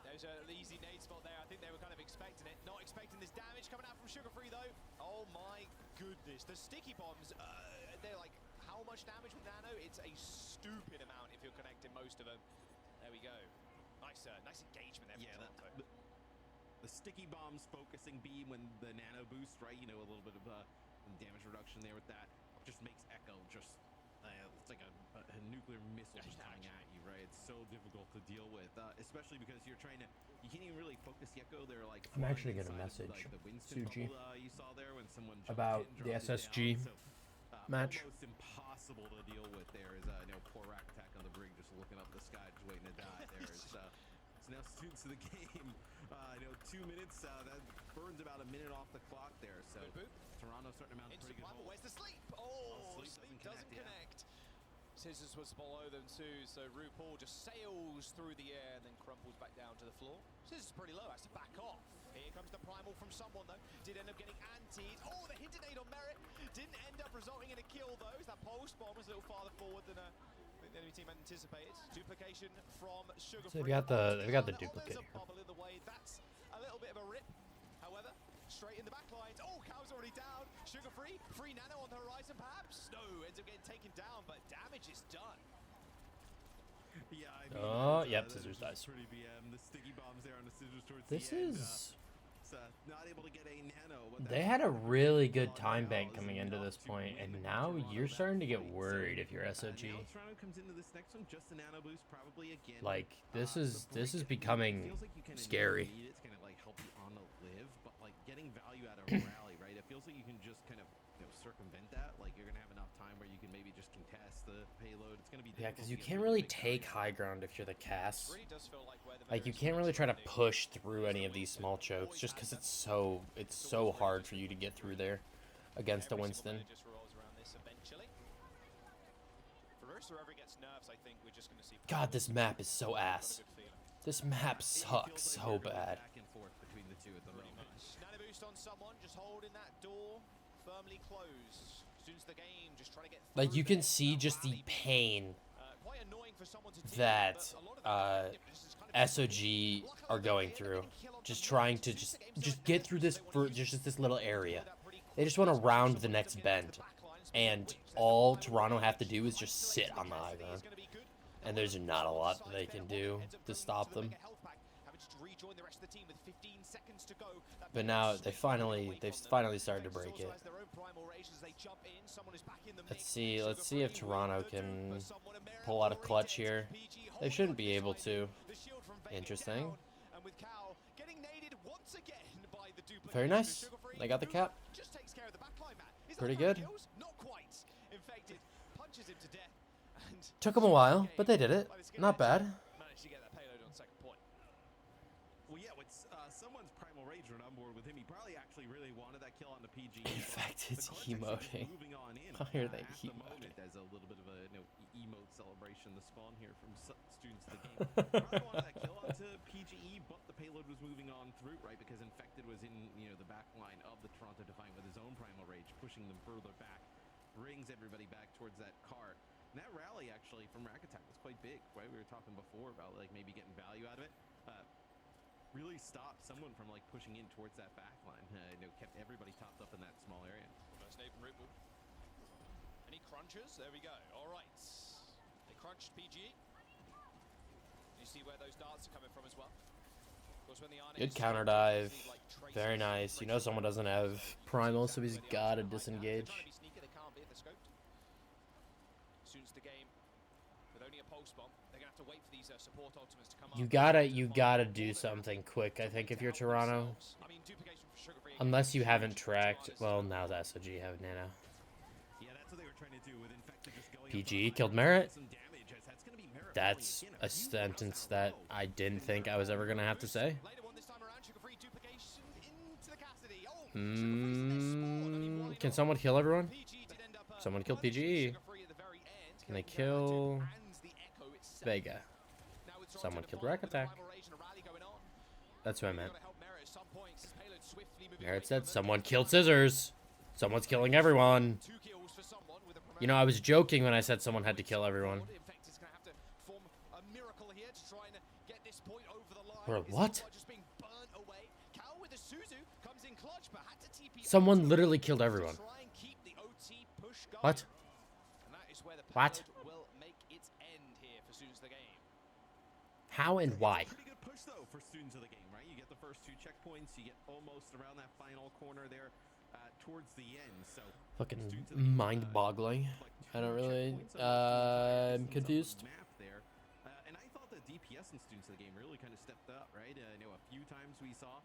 There's an easy nade spot there. I think they were kind of expecting it. Not expecting this damage coming out from Sugar Free, though. Oh, my goodness. The sticky bombs, they're like, how much damage with Nano? It's a stupid amount if you're connecting most of them. There we go. Nice engagement there from Toronto. The sticky bombs focusing beam when the nano boost, right? You know, a little bit of damage reduction there with that. Just makes Echo just, it's like a nuclear missile just coming at you, right? It's so difficult to deal with, especially because you can't even really focus the Echo. They're like, I'm actually going to message Suji you saw there when someone about the SSG match. Almost impossible to deal with there is, poor rack attack on the brig, just looking up the sky, just waiting to die there. It's now students of the game. 2 minutes, that burns about a minute off the clock there. So Toronto starting to mount Into pretty good hold. Where's the sleep? Oh, sleep doesn't connect. Scissors was below them too, so RuPaul just sails through the air and then crumples back down to the floor. Scissors is pretty low, has to back off. Here comes the Primal from someone though. Did end up getting antied. Oh, the hinted aid on Merit. Didn't end up resulting in a kill though. That post bomb was a little farther forward than the enemy team had anticipated. Duplication from Sugar So Free. they've got the duplicate There's a here. bubble in the way. That's a little bit of a rip. However, straight in the back lines. Oh, Cow's already down. Sugar Free. Free Nano on the horizon, perhaps. No, ends up getting taken down, but damage is done. Yeah, I mean, Yep, Scissors dies. Pretty BM. The sticky bombs there on the Scissors towards This the end. is... Not able to get a nano. But They had a really good time bank coming into this point, and now you're starting to get worried if you're SOG. Now Toronto comes into this next one, just a nano boost, probably again. Like, this is becoming feels like you kinda scary. need it to kind of like help you on the live, but like getting value out of a rally, right? It feels like you can just kind of circumvent that. Like you're gonna have enough time where you can maybe just contest the payload. It's gonna be Yeah, difficult because to you get can't really really big take value. high ground if you're the Cass. Really does feel like where the Like, you various can't really try to players push through any of these small chokes just because it's so hard for you to get through there against a Every Winston. single minute just revolves around this eventually. For whoever gets nerves, I think we're just going to see. God, this map is so Got a ass. good feeling. This map It feels sucks like so they're going bad. Back and forth between the two at the moment. Nano boost on someone, just holding that door firmly closed. Students of the game just trying to get Like, through you can there. see just the Rally. pain Quite annoying for someone to deal that with, but a lot of the this is kind of SOG are going through. Just trying to just get through this for just this little area. They just want to round the next bend. And all Toronto have to do is just sit on the high ground. And there's not a lot they can do to stop them. But now they've finally started to break it. Let's see if Toronto can pull out a clutch here. They shouldn't be able to. Interesting. Very nice. They got the cap. Pretty good. Took them a while, but they did it. Not bad. Well, yeah, with someone's Primal Rage run on board with him, he probably actually really wanted that kill on the PG. In fact, it's The clutch actually emoting. moving on in, Why are they at the emoting? moment as a little bit of a emote celebration. The spawn here from students of the game. Probably wanted that kill onto PGE, but the payload was moving on through, right? Because Infected was in the back line of the Toronto Defiant with his own Primal Rage, pushing them further back, brings everybody back towards that car. And that rally actually from Rack Attack was quite big, right? We were talking before about like maybe getting value out of it. Really stopped someone from like pushing in towards that back line. Kept everybody topped up in that small area. First nade from RuPaul. Any crunchers? There we go. All right. They crunched PGE. You see where those darts are coming from as well. Of course, when the Good counter dive. Very nice. You know someone doesn't have Primal, so he's got to disengage. They're trying to be sneaky, they can't be at the scope. Students the game with only a pulse bomb. They're gonna have to wait for these support ultimates to come up. You gotta do something quick, I think, if you're Toronto. I mean, duplication for Sugar Free. Unless you haven't tracked. Well, now the SOG have Nano. Yeah, that's what they were trying to do with Infected just going PG up killed high. Merit. Some damage has had That's a sentence that I didn't think I was ever gonna have to say. Can someone kill everyone? Someone kill PGE. Can they kill Vega? Someone killed Rack Attack. That's what I meant. Merritt said someone killed Scissors. Someone's killing everyone. You know, I was joking when I said someone had to kill everyone. Bro, what? Someone literally killed everyone. What? What? How and why? Pretty good push though for students of the game, right? You get the first 2 checkpoints, you get almost around that final corner there towards the end. So fucking mind-boggling. I don't really. I'm confused. Map there, and I thought the DPS and students of the game really kind of stepped up, right? I know a few times we saw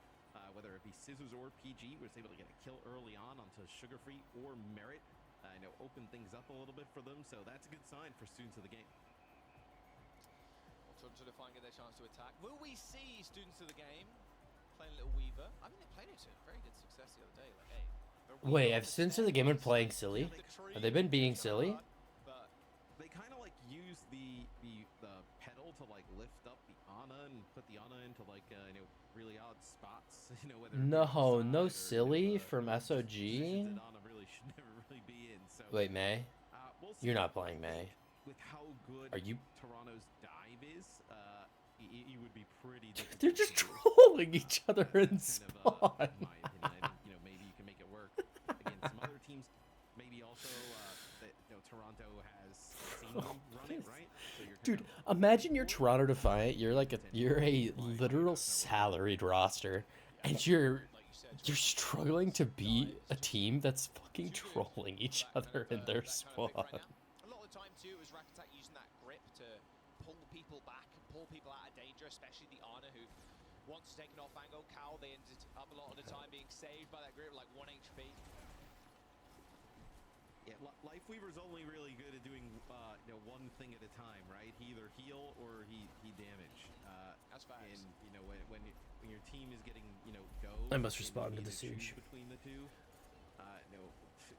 whether it be Scissors or PG was able to get a kill early on onto Sugar Free or Merit. I know open things up a little bit for them, so that's a good sign for students of the game. To define, get their chance to attack. Will we see students of the game playing a little Weaver? I mean, they played it to very good success the other day. Like, hey, Wait, have students of the game been playing silly? Have they been being silly? But they kind of like use the pedal to like lift up the Ana and put the Ana into like you know, really odd spots. You know, whether No silly from SOG. Really should never really be in. So, wait, May? We'll You're not playing May. With how good Are you? Toronto's dive is, it would be pretty difficult. They're just trolling each other in spawn. In my opinion, I think, you know, maybe you can make it work. Again, some other teams, maybe also that, you know, Toronto has seen them run it, right? So you're Dude, imagine you're Toronto Defiant. You're like you're a literal salaried roster, and you're struggling to beat a team that's fucking trolling each other in their spawn. too, it was Rack Attack using that grip to pull people back and pull people out of danger, especially the Ana, who once taken off angle. Cal, they ended up a lot of the time being saved by that grip, like 1 HP. Yeah, Lifeweaver's only really good at doing you know, one thing at a time, right? He either heal or he damage. That's fast. And you know, when your team is getting, you know, go. I must respond to the siege. Between the two, no,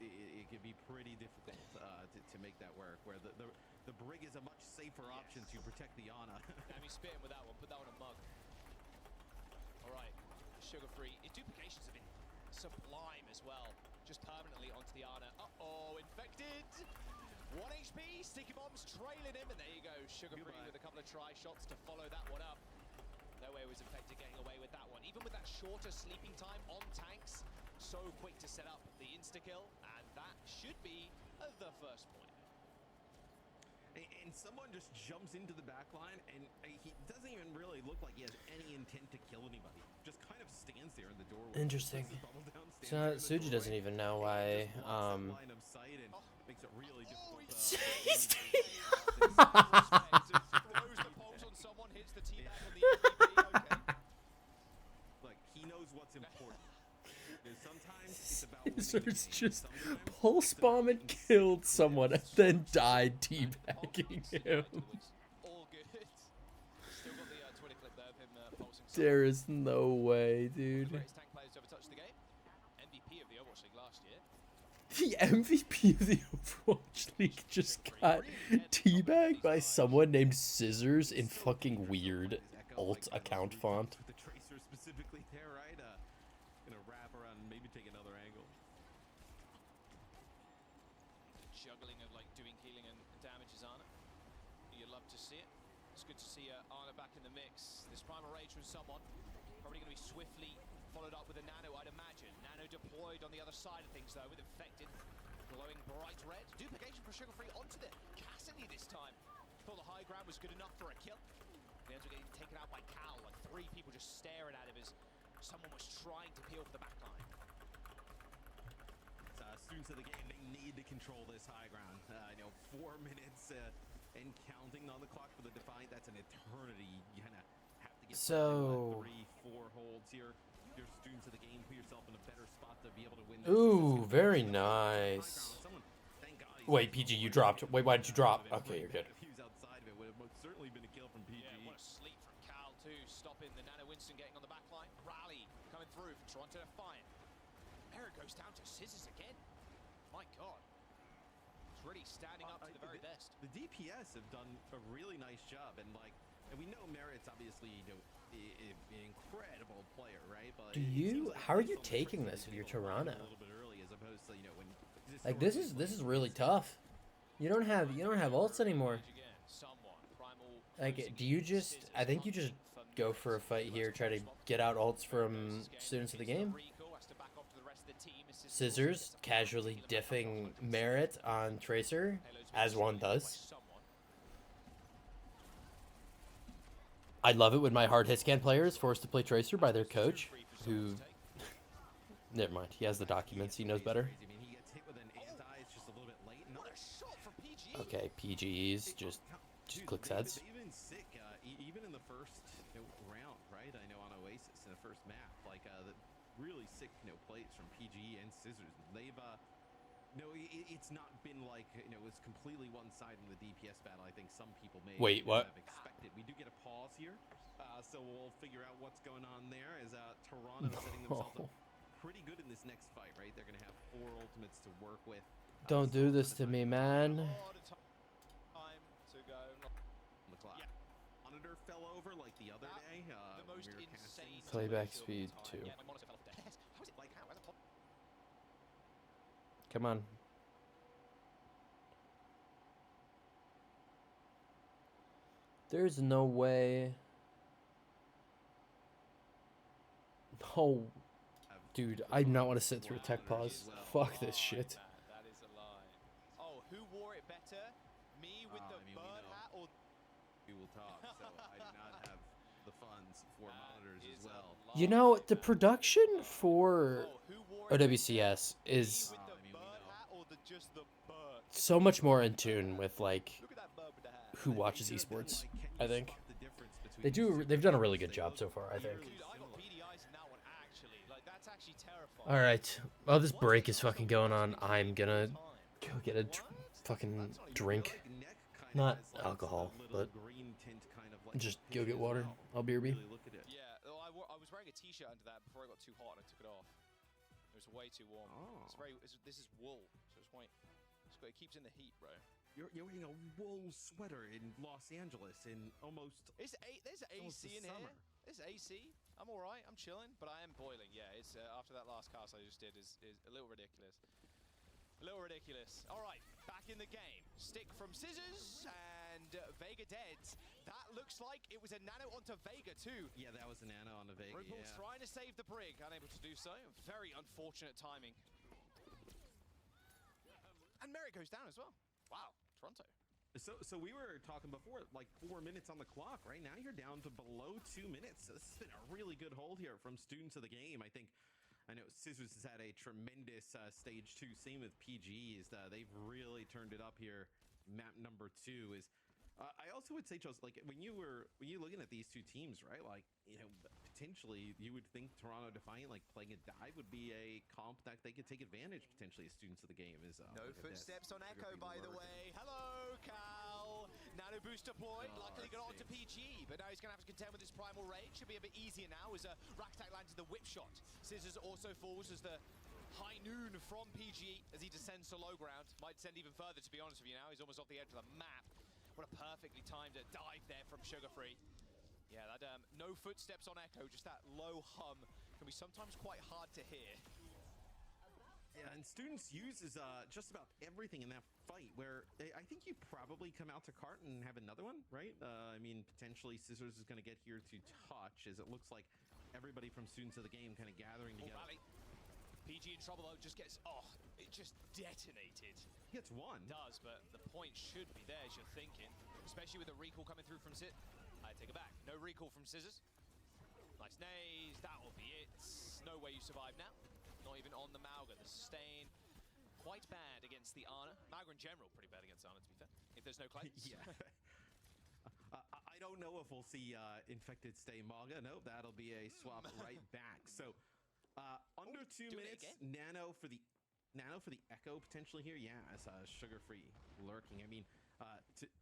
it could be pretty difficult to make that work. Where the Brig is a much safer option to protect the Ana. I mean, spitting with that one, put that on a mug. All right, Sugar Free. His duplications have been sublime as well, just permanently onto the Ana. Uh-oh, infected. 1 HP, sticky bombs trailing him, and there you go. Sugar Free with a couple of try shots to follow that one up. No way was infected getting away with that one. Even with that shorter sleeping time on tanks, so quick to set up the insta-kill, and that should be the first point. And someone just jumps into the back line, and he doesn't even really look like he has any intent to kill anybody. Just kind of stands there in the doorway. Interesting. So Suji doesn't even know why. Line of sight and makes it really difficult. Look, he knows what's important. Sometimes it's about Scissors just pulse bomb and killed someone and then died teabagging him. All good. Still got the Twitter clip there of him pulsing. There is no way, dude. Greatest tank players to ever touch the game. MVP of the Overwatch League last year. The MVP of the Overwatch League just got teabagged by someone named Scissors in fucking weird alt account font. With the tracer specifically there, right? Gonna wrap around and maybe take another angle. Juggling of like doing healing and damage is Ana. You'd love to see it. It's good to see Ana back in the mix. This primal rage from someone. Probably going to be swiftly followed up with a Nano, I'd imagine. Nano deployed on the other side of things though, with infected, glowing bright red. Duplication for Sugar Free onto the Cassidy this time. Thought the high ground was good enough for a kill. The ends were getting taken out by Cal, like 3 people just staring at him as someone was trying to peel for the back line. Students of the game, they need to control this high ground. You know, 4 minutes and counting on the clock for the Defiant. That's an eternity. You kind of have to get 3-4 holds here. Your students of the game, put yourself in a better spot to be able to win. Ooh, very nice. Wait, PG, you dropped. Wait, why did you drop? Okay, you're good. If he was outside of it, would have most certainly through for Toronto to find. There it goes down to Scissors again. My God. It's really standing up to the very best. The DPS have done a really nice job, and we know Merritt's obviously, an incredible player, right? But how are you taking this if you're Toronto? A little bit early, as opposed to when Like this is really tough. You don't have ults anymore. Like, do you just? I think you just go for a fight here, try to get out ults from students of the game. Scissors casually diffing Merit on Tracer, as one does. I love it when my hard hit scan player is forced to play Tracer by their coach, who... Never mind, he has the documents, he knows better. Okay, PGEs just clicks heads. Even sick, even in the first round, right? I know on OWCS in the first map, the really sick plays from PGE and Scissors. They've it's not been it was completely one-sided in the DPS battle. I think some people may have expected. We do get a pause here, so we'll figure out what's going on there. As Toronto setting themselves up pretty good in this next fight, right? They're gonna have 4 ultimates to work with. Don't do this to me, man. Time to go. The clock. Yeah. Monitor fell over like the other day. The most we were insane Playback speed 2. Yeah, my monitor fell off. How is it like? How? Come on. There's no way. Oh, dude, I do not want to sit through a tech pause. Fuck this shit. That is a lie. Oh, who wore it better? Me with the bird hat or... We will talk, so I do not have the funds for monitors as well. You know, the production for OWCS is so much more in tune with who watches esports. I think they've done a really good job so far. I think. All right, while this break is fucking going on, I'm gonna go get a fucking drink, not alcohol, but just go get water. I'll BRB. Yeah, I was wearing a t-shirt under that before it got too hot and I took it off. It was way too warm. Oh. This is wool, so it's white. It keeps in the heat, bro. You're wearing a wool sweater in Los Angeles in almost. There's AC in here. There's AC. I'm all right. I'm chilling, but I am boiling. Yeah, it's after that last cast I just did is a little ridiculous. A little ridiculous. All right, back in the game. Stick from Scissors and Vega dead. That looks like it was a nano onto Vega too. Yeah, that was a nano on the Vega. Riple's trying to save the brig, unable to do so. Very unfortunate timing. And Merritt goes down as well. Wow, Toronto. So we were talking before, 4 minutes on the clock. Right now you're down to below 2 minutes. So this has been a really good hold here from students of the game. I know Scissors has had a tremendous stage 2. Same with PG. They've really turned it up here. Map number 2 is. I also would say, Charles, when you're looking at these two teams, right? Potentially you would think Toronto Defiant, playing a dive would be a comp that they could take advantage potentially as students of the game. No footsteps on Echo, by the way. Hello, Cal. Nano boost deployed. Luckily got onto PG, but now he's going to have to contend with his primal rage. Should be a bit easier now as Raktak lands the whip shot. Scissors also falls as the high noon from PG as he descends to low ground. Might descend even further, to be honest with you now. He's almost off the edge of the map. What a perfectly timed dive there from Sugarfree. Yeah, that no footsteps on Echo, just that low hum can be sometimes quite hard to hear. Yeah, and Students uses just about everything in that fight, where I think you probably come out to cart and have another one, right? Potentially Scissors is going to get here to touch, as it looks like everybody from Students of the game kind of gathering together. PG in trouble though, just gets, it just detonated. He gets one. It does, but the point should be there as you're thinking, especially with the recall coming through from Scissors. I take it back. No recall from Scissors. Nice nays. That will be it. No way you survive now. Not even on the Mauga. The sustain quite bad against the Ana. Mauga in general pretty bad against Ana, to be fair. If there's no claims. Yeah. I don't know if we'll see Infected stay Mauga. No, that'll be a swap right back. So under 2 minutes. Nano for the Echo potentially here. Yeah, as Sugarfree lurking.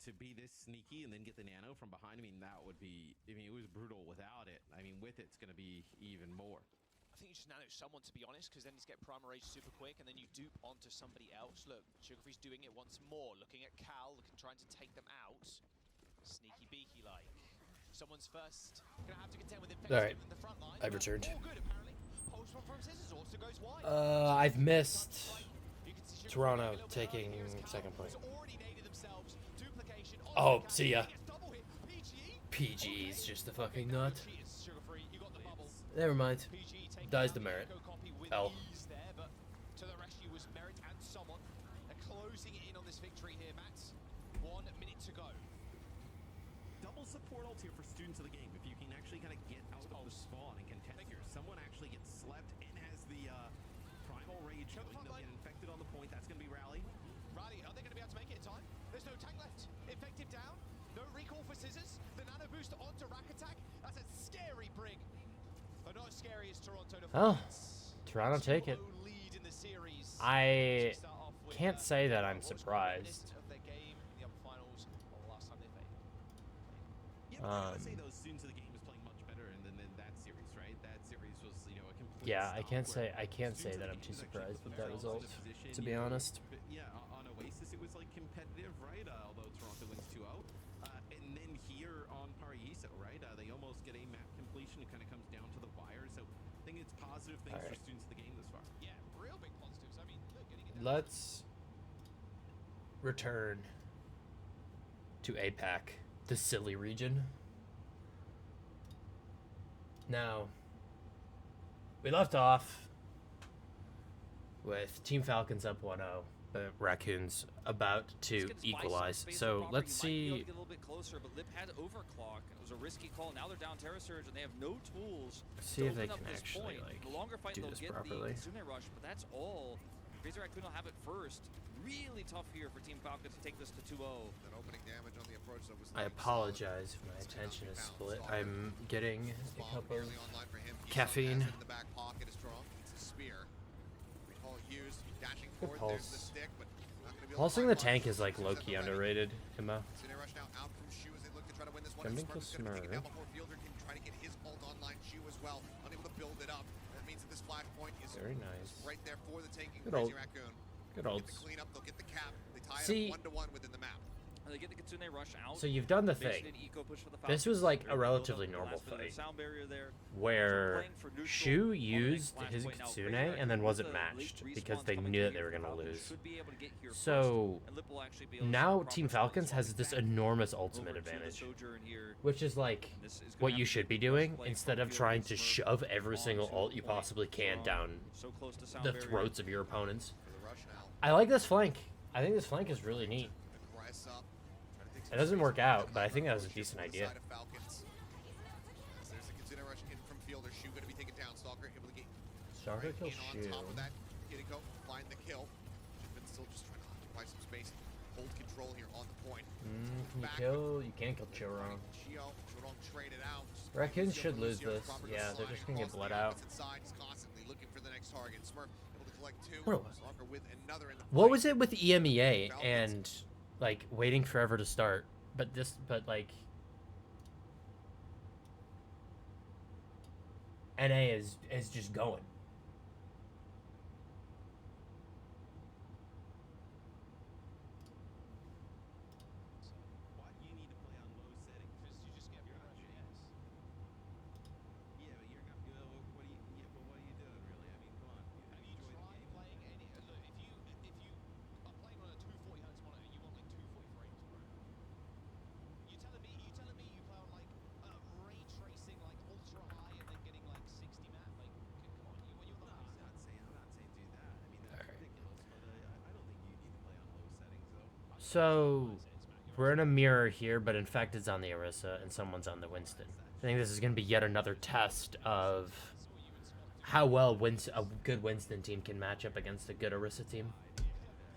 To be this sneaky and then get the nano from behind, that would be, it was brutal without it. With it, it's going to be even more. I think you just nano someone, to be honest, because then he's get Primal Rage super quick, and then you dupe onto somebody else. Look, Sugarfree's doing it once more, looking at Cal, trying to take them out. Sneaky beaky like. Someone's first. Gonna have to contend with Infected Alright, in the front line. I've returned. All good, apparently. Post from Scissors also goes wide. I've missed You can see Sugarfree Toronto a little bit taking early. Here's Cal, second point. who's already naded themselves. Duplication on Oh, the see ya. Cal. Gets double hit. PG is just a fucking nut. Sugarfree, you got the bubble. Never mind. PG taking Dies out the merit. Echo copy with L. ease there, but to the rescue was Merit and someone. They're closing it in on this victory here, Matt. 1 minute to go. Double support ult here for students of the game. If you can actually kind of get out of the spawn and contest here, someone actually gets slept and has the primal rage going. They'll get infected on the point. That's going to be Rally. Rally, are they going to be able to make it in time? There's no tank left. Infected down. No recall for Scissors. The nano boost onto Rack Attack. That's a scary brig. But not as scary as Toronto defense. Toronto take it. Lead in the series. I Start off with, can't say that I'm most surprised. of their game in the upper finals or the last time they played. Yeah, but I gotta say those students of the game is playing much better than that series, right? That series was, you know, a complete Yeah, I stop can't where say students that of I'm the too game was actually surprised put with that themselves result. in a position, To be you know, honest. but yeah, on Oasis it was like competitive, right? Although Toronto wins 2-0, and then here on Paraiso, right? They almost get a map completion. It kind of comes down to the wire. So I think it's positive things for students of the game this far. Yeah, real big positives. I mean, look, getting it down. Let's return to APAC, the silly region. Now, we left off with Team Falcons up 1-0, but Raccoons about to equalize. So let's see. Get a little bit closer, but Lip had overclock. It was a risky call. Now they're down Terra Surge, and they have no tools. See to if they open up can this actually point. like The longer fight, do they'll this get properly. the Kitsune Rush, but that's all. Crazy Raccoon will have it first. Really tough here for Team Falcons to take this to 2-0. That opening damage on the approach that was I apologize if my attention is split. I'm getting a cup of caffeine. In the back pocket is strong. It's a spear. Recall used. Dashing Good forward. There's the pulse. stick, but not gonna be able to Pulsing the find tank one. is like Scissors low-key at the ready. underrated, Emma. Kitsune Rush now out from Shu as they look to try to win this one. Jumping Smurf is gonna take it to down before Fielder can try to get his ult online. Shu as well, unable to build it up. That means that this flashpoint is Very nice. right there for the taking. Good Crazy ult. Raccoon. Good Get ults. the cleanup. They'll get the cap. They tie See- it up 1-1 within the map. And they get the Kitsune Rush out. So you've done the Basically thing. an eco push for the This was Falcons. like They're a able to build relatively up the normal last bit of the fight, sound barrier there. where Playing for neutral, Shu on the next used his flashpoint. Now, Kitsune Crazy and then Raccoon wasn't with the late matched respawns because they coming knew that in they were here, going to Falcons lose. should be able to get here So first, and Lip will actually be able to now proper Team select Falcons has swap this back enormous over ultimate to the advantage, Sojourn here. which is like This is gonna what have you to should be be the best doing play instead from of Field trying and to Smurf shove every single onto ult you point. possibly can Toronto, down so close to sound the barrier. throats of your opponents. For the rush now. I like this flank. I think this flank is really neat. Aggress up. Try to take some It doesn't space work from out, the but I think that was a approach decent from the idea. side of Falcons. As there's a Kitsune Rush in from Fielder. Shu going to be taken down. Stalker able to get Stalker right kills in Shu. on top of that. Kiriko find the kill. Been still just trying to occupy some space. Hold control here on the point. Can you Back. kill? You can't kill Chirong. Chio, Chirong traded out. Raccoons Still should lose here. this. Proper Yeah, they're sliding just gonna get across bled the out. opposite side. He's constantly looking for the next target. Smurf able to collect two. What was- Stalker with another in the What fight. was it with EMEA and like waiting forever to start? But like NA is just going. Why do you need to play on low settings? Because you just get more rush, yes. Yeah, but you're not. What are you? Yeah, but what are you doing really? I mean, come on. Have you enjoy the tried game. playing any? Look, if you are playing on a 240 hertz monitor, you want like 240 frames, bro. You telling me you play on like ray tracing, like ultra high, and then getting like 60 map? Like, come on, you No, want I'm not saying do that. I mean, that's ridiculous. But I don't think you need to play on low settings though. So we're in a mirror here, but Infected's on the Orisa and someone's on the Winston. I think this is going to be yet another test of how well a good Winston team can match up against a good Orisa team.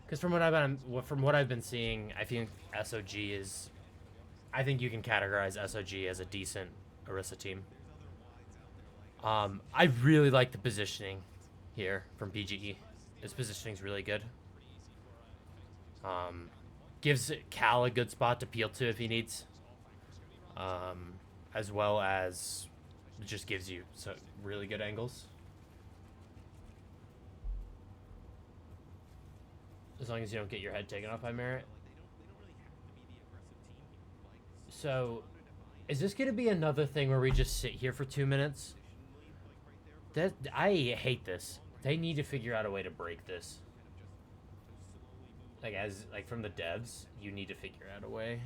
Because from what I've been seeing, I think SOG is. I think you can categorize SOG as a decent Orisa team. I really like the positioning here from PGE. This positioning's really good. Gives Cal a good spot to peel to if he needs. As well as just gives you really good angles. as long as you don't get your head taken off by Merit. So, is this going to be another thing where we just sit here for 2 minutes? I hate this. They need to figure out a way to break this. Like from the devs, you need to figure out a way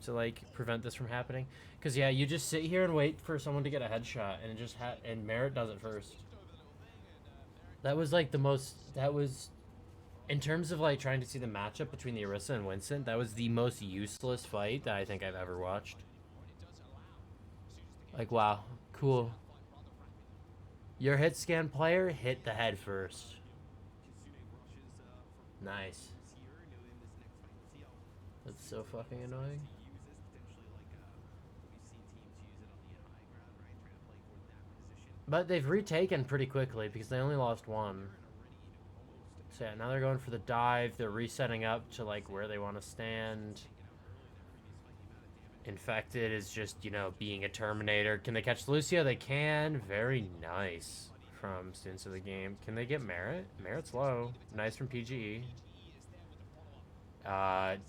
to like prevent this from happening. Cause yeah, you just sit here and wait for someone to get a headshot, and it just and Merit does it first. That was like the most. That was, in terms of like trying to see the matchup between the Orisa and Winston, that was the most useless fight that I think I've ever watched. Like wow, cool. Your hit scan player hit the head first. Nice. That's so fucking annoying. But they've retaken pretty quickly because they only lost one. So yeah, now they're going for the dive. They're resetting up to like where they want to stand. Infected is just, you know, being a Terminator. Can they catch Lucio? They can. Very nice from students of the game. Can they get Merit? Merit's low. Nice from PGE.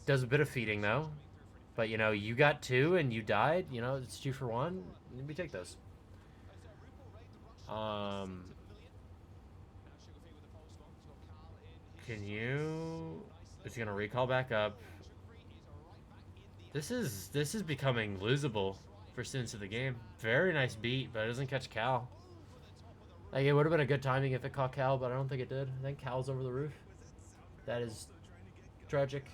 Does a bit of feeding though. But you know, you got 2 and you died. You know, it's 2 for 1. We take those. Can you... Is he gonna recall back up? This is becoming losable for students of the game. Very nice beat, but it doesn't catch Cal. Like, it would have been a good timing if it caught Cal, but I don't think it did. I think Cal's over the roof. That is tragic.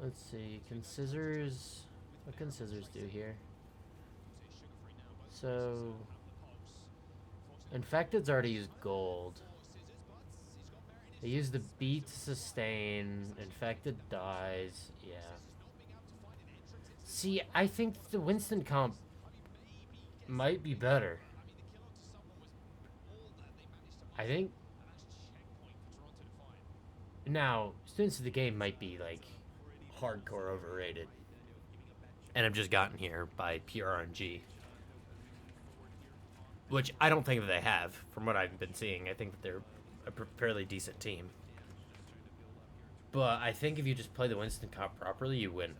Let's see, can Scissors... What can Scissors do here? So... Infected's already used gold. They use the beat to sustain. Infected dies. Yeah. See, I think the Winston comp might be better. I think... Now, students of the game might be, like, hardcore overrated. And have just gotten here by pure RNG. Which I don't think that they have, from what I've been seeing. I think that they're a fairly decent team. But I think if you just play the Winston comp properly, you win.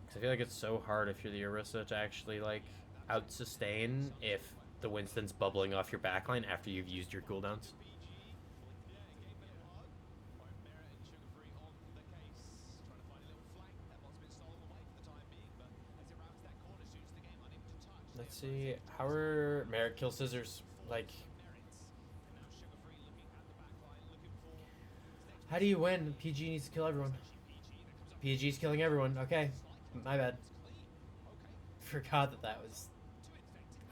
Because I feel like it's so hard if you're the Orisa to actually, like, out-sustain if the Winston's bubbling off your backline after you've used your cooldowns. Let's see, how are Merrick kill Scissors? Like, how do you win? PG needs to kill everyone. PG's killing everyone. Okay, my bad. Forgot that that was.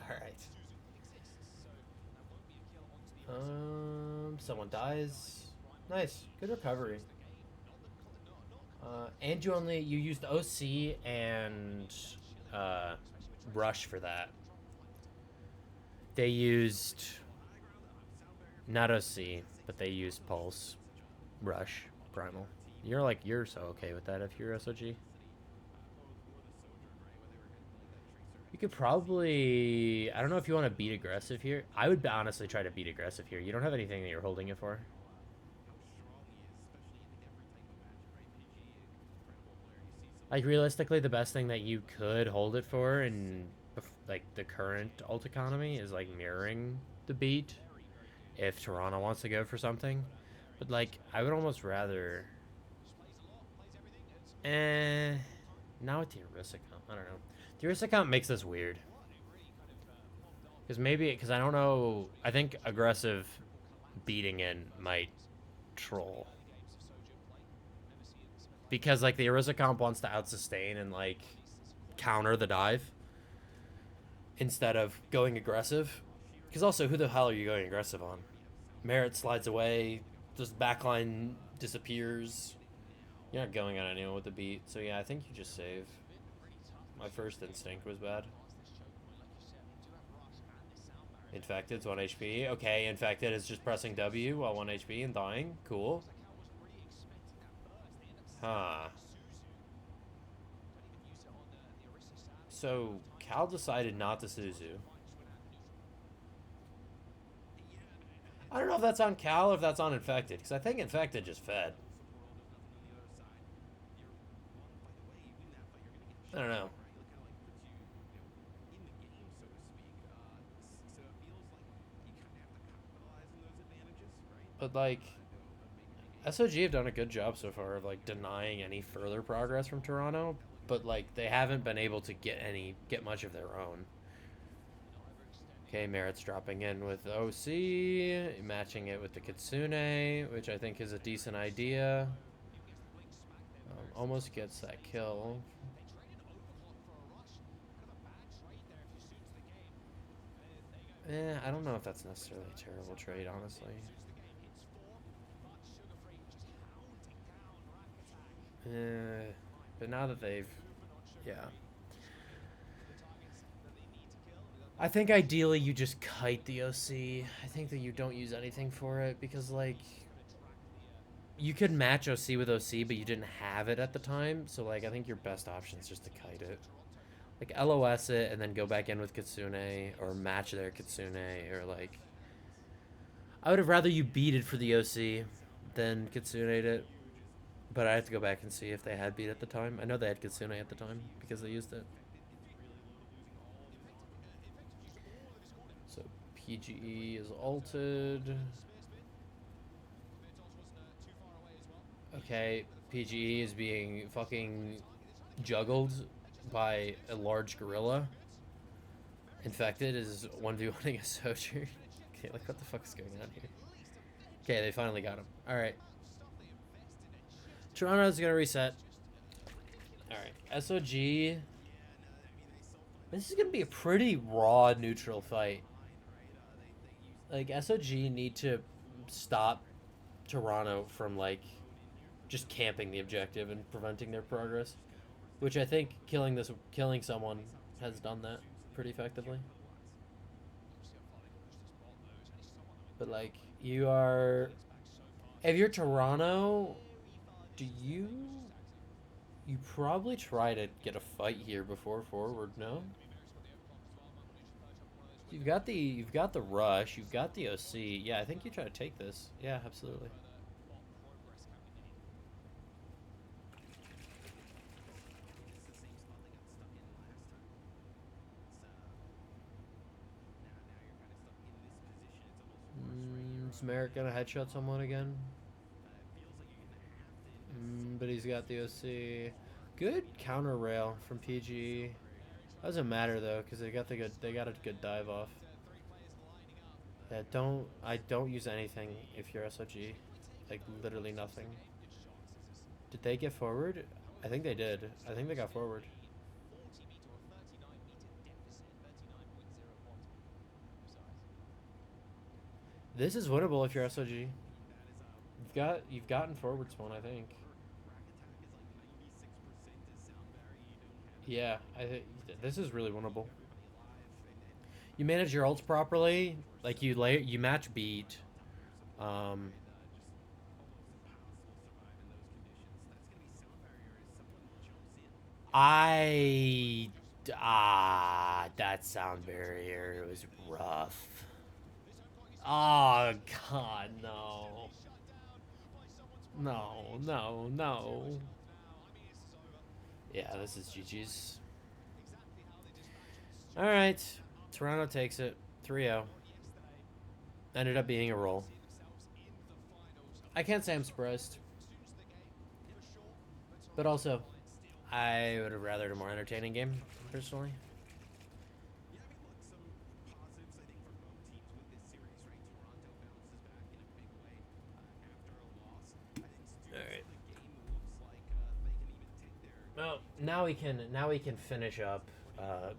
All right. Someone dies. Nice, good recovery. And you used OC and Rush for that. They used not OC, but they used Pulse, Rush, Primal. You're so okay with that if you're SOG. You could probably, I don't know if you want to beat aggressive here. I would honestly try to beat aggressive here. You don't have anything that you're holding it for. Like, realistically, the best thing that you could hold it for in, like, the current ult economy is, like, mirroring the beat if Toronto wants to go for something. But, like, I would almost rather... Now with the Orisa comp, I don't know. The Orisa comp makes this weird. Because I don't know, I think aggressive beating in might troll. Because, like, the Orisa comp wants to out-sustain and, like, counter the dive instead of going aggressive. Because also, who the hell are you going aggressive on? Merit slides away, just backline disappears. You're not going on anyone with the beat. So, yeah, I think you just save. My first instinct was bad. Infected's 1 HP. Okay, Infected is just pressing W while 1 HP and dying. Cool. Huh. So, Cal decided not to Suzu. I don't know if that's on Cal or if that's on Infected, because I think Infected just fed. I don't know. But, like, SOG have done a good job so far of, like, denying any further progress from Toronto, but, like, they haven't been able to get much of their own. Okay, Merritt's dropping in with OC, matching it with the Kitsune, which I think is a decent idea. Almost gets that kill. I don't know if that's necessarily a terrible trade, honestly. But now that they've... Yeah. I think ideally you just kite the OC. I think that you don't use anything for it because, like, you could match OC with OC, but you didn't have it at the time. So, like, I think your best option is just to kite it. Like, LOS it and then go back in with Kitsune or match their Kitsune or, like... I would have rather you beat it for the OC than Kitsune it. But I have to go back and see if they had beat at the time. I know they had Kitsune at the time because they used it. So PGE is ulted. Okay, PGE is being fucking juggled by a large gorilla. Infected is 1v1ing a soldier. Okay, like what the fuck is going on here? Okay, they finally got him. Alright. Toronto's gonna reset. Alright, SOG. This is gonna be a pretty raw neutral fight. Like, SOG need to stop Toronto from, like, just camping the objective and preventing their progress. Which I think killing someone has done that pretty effectively. But, like, you are... If you're Toronto... You probably try to get a fight here before forward, no? You've got the rush, you've got the OC. Yeah, I think you try to take this. Yeah, absolutely. Is Merritt gonna headshot someone again? But he's got the OC. Good counter rail from PG. Doesn't matter though, because they got a good dive off. Yeah, don't use anything if you're SOG. Like literally nothing. Did they get forward? I think they did. I think they got forward. This is winnable if you're SOG. You've gotten forward spawn, I think. Yeah, I think this is really winnable. You manage your ults properly, like you match beat. That sound barrier was rough. Oh god, no. No. Yeah, this is GG's. Alright. Toronto takes it. 3-0. Ended up being a roll. I can't say I'm surprised. But also, I would have rathered a more entertaining game, personally. Well, now we can finish up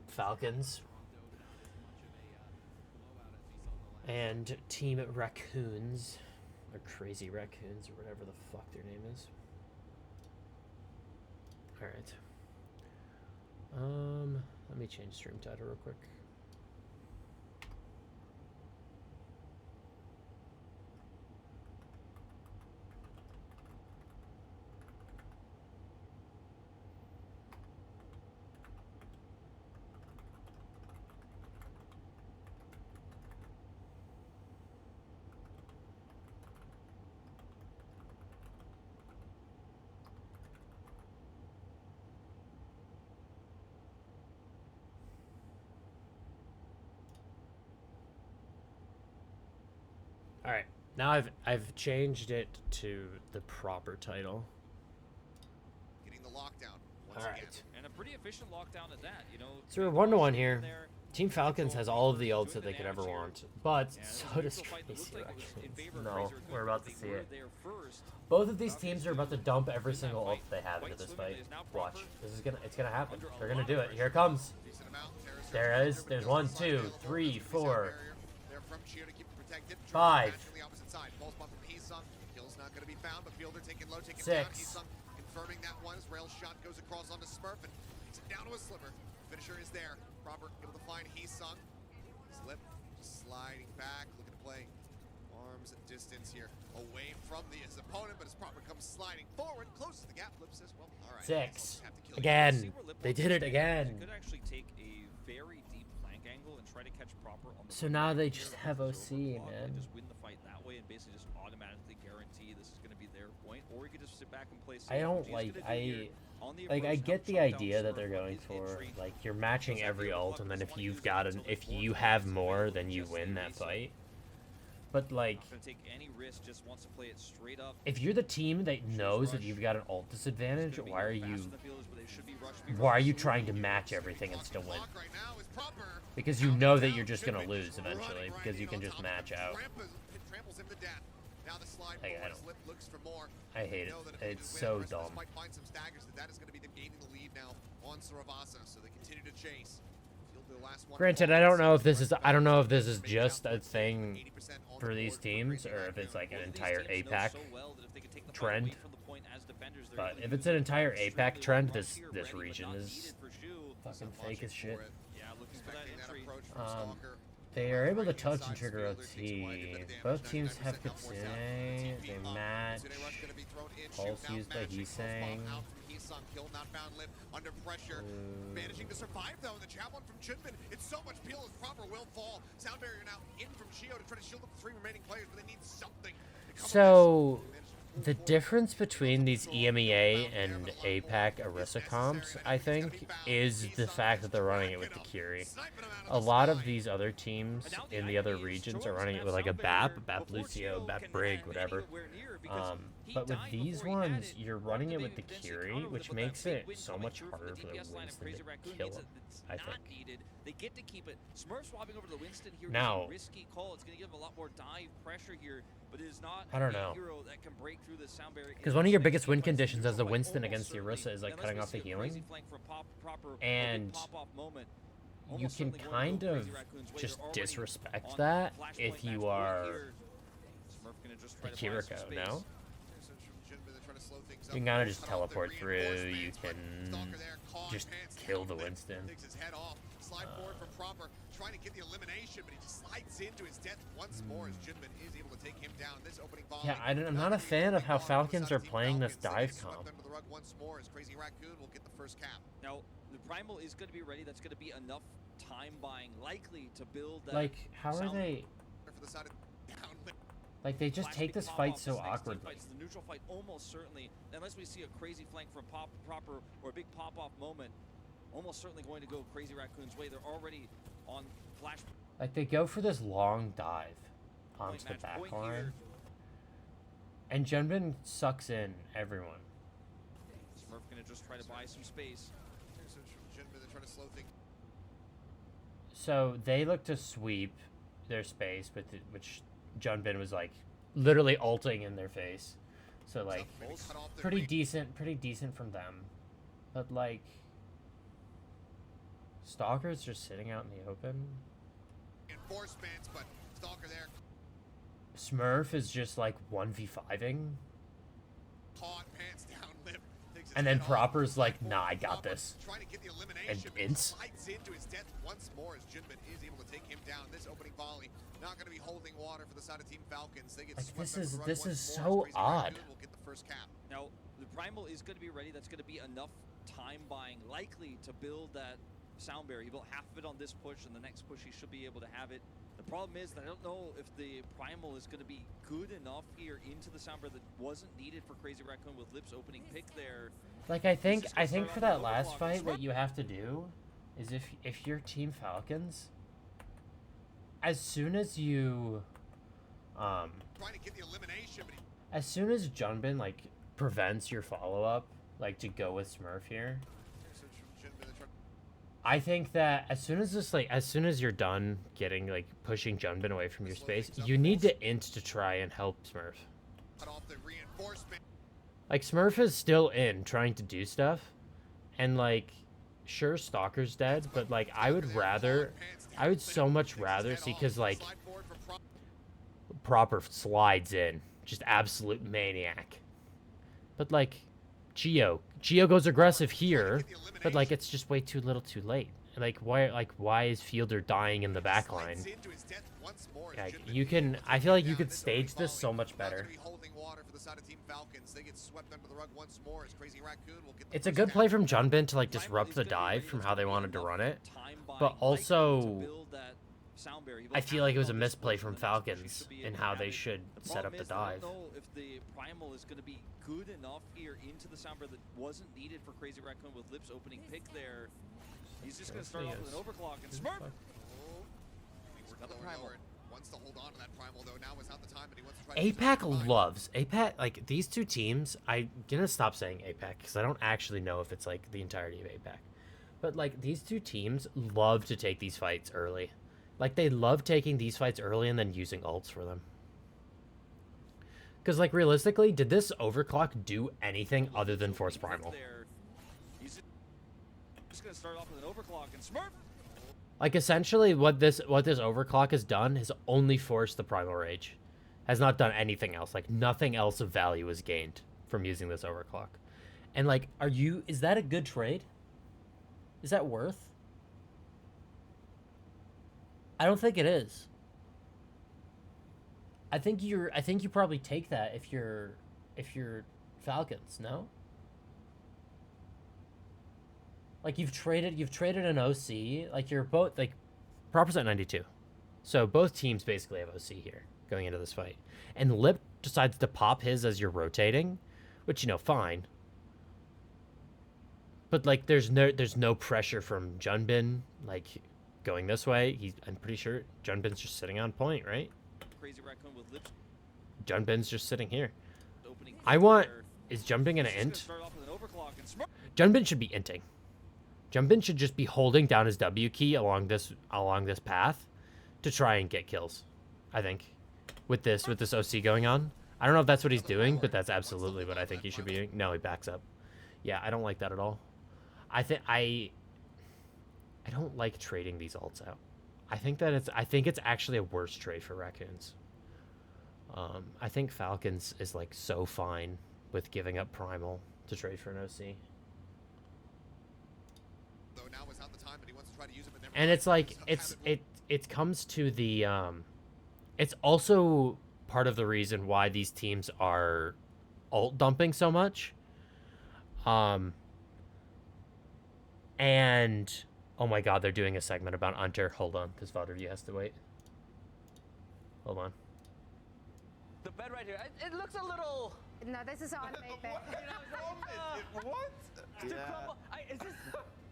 Falcons and Team Raccoons or Crazy Raccoons or whatever the fuck their name is. All right. Let me change stream title real quick. All right, now I've changed it to the proper title. Getting the lockdown once All again. right. And a pretty efficient lockdown at that, you know. So we're 1-1 here. Team Falcons has all of the ults that they could ever want, but so does Crazy Raccoons. No, we're about to see it. Both of these teams are about to dump every single ult they have into this fight. Watch, it's gonna happen. They're gonna do it. Here it comes. There it is. There's 1, 2, 3, 4, 5, 6. Confirming that one as Rail's shot goes across onto Smurf and takes it down to a sliver. Finisher is there. Proper able to find Heesung. Slip, sliding back, looking to play arms at distance here, away from his opponent, but his Proper comes sliding forward, closes the gap. Lip says, well, all right. 6. Again. They did it again. Could actually take a very deep flank angle and try to catch Proper on the So now they just have OC, man. Just win the fight that way and basically just automatically guarantee this is going to be their point, or you could just sit back and play safe. I don't like I get the idea that they're going for, like, you're matching every ult, and then if you have more, then you win that fight. But like, if you're the team that knows that you've got an ult disadvantage, why are you trying to match everything and still win? Because you know that you're just gonna lose eventually, because you can just match out. I hate it. It's so dumb. Granted, I don't know if this is just a thing for these teams, or if it's like an entire APAC trend. But if it's an entire APAC trend, this region is fucking fake as shit. They are able to touch and trigger OT. Both teams have Kitsune. They match. Pulse used by Heesang. Under pressure, managing to survive though. The javelin from Chunbin, it's so much peel as Proper will fall. Sound barrier now in from Chio to try to shield up the 3 remaining players, but they need something. So the difference between these EMEA and APAC Orisa comps, I think, is the fact that they're running it with the Curie. A lot of these other teams in the other regions are running it with like a BAP Lucio, BAP Brig, whatever. But with these ones, you're running it with the Curie, which makes it so much harder for the Winston to kill him, I think. They get to keep it. Smurf swapping over to the Winston here. Now, a risky call. It's going to give a lot more dive pressure here, but it is not I don't know. a hero that can break through the sound barrier. Because one of your biggest win conditions as the Winston against the Orisa is like cutting off the healing. And you can kind of just disrespect that if you are the Kiriko, no? You can kind of just teleport through, you can just kill the Winston. Slide forward for Proper, trying to get the elimination, but he just slides into his death once more as Jinbin is able to take him down. This opening volley, Yeah, I'm not a fan of how Falcons are playing this dive comp. Under the rug once more as Crazy Raccoon will get the first cap. Now, the Primal is going to be ready. That's going to be enough time buying, likely to build that. Like, how are they? For the side of down, Like, they just take this fight so awkwardly. The neutral fight almost certainly, unless we see a crazy flank from Proper or a big pop-off moment, almost certainly going to go Crazy Raccoon's way. They're already on flash. Like, they go for this long dive onto the back line. And Junbin sucks in everyone. Smurf gonna just try to buy some space. They're trying to slow things. So they look to sweep their space, but which Junbin was like literally ulting in their face. So like pretty decent from them. But like Stalker's just sitting out in the open. Enforcements, but Stalker there. Smurf is just like 1v5ing. Caught, pants down, lip. And then Proper's like, nah, I got this. Trying to get the And elimination, but he Ince. slides into his death once more as Jinbin is able to take him down. This opening volley not going to be holding water for the side of Team Falcons. They get Like, swept this under is- the rug this once is more as so Crazy odd. Raccoon will get the first cap. Now, the Primal is going to be ready. That's going to be enough time buying, likely to build that sound barrier. He built half of it on this push, and the next push he should be able to have it. The problem is that I don't know if the Primal is going to be good enough here into the sound barrier that wasn't needed for Crazy Raccoon with Lips opening pick there. Like, I think for that last fight, what you have to do is if you're Team Falcons, as soon as you, Trying to get the elimination, but he as soon as Junbin like prevents your follow up, like to go with Smurf here, I think that as soon as you're done getting like pushing Junbin away from your space, you need to int to try and help Smurf. cut off the reinforcement. Like Smurf is still in trying to do stuff, and like, sure Stalker's dead, but like I would so much rather see, because like Proper slides in, just absolute maniac. But like Geo goes aggressive here, but like it's just way too little too late. Like why is Fielder dying in the back line? Like I feel like you could stage this so much better. It's a good play from Junbin to like disrupt the dive from how they wanted to run it, but also I feel like it was a misplay from Falcons in how they should set up the dive. I don't know if the Primal is going to be good enough here into the sound barrier that wasn't needed for Crazy Raccoon with Lips opening pick there. He's just going to start off with an overclock and Smurf. Another Primal wants to hold on to that Primal though. Now is not the time, but he wants to try to APAC loves APAC. Like these two teams, I'm gonna stop saying APAC because I don't actually know if it's like the entirety of APAC, but like these two teams love to take these fights early. Like they love taking these fights early and then using ults for them. Because like realistically, did this overclock do anything other than force Primal? He's just going to start off with an overclock and Smurf. Like essentially what this overclock has done is only forced the Primal Rage. Has not done anything else. Like nothing else of value is gained from using this overclock. And like, is that a good trade? Is that worth? I don't think it is. I think you probably take that if you're Falcons, no? Like you've traded an OC, like you're both like Proper's at 92. So both teams basically have OC here going into this fight. And Lip decides to pop his as you're rotating, which fine. But like there's no pressure from Junbin like going this way. I'm pretty sure Junbin's just sitting on point, right? Crazy Raccoon with Lips Junbin's just sitting here. opening Is Junbin gonna He's int? start off with an overclock and Smurf. Junbin should be inting. Junbin should just be holding down his W key along this path to try and get kills. I think with this OC going on. I don't know if that's what he's doing, but that's absolutely what I think he should be doing. No, he backs up. Yeah, I don't like that at all. I don't like trading these ults out. I think it's actually a worse trade for Raccoons. I think Falcons is like so fine with giving up Primal to trade for an OC. And it's like it comes to the it's also part of the reason why these teams are ult dumping so much. And oh my god, they're doing a segment about Hunter. Hold on, because Valder has to wait. Hold on. The bed right here, it looks a little... No, this is on made bed. What?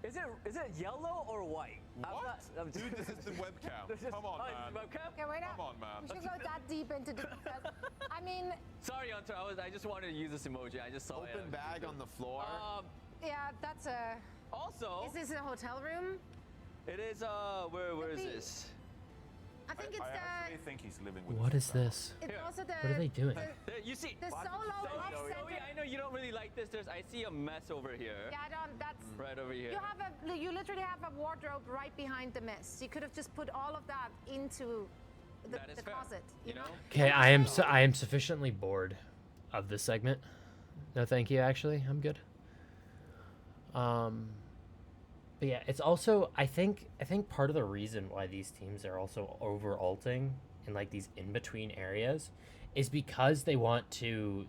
Is it yellow or white? What? Dude, this is the webcam. Come on, man. Webcam? Okay, wait up. Come on, man. We should go that deep into the details. I mean... Sorry, Hunter, I just wanted to use this emoji. I just saw it. Open bag on the floor. Yeah, that's a... Also... Is this a hotel room? It is, where is this? I think it's I actually think he's living with What is this? It's also the... What are they doing? You see... The solo offset. Oh, yeah, I know you don't really like this. I see a mess over here. Yeah, I don't... That's... Right over here. You literally have a wardrobe right behind the mess. You could have just put all of that into the closet. You know? Okay, I am sufficiently bored of this segment. No, thank you. Actually, I'm good. But yeah, it's also I think part of the reason why these teams are also over ulting in like these in between areas is because they want to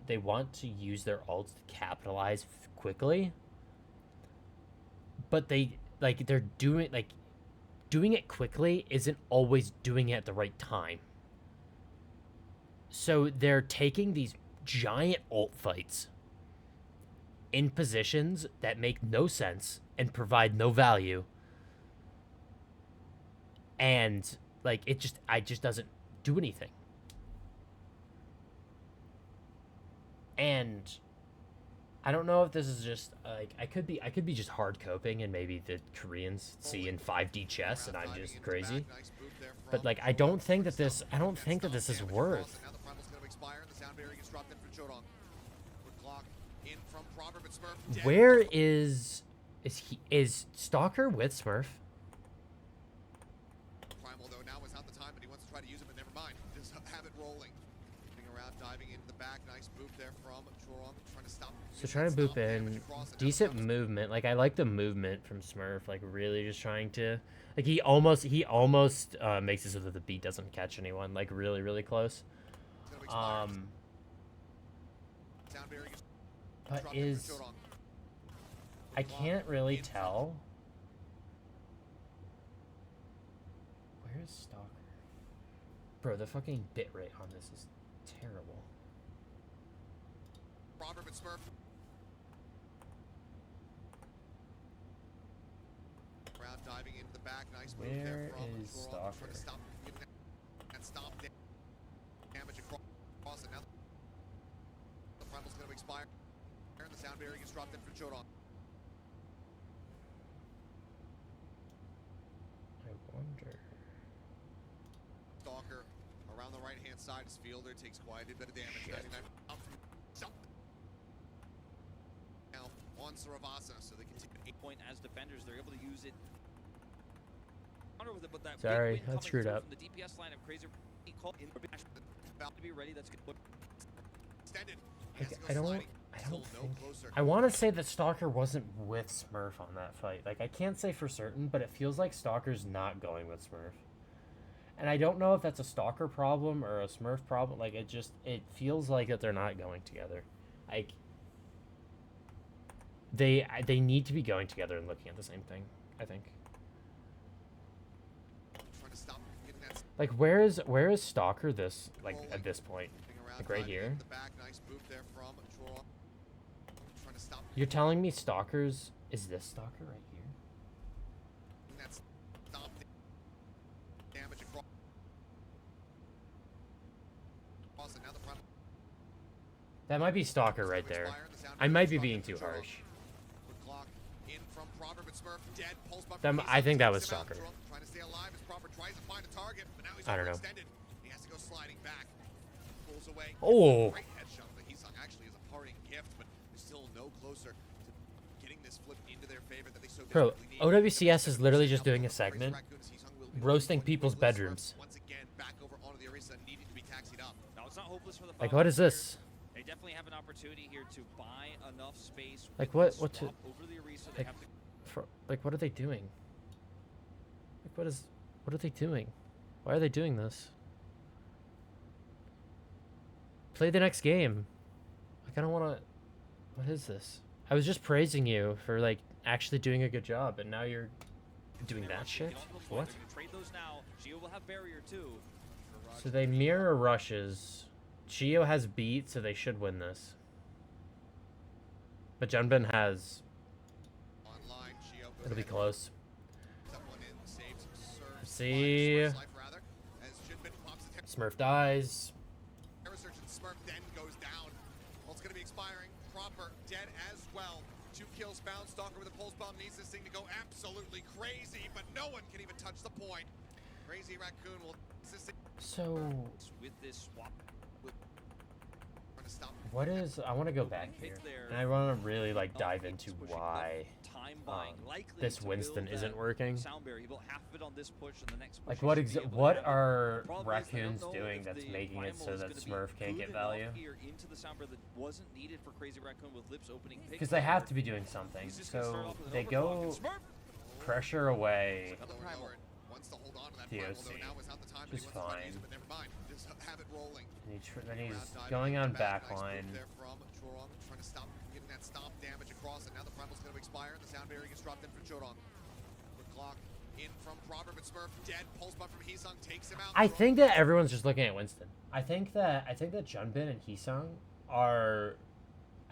use their ults to capitalize quickly. But they're doing it quickly isn't always doing it at the right time. So they're taking these giant ult fights in positions that make no sense and provide no value. And like it just doesn't do anything. And I don't know if this is just like I could be just hard coping and maybe the Koreans see in 5D chess and I'm just crazy. But like I don't think that this is worth. Where is Stalker with Smurf? Primal though now is not the time, but he wants to try to use it, but never mind. Just have it rolling. Moving around, diving into the back. Nice boop there from Jorong, trying to stop. So trying to boop in, decent movement. Like I like the movement from Smurf. Like really just trying to, like he almost makes it so that the beat doesn't catch anyone. Like really close. But I can't really tell. Where's Stalker? Bro, the fucking bitrate on this is terrible. Robert and Smurf. Around diving into the back, nice move there from Where is Stalker? Trying to stop and stop damage across it. Now the Primal's going to expire. And the sound barrier gets dropped in for Jorong. I wonder. Stalker around the right hand side. His fielder takes quite a bit of damage. 99 up from jump. Now on Saravasa, so they can take 8 point as defenders. They're able to use it. With it, but that sorry, that screwed up. From the DPS line of Crazy call in to be ready. That's good. Extended. I don't think. I want to say that Stalker wasn't with Smurf on that fight. Like, I can't say for certain, but it feels like Stalker's not going with Smurf. And I don't know if that's a Stalker problem or a Smurf problem. Like, it feels like that they're not going together. Like, they need to be going together and looking at the same thing, I think. Like, where is Stalker this, like, at this point? Like, right here? You're telling me Stalker's... Is this Stalker right here? That might be Stalker right there. I might be being too harsh. I think that was Stalker. I don't know. Oh! Bro, OWCS is literally just doing a segment roasting people's bedrooms. Like, what is this? They definitely have an opportunity here to buy enough space. Like, what are they doing? Like, what are they doing? Why are they doing this? Play the next game. Like, I don't want to... What is this? I was just praising you for, like, actually doing a good job, and now you're doing that shit? What? So they mirror rushes. Gio has beat, so they should win this. But Junbin has... It'll be close. See... Smurf dies. Smurf then goes down. Ult's gonna be expiring. Proper dead as well. 2 kills found. Stalker with a pulse bomb needs this thing to go absolutely crazy, but no one can even touch the point. Crazy Raccoon will So with this swap. What is... I want to go back here, and I want to really, like, dive into why time buying. Likely this to Winston build isn't that working. Soundberry. He built half of it on this push, and the next push Like he what should be able to what have it. are Problem is, I don't Raccoons know doing if that's the making it primal so is that gonna be Smurf can't good get enough value? Here into the Soundberry that wasn't needed for Crazy Raccoon with Lips opening pick. Because they have to be doing something. So they go pressure away Wants to hold on to that the primal, OC, though now is not the time, which is but he wants to try to fine. use it, but never mind. Just have it rolling. And then he's going on backline. Nice there from Chorong, trying to stop him from getting that stomp damage across, and now the primal's going to expire, and the sound barrier gets dropped in for Chorong. The clock in from Proverb, but Smurf dead. Pulse buff from Heesung takes him out. I think that everyone's just looking at Winston. I think that Junbin and Heesung are,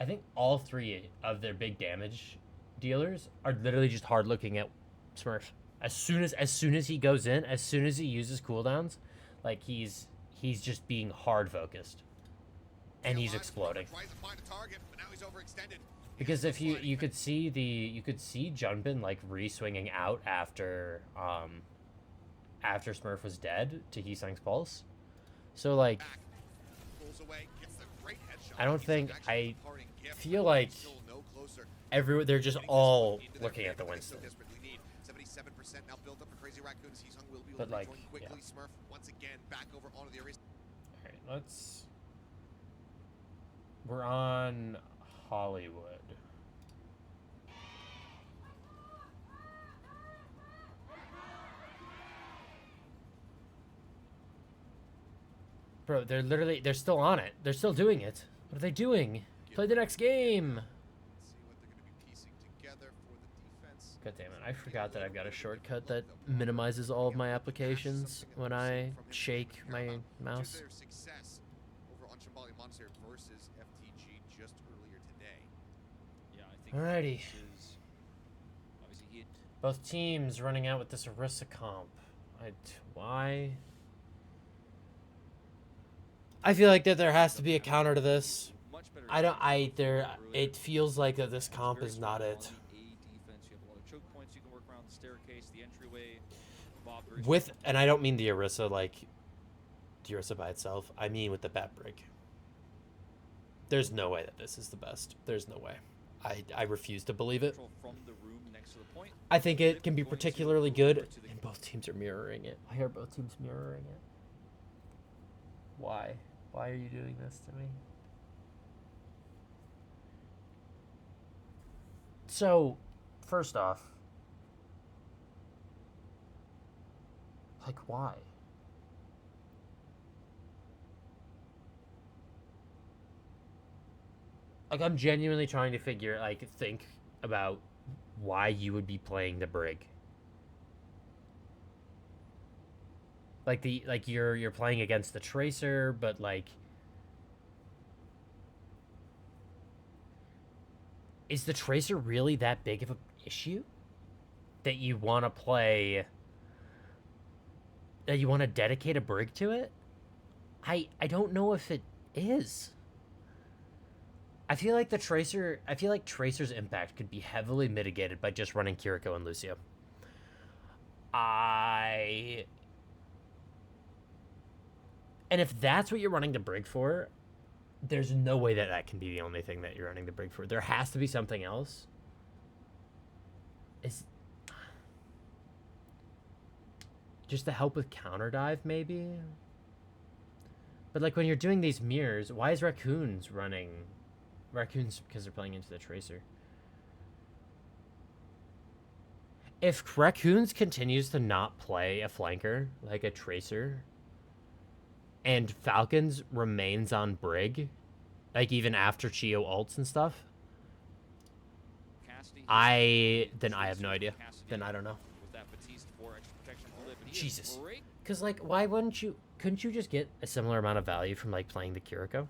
I think all three of their big damage dealers are literally just hard looking at Smurf. As soon as he goes in, as soon as he uses cooldowns, like he's just being hard focused, and he's exploding. Because if you could see Junbin like re-swinging out after Smurf was dead to Heesung's pulse, so like I feel like they're just all looking at the Winston. 77% now built up for Crazy Raccoons. Heesung will be able But to like, rejoin quickly. Smurf once again back over onto the arena. Alright, we're on Hollywood. Bro, they're still on it. They're still doing it. What are they doing? Play the next game. God damn it, I forgot that I've got a shortcut that minimizes all of my applications when I shake my mouse. Alrighty. Both teams running out with this Orisa comp. Why? I feel like that there has to be a counter to this. It feels like that this comp is not it. And I don't mean the Orisa like the Orisa by itself. I mean with the bat break. There's no way that this is the best. There's no way. I refuse to believe it. I think it can be particularly good, and both teams are mirroring it. I hear both teams mirroring it. Why? Why are you doing this to me? So, first off, like, why? Like, I'm genuinely trying to think about why you would be playing the Brig. Like, you're playing against the Tracer, but, like, is the Tracer really that big of an issue? That you want to play... That you want to dedicate a Brig to it? I don't know if it is. I feel like Tracer's impact could be heavily mitigated by just running Kiriko and Lucio. And if that's what you're running the Brig for, there's no way that that can be the only thing that you're running the Brig for. There has to be something else. Just to help with counter dive, maybe? But like when you're doing these mirrors, why is Raccoons running... Raccoons because they're playing into the Tracer. If Raccoons continues to not play a flanker, like a Tracer, and Falcons remains on Brig, like even after Chio ults and stuff, then I have no idea. Then I don't know. Jesus. Because, like, why couldn't you just get a similar amount of value from, like, playing the Kiriko?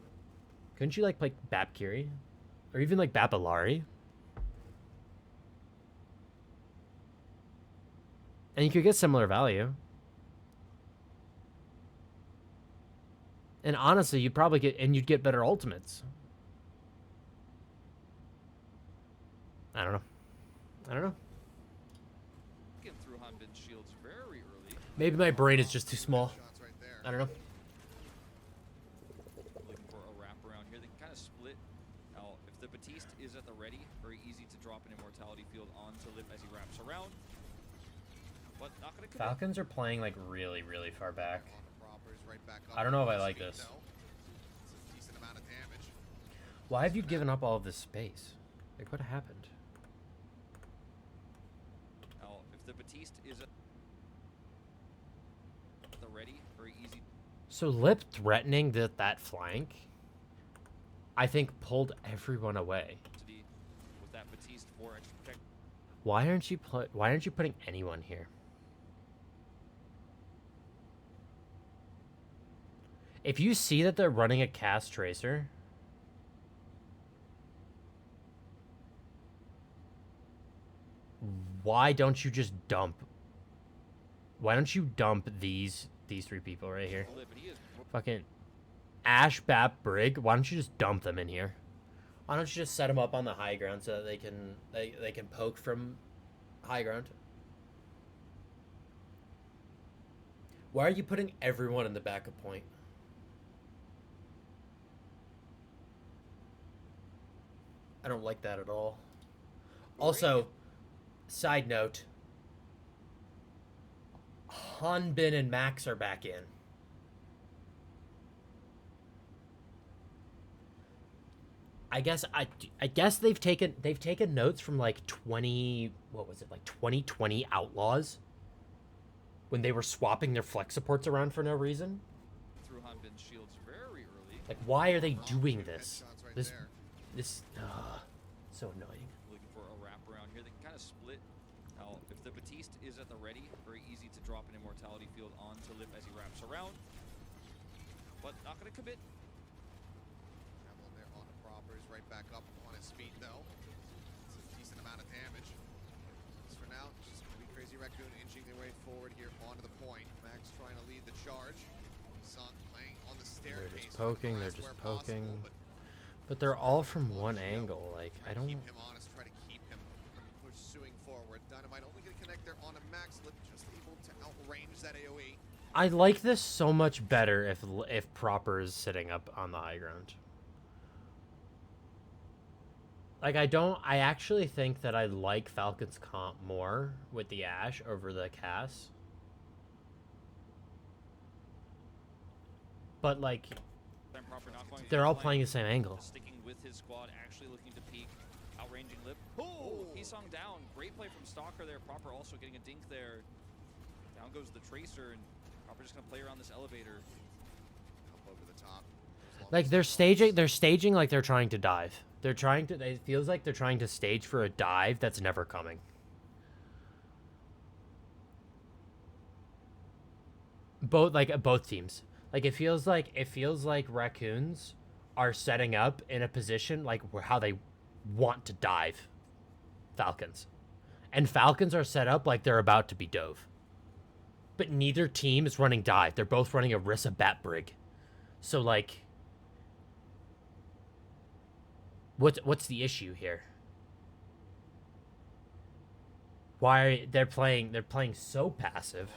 Couldn't you, like, play Bap Kiri? Or even, like, Bap Alari? And you could get similar value. And honestly, you'd probably you'd get better ultimates. I don't know. Maybe my brain is just too small. I don't know. Looking for a wraparound here. They can kind of split. Now, if the Batiste is at the ready, very easy to drop an Immortality field onto around. But not gonna commit. Falcons are playing like really, really far back. On the proppers, right back up I don't know if I on like speed, this. though. It's a decent amount of damage. Why have you given up all of this space? Like, what happened? Now, if the Batiste is at the ready, very easy. So Lip threatening that flank, I think pulled everyone away. With that Batiste 4 extra protect. Why aren't you putting anyone here? If you see that they're running a cast tracer, why don't you just dump? Why don't you dump these three people right here? Fucking Ash, Bap, Brig. Why don't you just dump them in here? Why don't you just set them up on the high ground so that they can poke from high ground? Why are you putting everyone in the backup point? I don't like that at all. Also, side note, Hanbin and Max are back in. I guess they've taken notes from like 2020 Outlaws when they were swapping their flex supports around for no reason. Through Hanbin's shields very early. Like, why are they doing this? So annoying. Looking for a wraparound here. They can kind of split. Now, if the Batiste is at the ready, very easy to drop an immortality field onto Lip as he wraps around. But not going to commit. Traveling there on the proppers, right back up on his feet though. It's a decent amount of damage. As for now, just gonna be Crazy Raccoon inching their way forward here onto the point. Max trying to lead the charge. Sun playing on the staircase. They're just poking. They're just poking. But they're all from one angle. Like, I don't. Keep him honest. Try to keep him pursuing forward. Dynamite only gonna connect there on a Max. Lip just able to outrange that AOE. I like this so much better if Proper is sitting up on the high ground. Like, I actually think that I like Falcons comp more with the Ash over the Cass. But, like, they're all playing the same angle. Sticking with his squad, actually looking to peek, outranging Lip. Oh, Heesong down. Great play from Stalker there. Proper also getting a dink there. Down goes the Tracer, and Proper just gonna play around this elevator. Up over the top. Like, they're staging like they're trying to dive. It feels like they're trying to stage for a dive that's never coming. Both teams. Like, it feels like Raccoons are setting up in a position like how they want to dive Falcons. And Falcons are set up like they're about to be dove. But neither team is running dive. They're both running a Rissa Bat Brig. So, like, what's the issue here? Why they're playing so passive.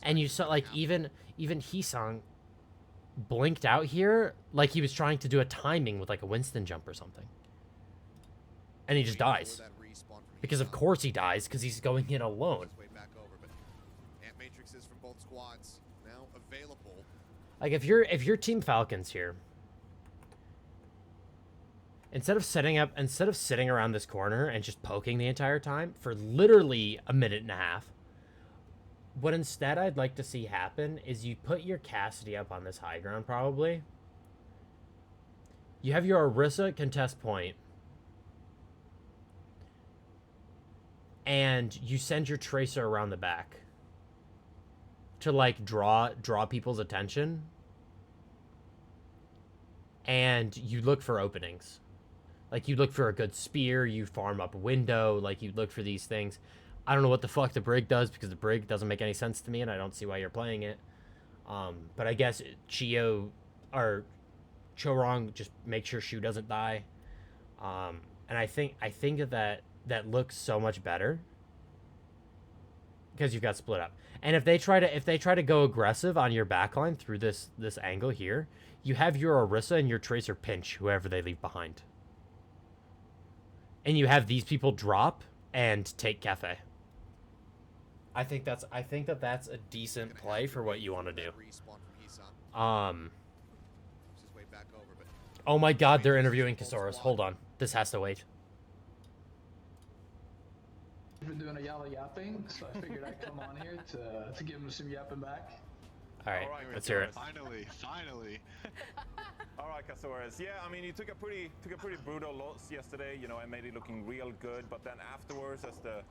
And you saw, like, even Heesong blinked out here like he was trying to do a timing with like a Winston jump or something. And he just dies. Because of course he dies, because he's going in alone. Matrixes from both squads now available. Like, if you're Team Falcons here, instead of sitting around this corner and just poking the entire time for literally a minute and a half, what instead I'd like to see happen is you put your Cassidy up on this high ground, probably. You have your Orisa contest point. And you send your Tracer around the back. To, like, draw people's attention. And you look for openings. Like, you look for a good spear, you farm up a window, like, you look for these things. I don't know what the fuck the Brig does, because the Brig doesn't make any sense to me, and I don't see why you're playing it. But I guess Chorong just make sure Shu doesn't die. And I think that looks so much better because you've got split up. And if they try to go aggressive on your backline through this angle here, you have your Orisa and your Tracer pinch whoever they leave behind. And you have these people drop and take Cafe. I think that's a decent play for what you want to do. Respawn from Heesung. Works his way back over, but Oh my God, they're interviewing Kasaurus. Hold on, this has to wait. I've been doing a yalla yapping, so I figured I'd come on here to give him some yapping back. All right, let's hear it. Finally. All right, Kasaurus. Yeah, I mean, you took a pretty brutal loss yesterday, you know, and made it looking real good. But then afterwards, as the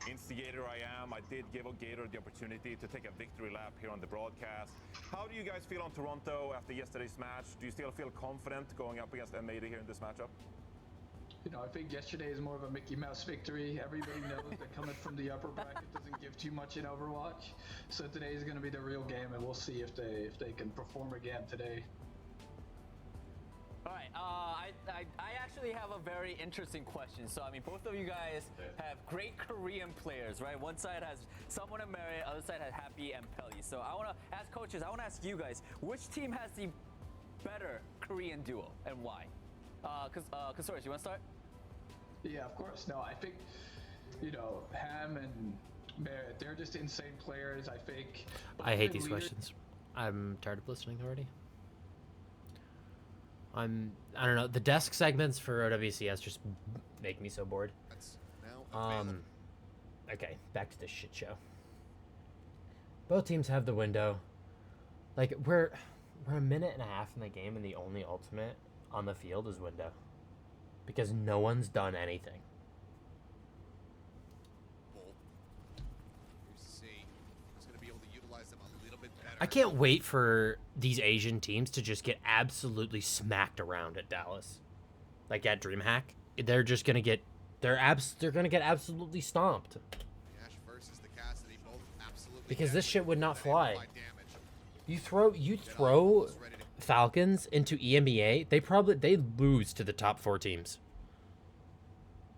instigator I am, I did give Gator the opportunity to take a victory lap here on the broadcast. How do you guys feel on Toronto after yesterday's match? Do you still feel confident going up against M80 here in this matchup? You know, I think yesterday is more of a Mickey Mouse victory. Everybody knows that coming from the upper bracket doesn't give too much in Overwatch. So today is going to be the real game, and we'll see if they can perform again today. All right, I actually have a very interesting question. So, I mean, both of you guys have great Korean players, right? One side has someone in Marriott, other side has Happy and Pelly. So I want to ask coaches, I want to ask you guys, which team has the better Korean duo and why? Kasaurus, you want to start? Yeah, of course. No, I think, you know, Ham and Merritt, they're just insane players. I think. I hate these questions. I'm tired of listening already. I don't know. The desk segments for OWCS just make me so bored. That's now okay, back to this shit show. Both teams have the window. Like, we're a minute and a half in the game, and the only ultimate on the field is window. Because no one's done anything. I can't wait for these Asian teams to just get absolutely smacked around at Dallas. Like at DreamHack. They're just gonna get they're gonna get absolutely stomped. Because this shit would not fly. You throw Falcons into EMEA, they lose to the top 4 teams.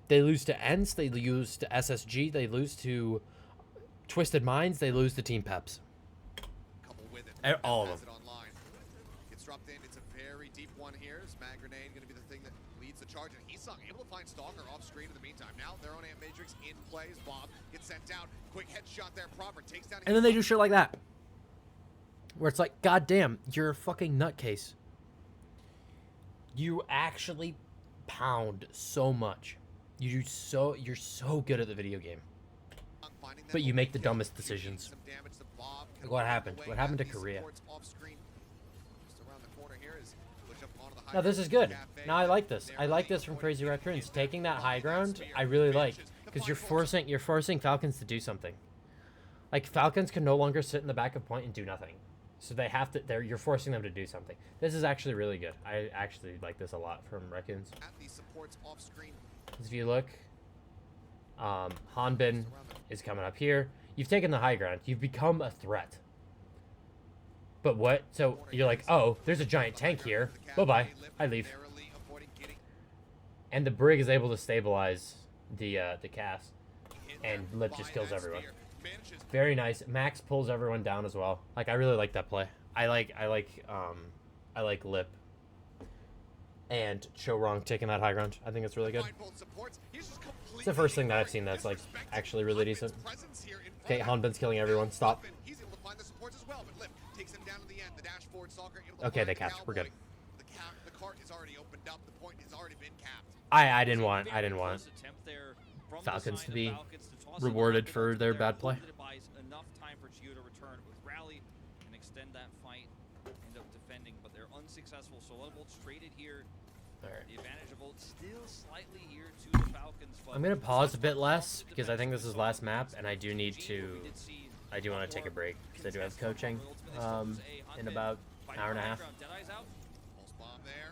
They lose to ENCE, they lose to SSG, they lose to Twisted Minds, they lose to Team Peps. All of them. Gets dropped in. It's a very deep one here. Is Mag Grenade going to be the thing that leads the charge? And Heesung able to find Stalker off screen in the meantime. Now their own Ant Matrix in play as Bob gets sent down. Quick headshot there. Proper takes down. And then they do shit like that. Where it's like, God damn, you're a fucking nutcase. You actually pound so much. You're so good at the video game. But you make the dumbest decisions. Like what happened? What happened to Korea? No, this is good. Now I like this. I like this from Crazy Raccoons. Taking that high ground, I really like. Because you're forcing Falcons to do something. Like, Falcons can no longer sit in the back of point and do nothing. So they have to, you're forcing them to do something. This is actually really good. I actually like this a lot from Raccoons. If you look, Hanbin is coming up here. You've taken the high ground. You've become a threat. But what? So you're like, oh, there's a giant tank here. Bye-bye. I leave. And the Brig is able to stabilize the cast. And Lip just kills everyone. Very nice. Max pulls everyone down as well. Like, I really like that play. I like Lip and Chorong taking that high ground. I think it's really good. It's the first thing that I've seen that's like actually really decent. Okay, Hanbin's killing everyone. Stop. Okay, they capped. We're good. I didn't want Falcons to be rewarded for their bad play. Enough time for Gio to return with Rally and extend that fight, end up defending, but they're unsuccessful. So a lot of ults traded here. The advantage of ult still slightly here to the Falcons. I'm gonna pause a bit less because I think this is last map, and I do want to take a break because I do have coaching in about an hour and a half.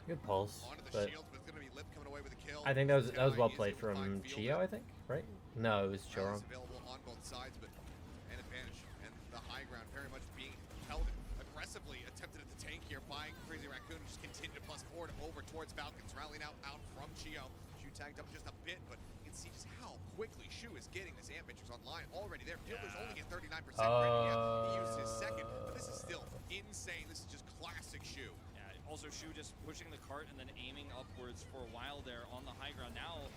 Good pulse, but I think that was well played from Chio. I think, right? No, it was Chorong. Aggressively attempted at the tank here by Crazy Raccoon, just continue to plus forward over towards Falcons, rallying out from Chio. Shu tagged up just a bit, but you can see just how quickly Shu is getting this Ant Matrix online already. Their Fielder's only at 39% ready yet. He used his second, but this is still insane. This is just classic Shu. Yeah, also Shu just pushing the cart and then aiming upwards for a while there on the high ground. Now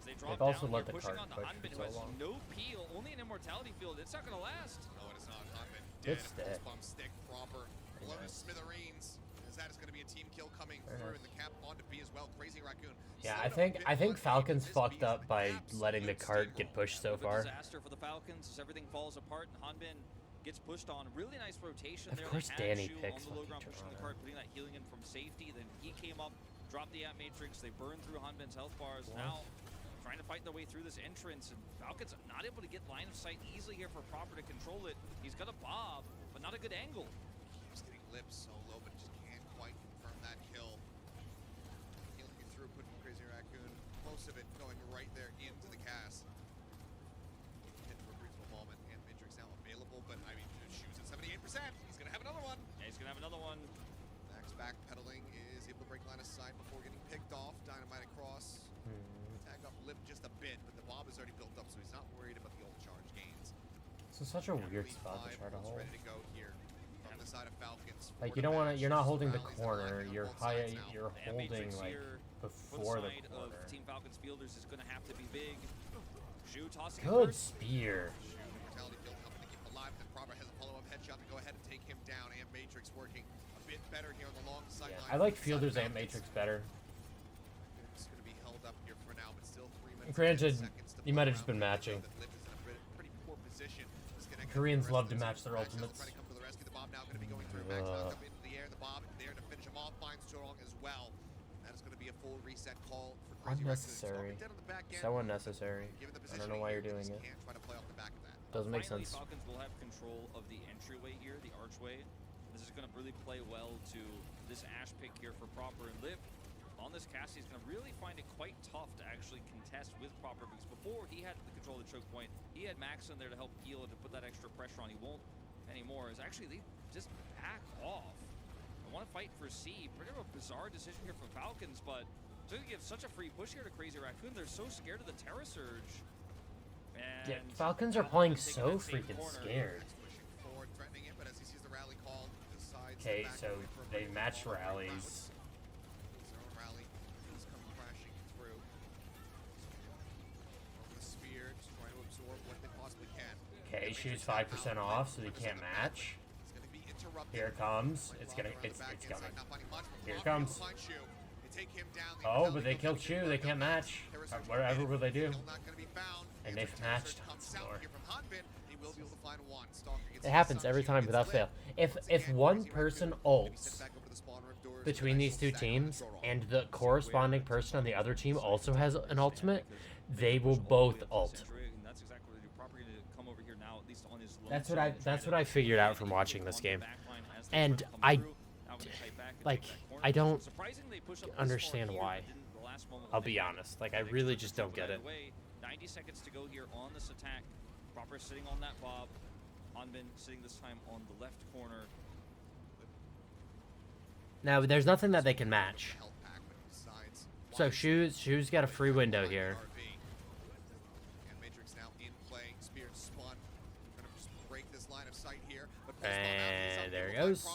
As they drop They've also down let here, the pushing cart onto push Hunbin, for who so has long. no peel, only an immortality field. It's not gonna last. No, it is not. Hunbin Good dead. stick. Pulse bomb stick proper. Blown to smithereens. As that is going to be a team kill coming through, and the cap onto B as well. Crazy Raccoon. Yeah, slowed I up a think bit on B, Falcons but this fucked B is up an by letting the absolute cart get steamroll. pushed so Bit of a far. disaster for the Falcons as everything falls apart and Hanbin gets pushed on. Really nice rotation Of there. course They had Danny Shu picks on the low fucking ground, pushing the Toronto. cart, putting that healing in from safety. Then he came up, dropped the App Matrix. They burned through Hanbin's health bars. Now trying to fight their way through this entrance, and Falcons are not able to get line of sight easily here for Proper to control it. He's got a bob, but not a good angle. Keeps getting lips so low, but just can't quite confirm that kill. Healing you through, putting Crazy Raccoon, most of it going right there into the cast. Hit for a brief little moment, and Matrix now available, but I mean, Shu's at 78%. He's gonna have another one. Yeah, he's gonna have another one. Max backpedaling is able to break line of sight before getting picked off. Dynamite across. Tag up lip just a bit, but the bob is already built up, so he's not worried about the old charge gains. This is such a weird spot to try to hold. Ready to go here from the side of Falcons. Like you don't want to. You're not holding the corner. You're high. You're The holding Matrix like here before for the side corner. of Team Falcons fielders is gonna have to be big. Shu tossing it Good first. spear. Mortality field helping to keep him alive. Then Proper has a follow-up headshot to go ahead and take him down. And Matrix working a bit better here on the long sideline. I like Fielder's Ant Matrix better. It's going to be held up here for now, but still 3 minutes. Granted, and 10 seconds to you play might have just around. been matching. That Lip is in a pretty poor position. Disconnected Koreans from the love to rest of match the their team. Max ultimates. trying to come to the rescue. The bomb now going to be going through. Max knocked up into the air. The bomb there to finish him off. Finds Strong as well. That is going to be a full reset call for Crazy Unnecessary. Raccoon. Dead on the back end. So unnecessary. Given the I don't know why you're positioning doing here, it. just can't try to play off the back of that. Doesn't make Finally, sense. Falcons will have control of the entryway here, the archway. This is going to really play well to this Ash pick here for Proper and Lip. On this cast, he's going to really find it quite tough to actually contest with Proper, because before he had the control of the choke point, he had Max in there to help heal and to put that extra pressure on. He won't anymore. Is actually they just back off. I want to fight for C. Pretty of a bizarre decision here from Falcons, but to give such a free push here to Crazy Raccoon, they're so scared of the Terra Surge. Yeah, And Falcons are playing so freaking scared. Pushing forward, threatening it, but as he sees the rally call, decides to Okay, back so away for a they break. match Ball rallies. His own rally is coming crashing through. Over the spear, just trying to absorb what they possibly can. Okay, shoots 5% off, so they can't match. It's going to be interrupted. Here it comes. It's Around gonna. the It's back coming. inside, not finding much, but Here it Proper comes. will find Shu. They take him down. The Oh, but Mortality they field killed comes Shu. in, They but can't no match. Terra Surge Whatever will they do? still not going to be found. And If they've the Terra matched Surge comes more. out here from Hanbin, he will be able to find one. Stalker gets It happens some every Shu time gets without lit. fail. If Once if again, one Crazy person Raccoon will be ults sent back over to spawn room doors between with these two actual stack teams control. and the corresponding person on the other team also has an ultimate, they will both ult. And that's exactly what they do. Proper going to come over here now, at least on his lone That's what side I and try that's to what I figured out from get watching on this the game. back line as they And try to come I through. Now we can fight back and like take that corner. I don't Surprisingly, they push up this far understand here, why. but didn't the last moment I'll when they be did. honest. Like I They really took just the don't get it. away. 90 seconds to go here on this attack. Proper sitting on that bob. Hanbin sitting this time on the left corner. Now there's nothing that they can match. Health pack, but decides So Shu's got a free window here. And Matrix now in play. Spear spun. Gonna just break this line of sight here. But And there it goes.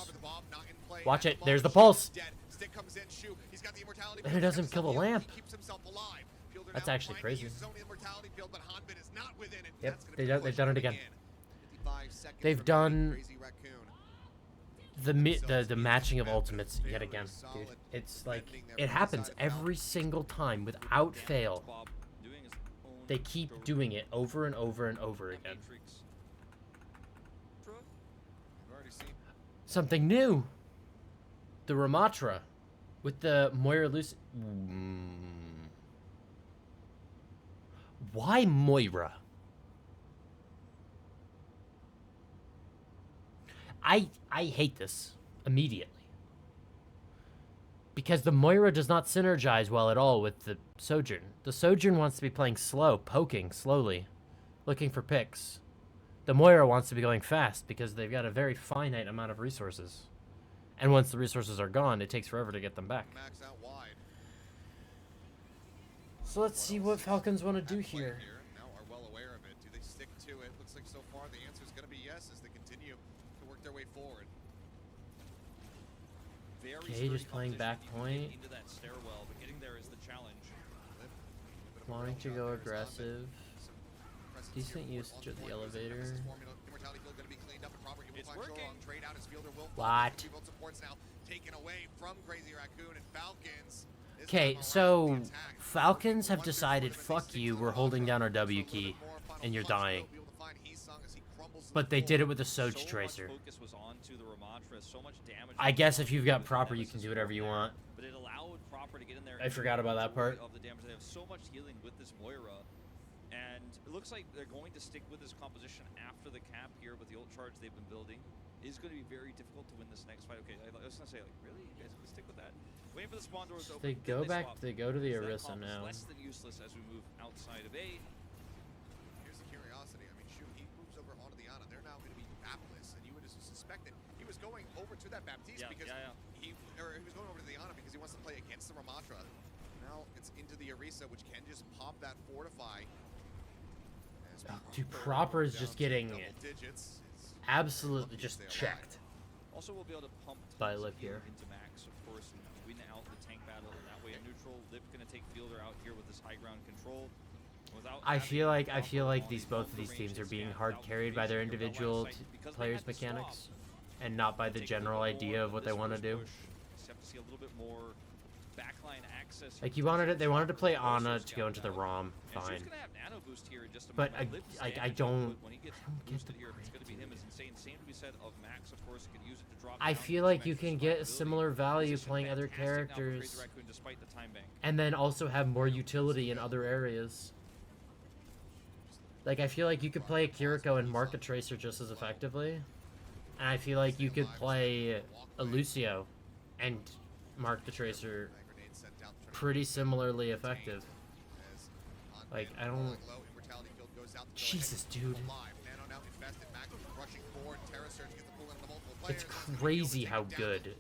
Watch it. There's the pulse. Stick comes in. Shu. He's got the immortality. And it doesn't kill the lamp. He keeps himself alive. Fielder That's now actually trying to crazy. use his own immortality field, but Hanbin is not within it. Yep, That's gonna they be done- the they've push done it coming again. in. 55 seconds They've remaining. done Crazy Raccoon. the matching of ultimates yet again, dude. It's like it happens every single time without fail. Bob doing his own They keep doing it over and over and over again. Matrix. We've already seen Something new. The Ramatra with the Moira Lucy. Why Moira? I hate this immediately. Because the Moira does not synergize well at all with the Sojourn. The Sojourn wants to be playing slow, poking slowly, looking for picks. The Moira wants to be going fast because they've got a very finite amount of resources. And once the resources are gone, it takes forever to get them back. Max out wide. So let's see what Falcons want to do At play here. Now are well aware of it. Do they stick to it? Looks like so far the answer is going to be yes as they continue to work their way forward. Very Okay, sturdy just playing competition. back You can point. get into that stairwell, but getting there is the challenge. Lip, a little bit of wanting to go aggressive. Decent usage of the elevator. It's working. What? Okay, so Falcons have decided, fuck you, we're holding down our W key, and you're dying. But they did it with a Soch Tracer. I guess if you've got proper, you can do whatever you want. But it allowed proper to get in there. I forgot about that part. Of the damage, they have so much healing with this Moira, and it looks like they're going to stick with this composition after the cap here with the ult charge they've been building. It's going to be very difficult to win this next fight. Okay, I was gonna say, like, really, you guys gonna stick with that? Waiting for the spawn doors to open. They go back. They go to the Orisa now. Less than useless as we move outside of A. Here's the curiosity. I mean, shoot, he moves over onto the Ana. They're now going to be Bapless, and you would have suspected he was going over to that Baptiste because he was going over to the Ana because he wants to play against the Ramatra. Now it's into the Orisa, which can just pop that fortify. Dude, proper is just getting absolutely just checked. Also, we'll be able to pump by Lip here. Into Max, of course, and win out the tank battle. And that way, a neutral Lip gonna take Fielder out here with this high ground control. I feel like both of these teams are being hard carried by their individual players' mechanics, and not by the general idea of what they want to do. Just have to see a little bit more backline access. Like they wanted to play Ana to go into the ROM, fine. But I don't get the point. I feel like you can get similar value playing other characters, and then also have more utility in other areas. Like, I feel like you could play Kiriko and Market Tracer just as effectively. And I feel like you could play a Lucio and Mark the Tracer pretty similarly effective. Like, I don't... Jesus, dude. It's crazy how good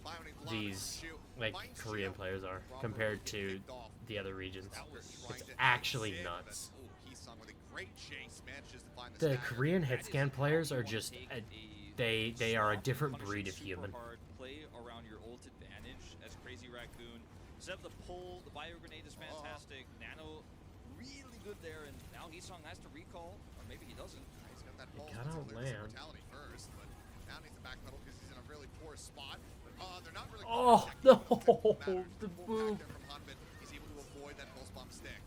these, like, Korean players are compared to the other regions. It's actually nuts. The Korean hitscan players are just they are a different breed of human. Play around your ult advantage as Crazy Raccoon. Set up the pull, the bio grenade is fantastic. Nano really good there, and now Heesong has to recall, or maybe he doesn't. He's got that ball. Gotta land. First, but now needs to backpedal because he's in a really poor spot. But they're not really. Oh no! The boop. He's able to avoid that pulse bomb stick.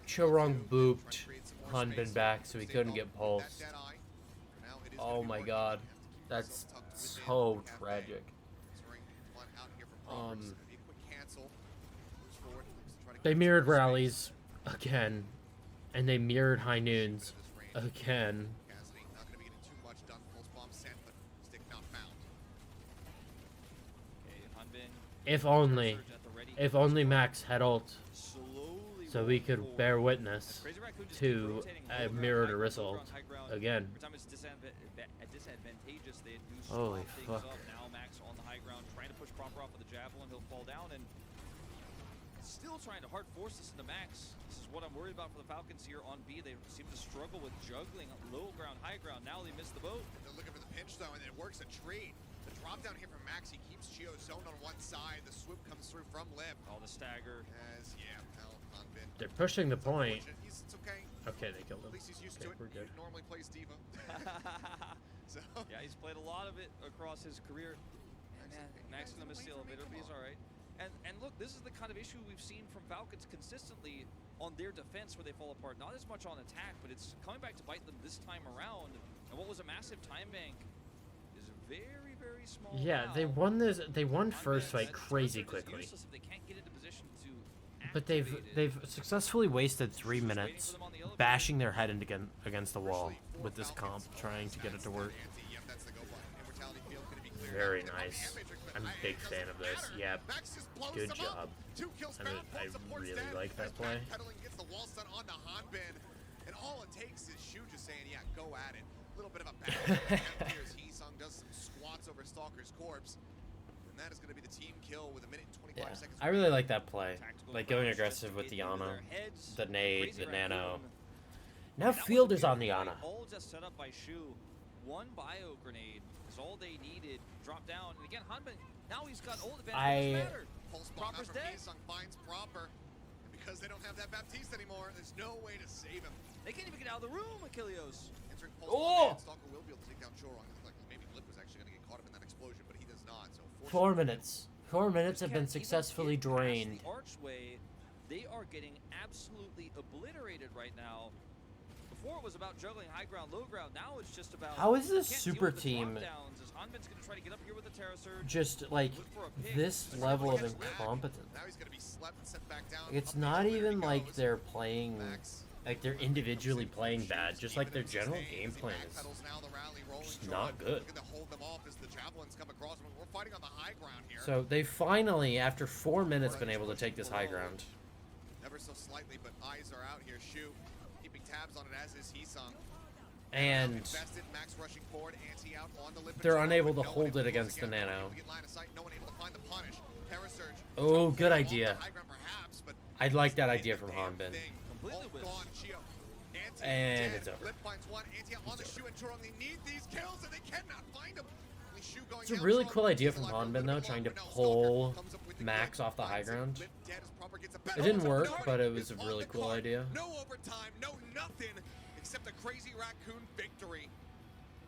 Chorong booped Hanbin back so he couldn't get pulsed. Oh my god. That's so tragic. They mirrored rallies again, and they mirrored high noons again. If only Max had ult, so we could bear witness to a mirrored Orisa ult again. Holy fuck. Now Max on the high ground, trying to push proper off with the javelin. He'll fall down and still trying to hard force this into Max. This is what I'm worried about for the Falcons here on B. They seem to struggle with juggling low ground, high ground. Now they miss the boat. They're looking for the pinch though, and it works a trade. The drop down here from Max, he keeps Chio zoned on one side. The swoop comes through from Lip. Oh, the stagger. They're pushing the point. It's okay. Okay, they killed him. At least he's used okay, to it. We're good. He normally plays Diva. So. Yeah, he's played a lot of it across his career. And Max in the miss the elevator, but he's all right. And look, this is the kind of issue we've seen from Falcons consistently on their defense where they fall apart. Not as much on attack, but it's coming back to bite them this time around. And what was a massive time bank is very, very small. Yeah, they won this. They won first fight crazy quickly. But they've successfully wasted 3 minutes bashing their head against the wall with this comp, trying to get it to work. Very nice. I'm a big fan of this. Yep. Good job. I really like that play. And all it takes is Shu just saying, yeah, go at it. A little bit of a back. Heesong does some squats over Stalker's corpse. And that is going to be the team kill with 1 minute and 25 seconds. I really like that play. Like going aggressive with the Ana, the nade, the nano. Now Fielder's on the Ana. All just set up by Shu. One bio grenade is all they needed. Drop down. And again, Hanbin, now he's got ult advantage. Pulse bomb from Heesong finds proper. because they don't have that Baptiste anymore. There's no way to save him. They can't even get out of the room, Achilleos. Entering Oh! Stalker will be able to take down Chorong. Like maybe Blip was actually going to get caught up in that explosion, but he does not. So 4 minutes. 4 minutes have been Can't even successfully get past drained. The archway, they are getting absolutely obliterated right now. Before it was about juggling high ground, low ground. Now it's just about How is they this can't super deal with the team drop-downs as Hanben's gonna try to get up here with the Terra Surge. just like Look for a pick. this level of incompetence? now he's going to be slept and sent back down. It's Up the not elevator even he like goes. they're playing, Max. like they're individually playing bad. Just like their general game plan is Backpedals now, the rally rolling just Chorong not good. looking to hold them off as the javelins come across. We're fighting on the high ground here. So they finally, after 4 minutes, been able to take this high ground. Ever so slightly, but eyes are out here. Shu keeping tabs on it, as is Heesung. And Invested, Max rushing forward, anti out on the lip. they're unable to hold it against the Nano. Oh, good idea. I'd like that idea from Hanbin. And it's over. It's a really cool idea from Hanbin though, trying to pull Max off the high ground. It didn't work, but it was a really cool idea. No overtime, no nothing except a Crazy Raccoon victory.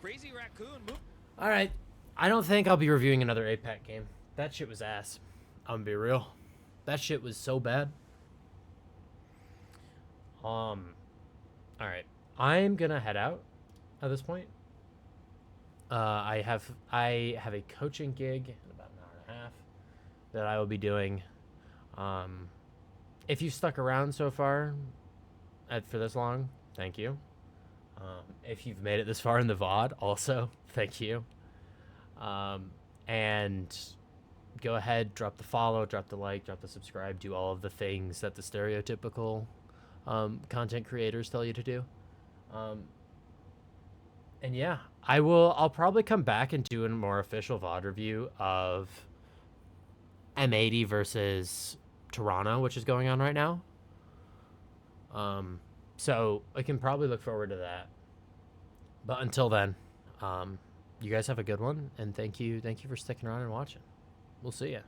Crazy Raccoon move. All right, I don't think I'll be reviewing another APAC game. That shit was ass. I'm gonna be real. That shit was so bad. All right, I'm gonna head out at this point. I have a coaching gig in about an hour and a half that I will be doing. If you've stuck around so far for this long, thank you. If you've made it this far in the VOD, also thank you. And go ahead, drop the follow, drop the like, drop the subscribe, do all of the things that the stereotypical content creators tell you to do. And yeah, I'll probably come back and do a more official VOD review of M80 versus Toronto, which is going on right now. So I can probably look forward to that. But until then, you guys have a good one, and thank you for sticking around and watching. We'll see ya.